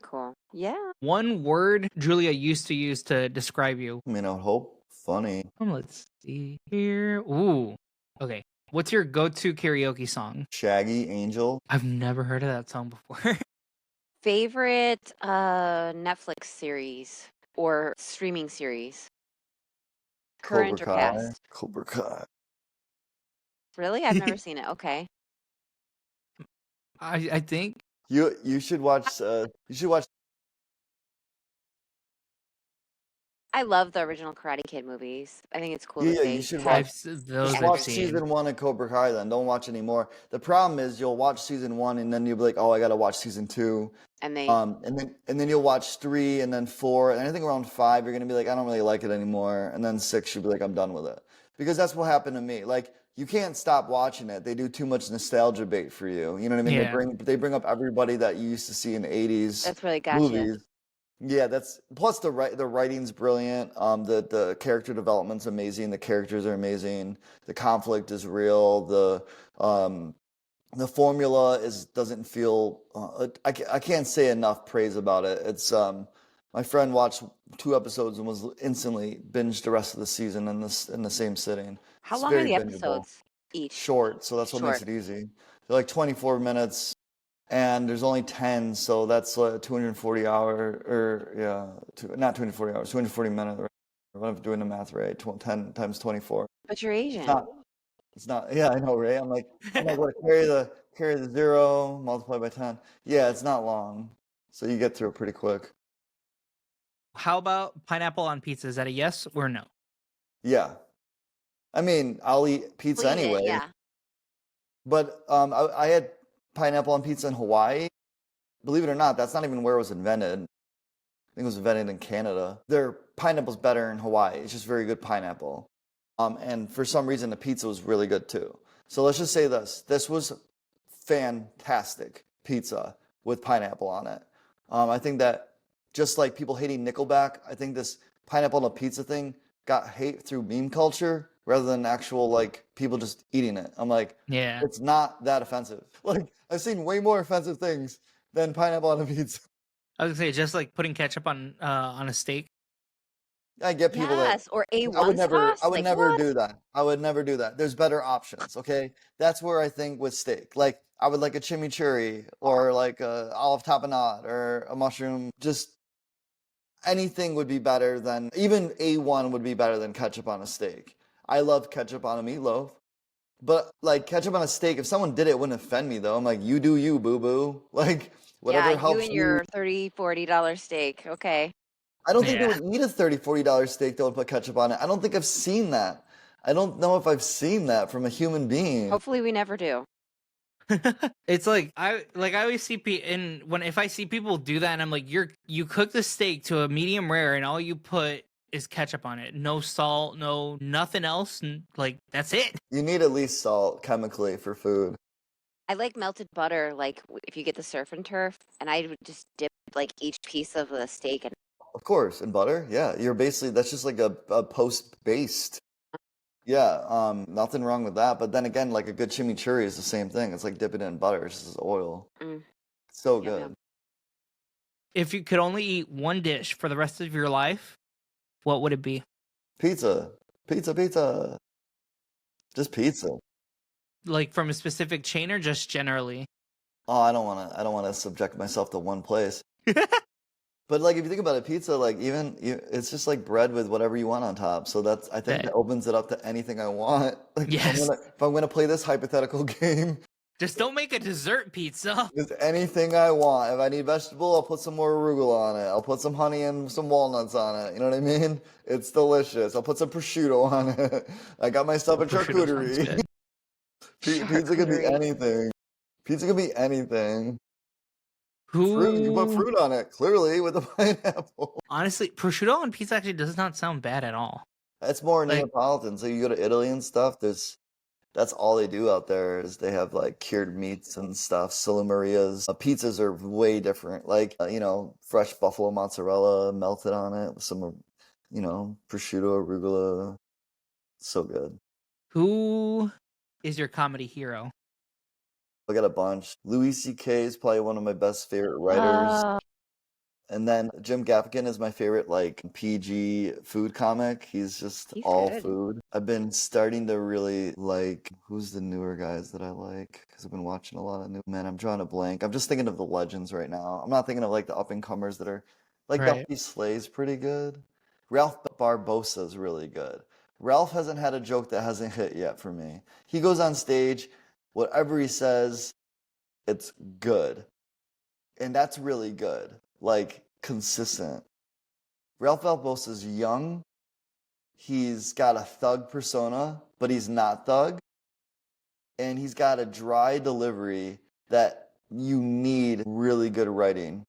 cool. Yeah. One word Julia used to use to describe you. I mean, I would hope funny. Let's see here. Ooh. Okay. What's your go-to karaoke song? Shaggy Angel. I've never heard of that song before. Favorite Netflix series or streaming series? Current or Cobra Kai. past? Cobra Kai. Really? I've never seen it. Okay. I think You should watch. You should watch. I love the original Karate Kid movies. I think it's cool Yeah, that yeah, they you should had- those Just I've watch seen. season 1 of Cobra Kai. Then don't watch anymore. The problem is you'll watch season 1 and then you'll be like, oh, I gotta watch season 2. and they And then you'll watch 3 and then 4 and anything around 5 you're gonna be like, I don't really like it anymore. And then 6 you'll be like, I'm done with it. Because that's what happened to me. Like you can't stop watching it. They do too much nostalgia bait for you. You know what I mean? Yeah. They bring up everybody that you used to see in the 80s that's where they got movies. you. Yeah, that's plus the writing's brilliant. The character development's amazing. The characters are amazing. The conflict is real. The formula doesn't feel. I can't say enough praise about it. It's my friend watched 2 episodes and was instantly binged the rest of the season in the same sitting. How It's long are very the bingeable. episodes each? Short, so that's what makes Short. it easy. They're like 24 minutes, and there's only 10, so that's 240 not 240 hours, 240 minutes. If I'm doing the math right, 10 times 24. But you're Asian. It's not. Yeah, I know, right? I'm like, what? Carry the 0, multiply by 10. Yeah, it's not long, so you get through it pretty quick. How about pineapple on pizza? Is that a yes or no? Yeah, I mean, I'll eat pizza Leave it, anyway. yeah. But I had pineapple on pizza in Hawaii. Believe it or not, that's not even where it was invented. I think it was invented in Canada. Their pineapple's better in Hawaii. It's just very good pineapple. And for some reason, the pizza was really good too. So let's just say this. This was fantastic pizza with pineapple on it. I think that just like people hating Nickelback, I think this pineapple on a pizza thing got hate through meme culture rather than actual like people just eating it. I'm like, Yeah. it's not that offensive. Like I've seen way more offensive things than pineapple on a pizza. I was gonna say just like putting ketchup on a steak. I get people that Yes, or I would A1 never I sauce. would Like never what? do that. I would never do that. There's better options, okay? That's where I think with steak. Like I would like a chimichurri or like a olive tapenade or a mushroom. Just anything would be better than even A1 would be better than ketchup on a steak. I love ketchup on a meatloaf. But like ketchup on a steak, if someone did it, it wouldn't offend me though. I'm like, you do you, boo boo. Like Yeah, whatever you helps and you. your $30, $40 steak. Okay. I don't think they Yeah. would eat a $30, $40 steak that would put ketchup on it. I don't think I've seen that. I don't know if I've seen that from a human being. Hopefully we never do. It's like I always see and when if I see people do that and I'm like, you cook the steak to a medium rare and all you put is ketchup on it. No salt, no nothing else, and like that's it. You need at least salt chemically for food. I like melted butter, like if you get the surf and turf, and I would just dip like each piece of the steak and Of course, and butter. Yeah, you're basically that's just like a post based. Yeah, nothing wrong with that. But then again, like a good chimichurri is the same thing. It's like dipping it in butter. It's just oil. mm, So yum, good. yum. If you could only eat one dish for the rest of your life, what would it be? Pizza. Pizza, pizza. Just pizza. Like from a specific chain or just generally? Oh, I don't want to subject myself to one place. But like if you think about it, pizza, like it's just like bread with whatever you want on top. So that's I think Yeah. that opens it up to anything I want. Like Yes. if I'm gonna play this hypothetical game, Just don't make a dessert pizza. just anything I want. If I need vegetable, I'll put some more arugula on it. I'll put some honey and some walnuts on it. You know what I mean? It's delicious. I'll put some prosciutto on it. I got myself a Prosciutto sounds charcuterie. good. Pizza could be Charcuterie. anything. Pizza could be anything. Who Fruit, you can put fruit on it, clearly, with a pineapple. honestly, prosciutto on pizza actually does not sound bad at all. That's more Like- Neapolitan. So you go to Italy and stuff, that's all they do out there is they have like cured meats and stuff. Salamarias. Pizzas are way different. Like, fresh buffalo mozzarella melted on it with some, prosciutto, arugula. So good. Who is your comedy hero? I got a bunch. Louis C.K. is probably one of my best favorite writers. Oh, And then Jim Gaffigan is my favorite, like, PG food comic. He's just He's all good. food. I've been starting to really like, who's the newer guys that I like? Because I've been watching a lot of new men. I'm drawing a blank. I'm just thinking of the legends right now. I'm not thinking of, like, the up-and-comers that are, like, Right. Duffy Slay's pretty good. Ralph Barbosa's really good. Ralph hasn't had a joke that hasn't hit yet for me. He goes on stage, whatever he says, it's good. And that's really good. Like, consistent. Ralph Barbosa's young. He's got a thug persona, but he's not thug. And he's got a dry delivery that you need really good writing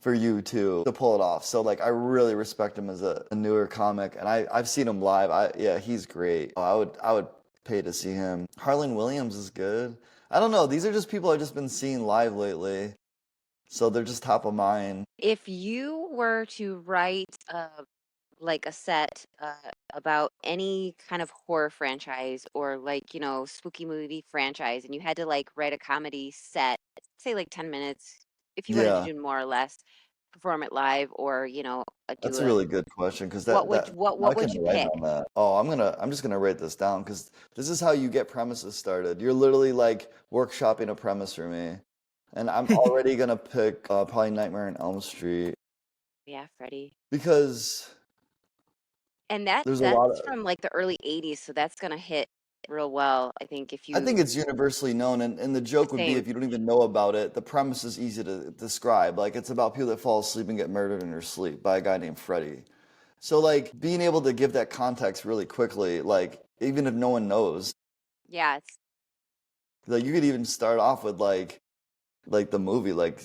for you to pull it off. So like I really respect him as a newer comic, and I've seen him live. Yeah, he's great. I would pay to see him. Harlan Williams is good. I don't know. These are just people I've just been seeing live lately. So they're just top of mind. if you were to write like a set about any kind of horror franchise or like, spooky movie franchise, and you had to like write a comedy set, say like 10 minutes, if you wanted Yeah. to do more or less, perform it live or, That's a really good question because what would you write pick? on that. Oh, I'm just gonna write this down because this is how you get premises started. You're literally like workshopping a premise for me, and I'm already gonna pick probably Nightmare on Elm Street Yeah, Freddie. because And there's a that's lot of. from like the early 80s, so that's gonna hit real well, I think, if you I think it's universally known, and the joke would be Same. if you don't even know about it, the premise is easy to describe. Like it's about people that fall asleep and get murdered in their sleep by a guy named Freddy. So like being able to give that context really quickly, like even if no one knows, yeah, it's like you could even start off with like the movie, like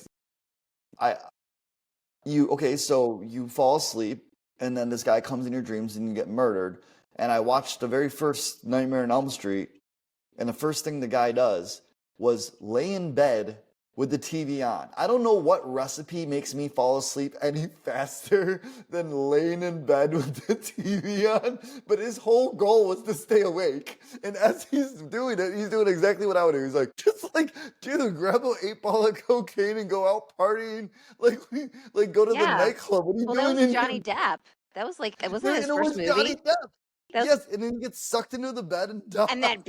so you fall asleep and then this guy comes in your dreams and you get murdered. And I watched the very first Nightmare on Elm Street, and the first thing the guy does was lay in bed with the TV on. I don't know what recipe makes me fall asleep any faster than laying in bed with the TV on, but his whole goal was to stay awake. And as he's doing it, he's doing exactly what I would do. He's like, just like, dude, grab an 8-ball of cocaine and go out partying. Like go to the Yeah. nightclub. What are you well, that doing was in Johnny here? Depp. That was like, it wasn't And his it first was Johnny movie. Depp. That was, Yes, and then he gets sucked into the bed and dies. and then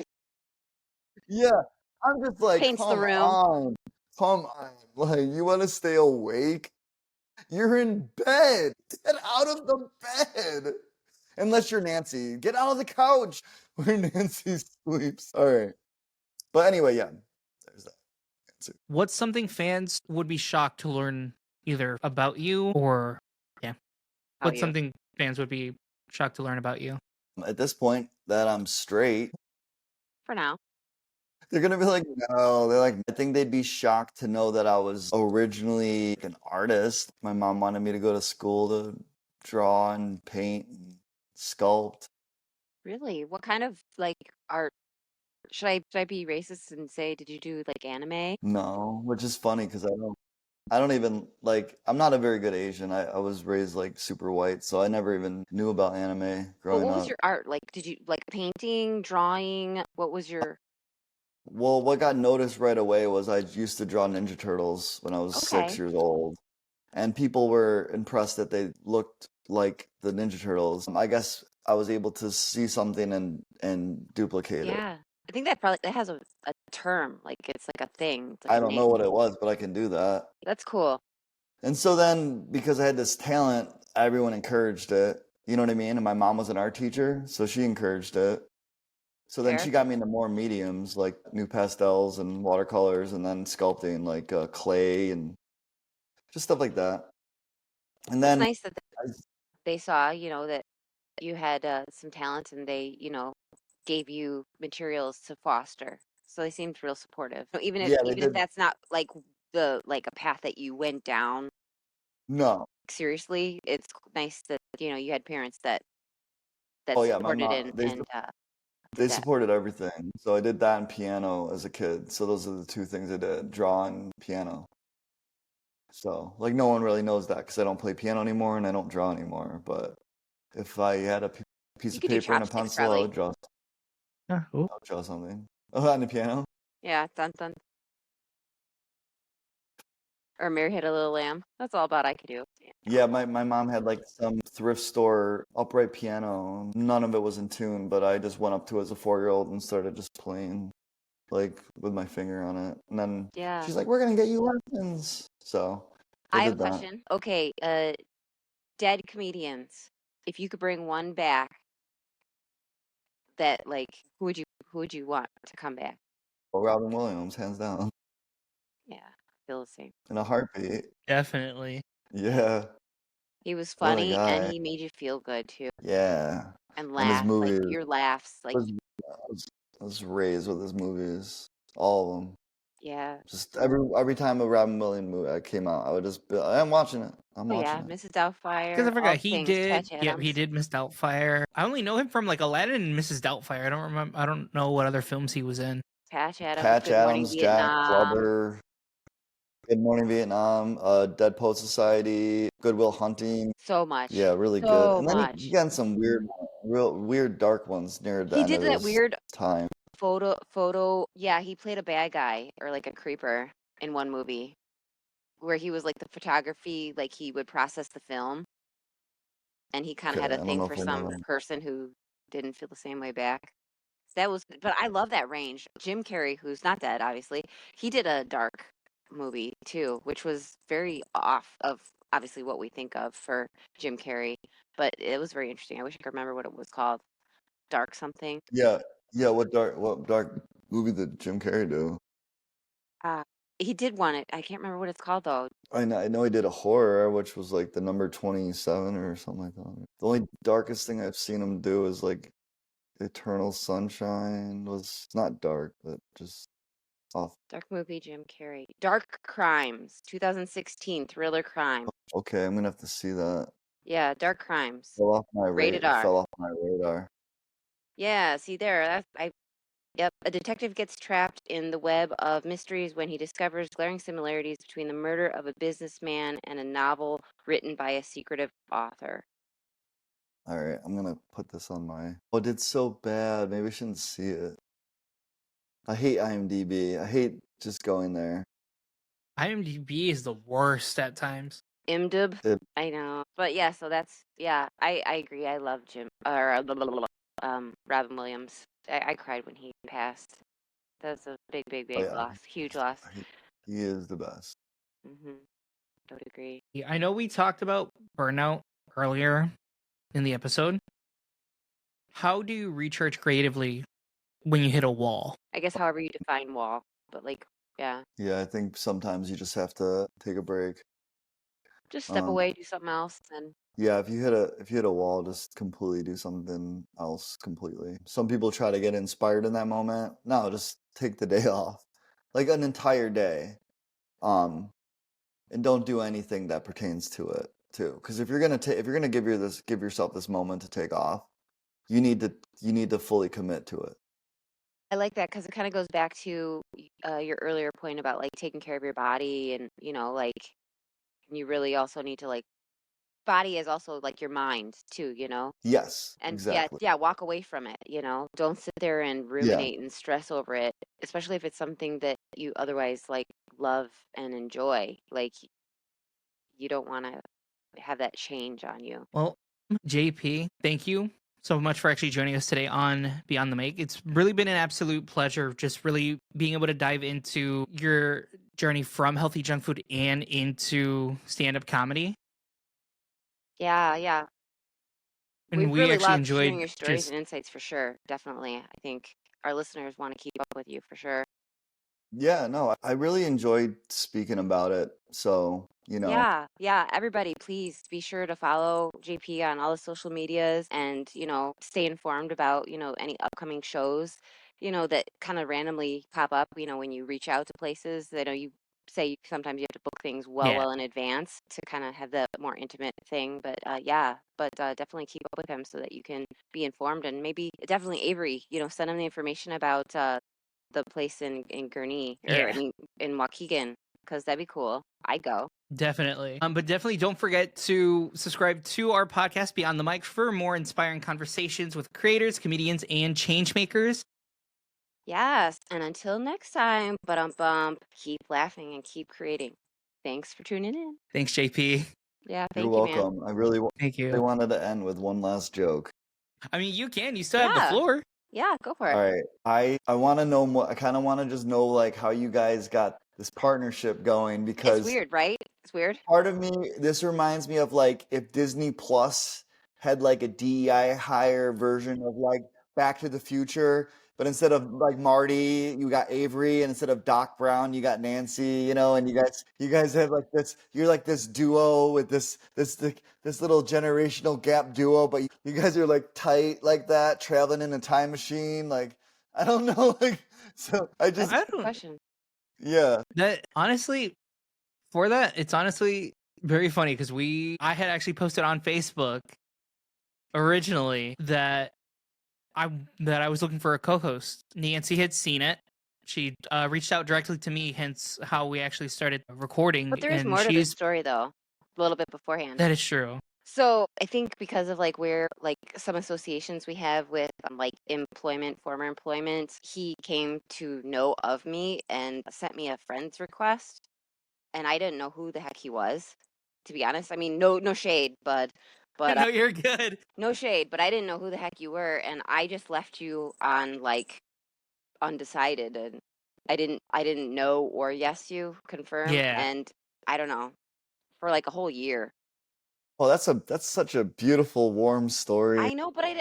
Yeah, I'm just like, paints the come room. on, come on. Like, you want to stay awake? You're in bed. Get out of the bed. Unless you're Nancy, get out of the couch where Nancy sleeps. All right, but anyway, yeah, there's that answer. What's something fans would be shocked to learn either about you or About what's you. something fans would be shocked to learn about you? At this point, that I'm straight. For now. They're gonna be like, no. They're like, I think they'd be shocked to know that I was originally an artist. My mom wanted me to go to school to draw and paint and sculpt. Really? What kind of like art? Should I be racist and say, did you do like anime? No, which is funny because I don't even like, I'm not a very good Asian. I was raised like super white, so I never even knew about anime But growing what was up. your art? Like, did you like painting, drawing? What was your? Well, what got noticed right away was I used to draw Ninja Turtles when I was 6 Okay. years old. And people were impressed that they looked like the Ninja Turtles. I guess I was able to see something and duplicate it. Yeah. I think that probably that has a term. Like it's like a thing. It's like I a don't name. know what it was, but I can do that. That's cool. And so then, because I had this talent, everyone encouraged it. You know what I mean? And my mom was an art teacher, so she encouraged it. So then Fair. she got me into more mediums like new pastels and watercolors, and then sculpting like clay and just stuff like that. And It's then nice that I, they saw, that you had some talent and they, gave you materials to foster. So they seemed real supportive. So even if yeah, they even if did. that's not like a path that you went down No. seriously, it's nice that you had parents that Oh yeah, my supported mom. They and They did that. supported everything. So I did that and piano as a kid. So those are the two things I did, draw and piano. So like no one really knows that because I don't play piano anymore and I don't draw anymore. But if I had a piece You of could do paper and a chopsticks pencil, I probably. would draw. Yeah, I would draw something. Oh, on the piano. Yeah, dun dun. Or Mary Had a Little Lamb. That's all about I could do. Yeah, my mom had like some thrift store upright piano. None of it was in tune, but I just went up to it as a 4-year-old and started just playing like with my finger on it. And then Yeah. she's like, "We're gonna get you lessons." So I I have a did that. question. Okay, dead comedians. If you could bring one back, that like who would you want to come back? Well, Robin Williams, hands down, Yeah, feel the same. in a heartbeat. definitely. Yeah, He was what a funny and guy. he made you feel good too Yeah, and and his laugh. Like movies. your laughs, I like was raised with his movies, all of them. yeah. Just every time a Robin Williams movie came out, I would just be, I'm watching it. I'm Oh yeah, watching it. Mrs. Because I Doubtfire, all forgot the he things, did. Patch Yep, he Adams. did Miss Doubtfire. I only know him from like Aladdin and Mrs. Doubtfire. I don't remember. I don't know what other films he was in. Patch Adams, Patch Good Morning Adams, Jack Vietnam. Rubber, Good Morning Vietnam, Dead Poet Society, Good Will Hunting. So much. Yeah, really good. So And then he much. got in some real weird dark ones near the He end did of that his weird time. photo. Yeah, he played a bad guy or like a creeper in one movie where he was like the photography, like he would process the film and he kind of Okay, had a I don't thing know for if I know some that. person who didn't feel the same way back. That was, but I love that range. Jim Carrey, who's not dead, obviously, he did a dark movie too, which was very off of obviously what we think of for Jim Carrey, but it was very interesting. I wish I could remember what it was called. Dark something. Yeah, yeah. What dark movie did Jim Carrey do? Uh, he did one. I can't remember what it's called though. I know he did a horror, which was like the number 27 or something like that. The only darkest thing I've seen him do is like Eternal Sunshine. Was not dark, but just off. Dark movie, Jim Carrey. Dark Crimes, 2016 thriller crime. Okay, I'm gonna have to see that. Yeah, Dark Crimes. Fell off my Rated radar. R. Fell off my radar. Yeah, see there. Yep. A detective gets trapped in the web of mysteries when he discovers glaring similarities between the murder of a businessman and a novel written by a secretive author. All right, I'm gonna put this on my. Oh, it did so bad. Maybe I shouldn't see it. I hate IMDb. I hate just going there. IMDb is the worst at times. IMDb. It- I know. But yeah, so that's I agree. I love Jim or Robin Williams. I cried when he passed. That's a oh big yeah, loss. Huge loss. he is the best. Mhm. I would agree. I know we talked about burnout earlier in the episode. How do you recharge creatively when you hit a wall? I guess however you define wall, but like yeah, Yeah, I think sometimes you just have to take a break. just step Um, away, do something else, and yeah, if you hit a wall, just completely do something else completely. Some people try to get inspired in that moment. No, just take the day off, like an entire day, and don't do anything that pertains to it too. Because if you're gonna give yourself this moment to take off, you need to fully commit to it. I like that because it kind of goes back to your earlier point about like taking care of your body and like you really also need to like body is also like your mind too, Yes, and exactly. yeah, walk away from it, don't sit there and Yeah, ruminate and stress over it, especially if it's something that you otherwise like love and enjoy. Like you don't want to have that change on you. Well, JP, thank you so much for actually joining us today on Beyond the Make. It's really been an absolute pleasure just really being able to dive into your journey from healthy junk food and into stand-up comedy. Yeah. And We've we really actually loved hearing enjoyed your stories just and insights for sure. Definitely. I think our listeners want to keep up with you for sure. yeah. No, I really enjoyed speaking about it. So Yeah. Everybody, please be sure to follow JP on all the social medias and, stay informed about, any upcoming shows, that kind of randomly pop up, when you reach out to places. I know you say sometimes you have to book things yeah, well in advance to kind of have the more intimate thing. But definitely keep up with him so that you can be informed and maybe definitely Avery, send him the information about the place in Gurnee or I yeah. mean in Waukegan because that'd be cool. I'd go. Definitely. But definitely don't forget to subscribe to our podcast Beyond the Mic for more inspiring conversations with creators, comedians, and change makers. Yes. And until next time, bump, keep laughing and keep creating. Thanks for tuning in. Thanks, JP. Yeah, you're thank you, man. welcome. I really Thank you. wanted to end with one last joke. I mean, you still have the Yeah. floor. Yeah, go for it. All right, I want to know more. I kind of want to just know like how you guys got this partnership going It's because weird, right? It's weird. part of me, this reminds me of like if Disney Plus had like a DEI higher version of like Back to the Future, but instead of like Marty, you got Avery, and instead of Doc Brown, you got Nancy, and you guys have like this, you're like this duo with this little generational gap duo, but you guys are like tight like that, traveling in a time machine, like I don't know, like so I just I Good don't. question. yeah. That honestly, for that, it's honestly very funny because I had actually posted on Facebook originally that I was looking for a co-host. Nancy had seen it. She reached out directly to me, hence how we actually started recording. But there is and more to this she's story though. A little bit beforehand. that is true. So I think because of like where like some associations we have with like employment, former employment, he came to know of me and sent me a friend's request, and I didn't know who the heck he was, to be honest. I mean, no shade, but No, you're good. no shade, but I didn't know who the heck you were, and I just left you on like undecided, and I didn't know or yes you confirm, Yeah. and I don't know for like a whole year. Oh, that's such a beautiful, warm story. I know, but I'm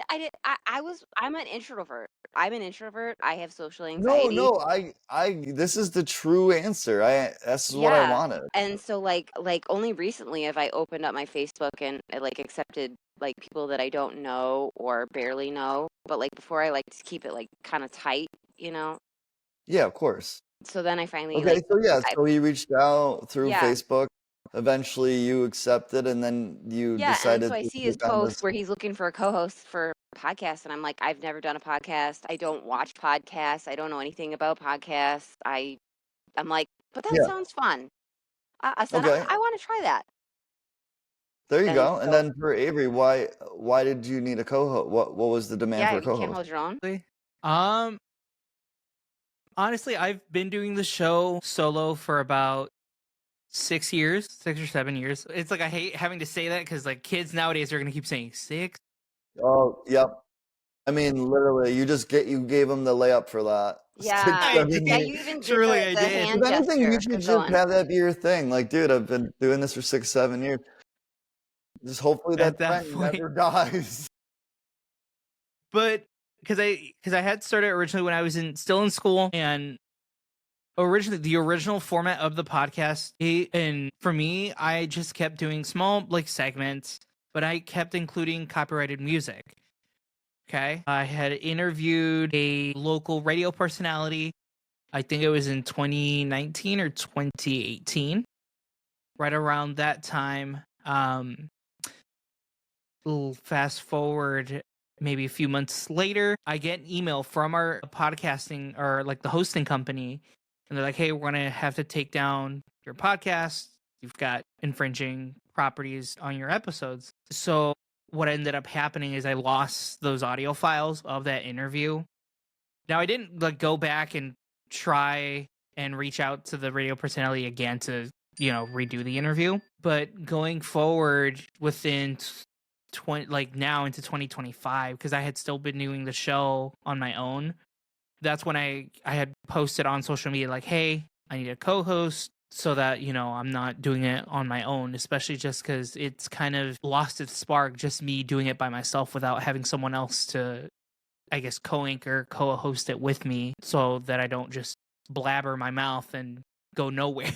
an introvert. I'm an introvert. I have social No, anxiety. no, this is the true answer. This is what I Yeah. wanted. And so like only recently have I opened up my Facebook and like accepted like people that I don't know or barely know. But like before I like to keep it like kind of tight, Yeah, of course. So then I finally Okay, like so yeah, I, so he reached out through yeah. Facebook. Eventually, you accepted, and then you Yeah, and decided so I to see his take on post this. where he's looking for a co-host for a podcast, and I'm like, I've never done a podcast. I don't watch podcasts. I don't know anything about podcasts. I'm like, but that Yeah. sounds fun. I said, Okay. I want to try that. There you And go. And so, then for Avery, why did you need a co-host? What was the demand yeah, for a you can't co-host? hold your own. Honestly, I've been doing the show solo for about 6 years, 6 or 7 years. It's like I hate having to say that because like kids nowadays are gonna keep saying 6. Oh, yep. I mean, literally, you gave him the layup for that. Yeah. I 7 did. Yeah, years. you even did Truly, the I the did. hand If anything, you gesture. should Keep just going. have that be your thing. Like, dude, I've been doing this for 6, 7 years. Just hopefully At that that trend point. never dies. But because I had started originally when I was still in school, and originally the original format of the podcast, and for me, I just kept doing small like segments, but I kept including copyrighted music. Okay, I had interviewed a local radio personality. I think it was in 2019 or 2018, right around that time. Fast forward maybe a few months later, I get an email from our podcasting or like the hosting company, and they're like, hey, we're going to have to take down your podcast. You've got infringing properties on your episodes. So what ended up happening is I lost those audio files of that interview. Now I didn't like go back and try and reach out to the radio personality again to, redo the interview. But going forward within 20, like now into 2025, because I had still been doing the show on my own, that's when I had posted on social media like, hey, I need a co-host so that I'm not doing it on my own, especially just because it's kind of lost its spark, just me doing it by myself without having someone else to, I guess, co-anchor, co-host it with me, so that I don't just blabber my mouth and go nowhere.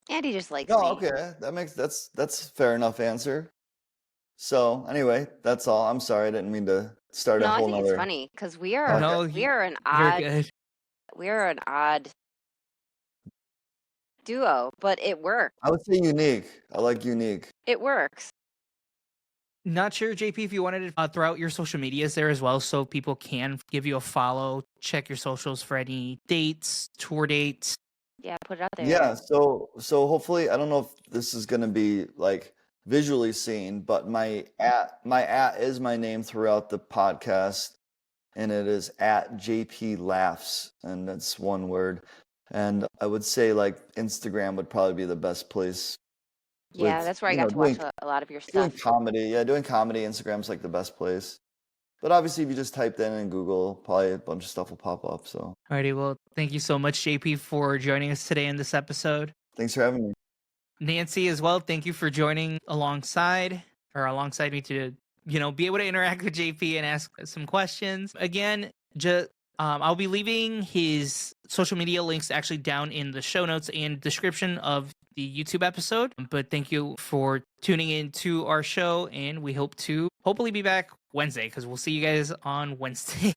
Andy just likes No, me. okay. That's a fair enough answer. So anyway, that's all. I'm sorry, I didn't mean to start No, a I whole think nother. it's funny because we are No, we are an You're odd good. we are an odd duo, but it works. I would say unique. I like unique. It works. Not sure, JP, if you wanted to throw out your social medias there as well so people can give you a follow, check your socials for any dates, tour dates. Yeah, put it out there. Yeah, so hopefully, I don't know if this is gonna be like visually seen, but my at is my name throughout the podcast, and it is at JP Laughs, and that's one word. And I would say like Instagram would probably be the best place. Yeah, with, that's where I you got know, to watch doing a lot of your doing stuff. comedy. Yeah, doing comedy. Instagram's like the best place. But obviously, if you just typed in Google, probably a bunch of stuff will pop up. So Alrighty, well, thank you so much, JP, for joining us today in this episode. thanks for having me. Nancy as well, thank you for joining alongside me to, be able to interact with JP and ask some questions. Again, I'll be leaving his social media links actually down in the show notes and description of the YouTube episode. But thank you for tuning in to our show, and we hope to hopefully be back Wednesday, because we'll see you guys on Wednesday.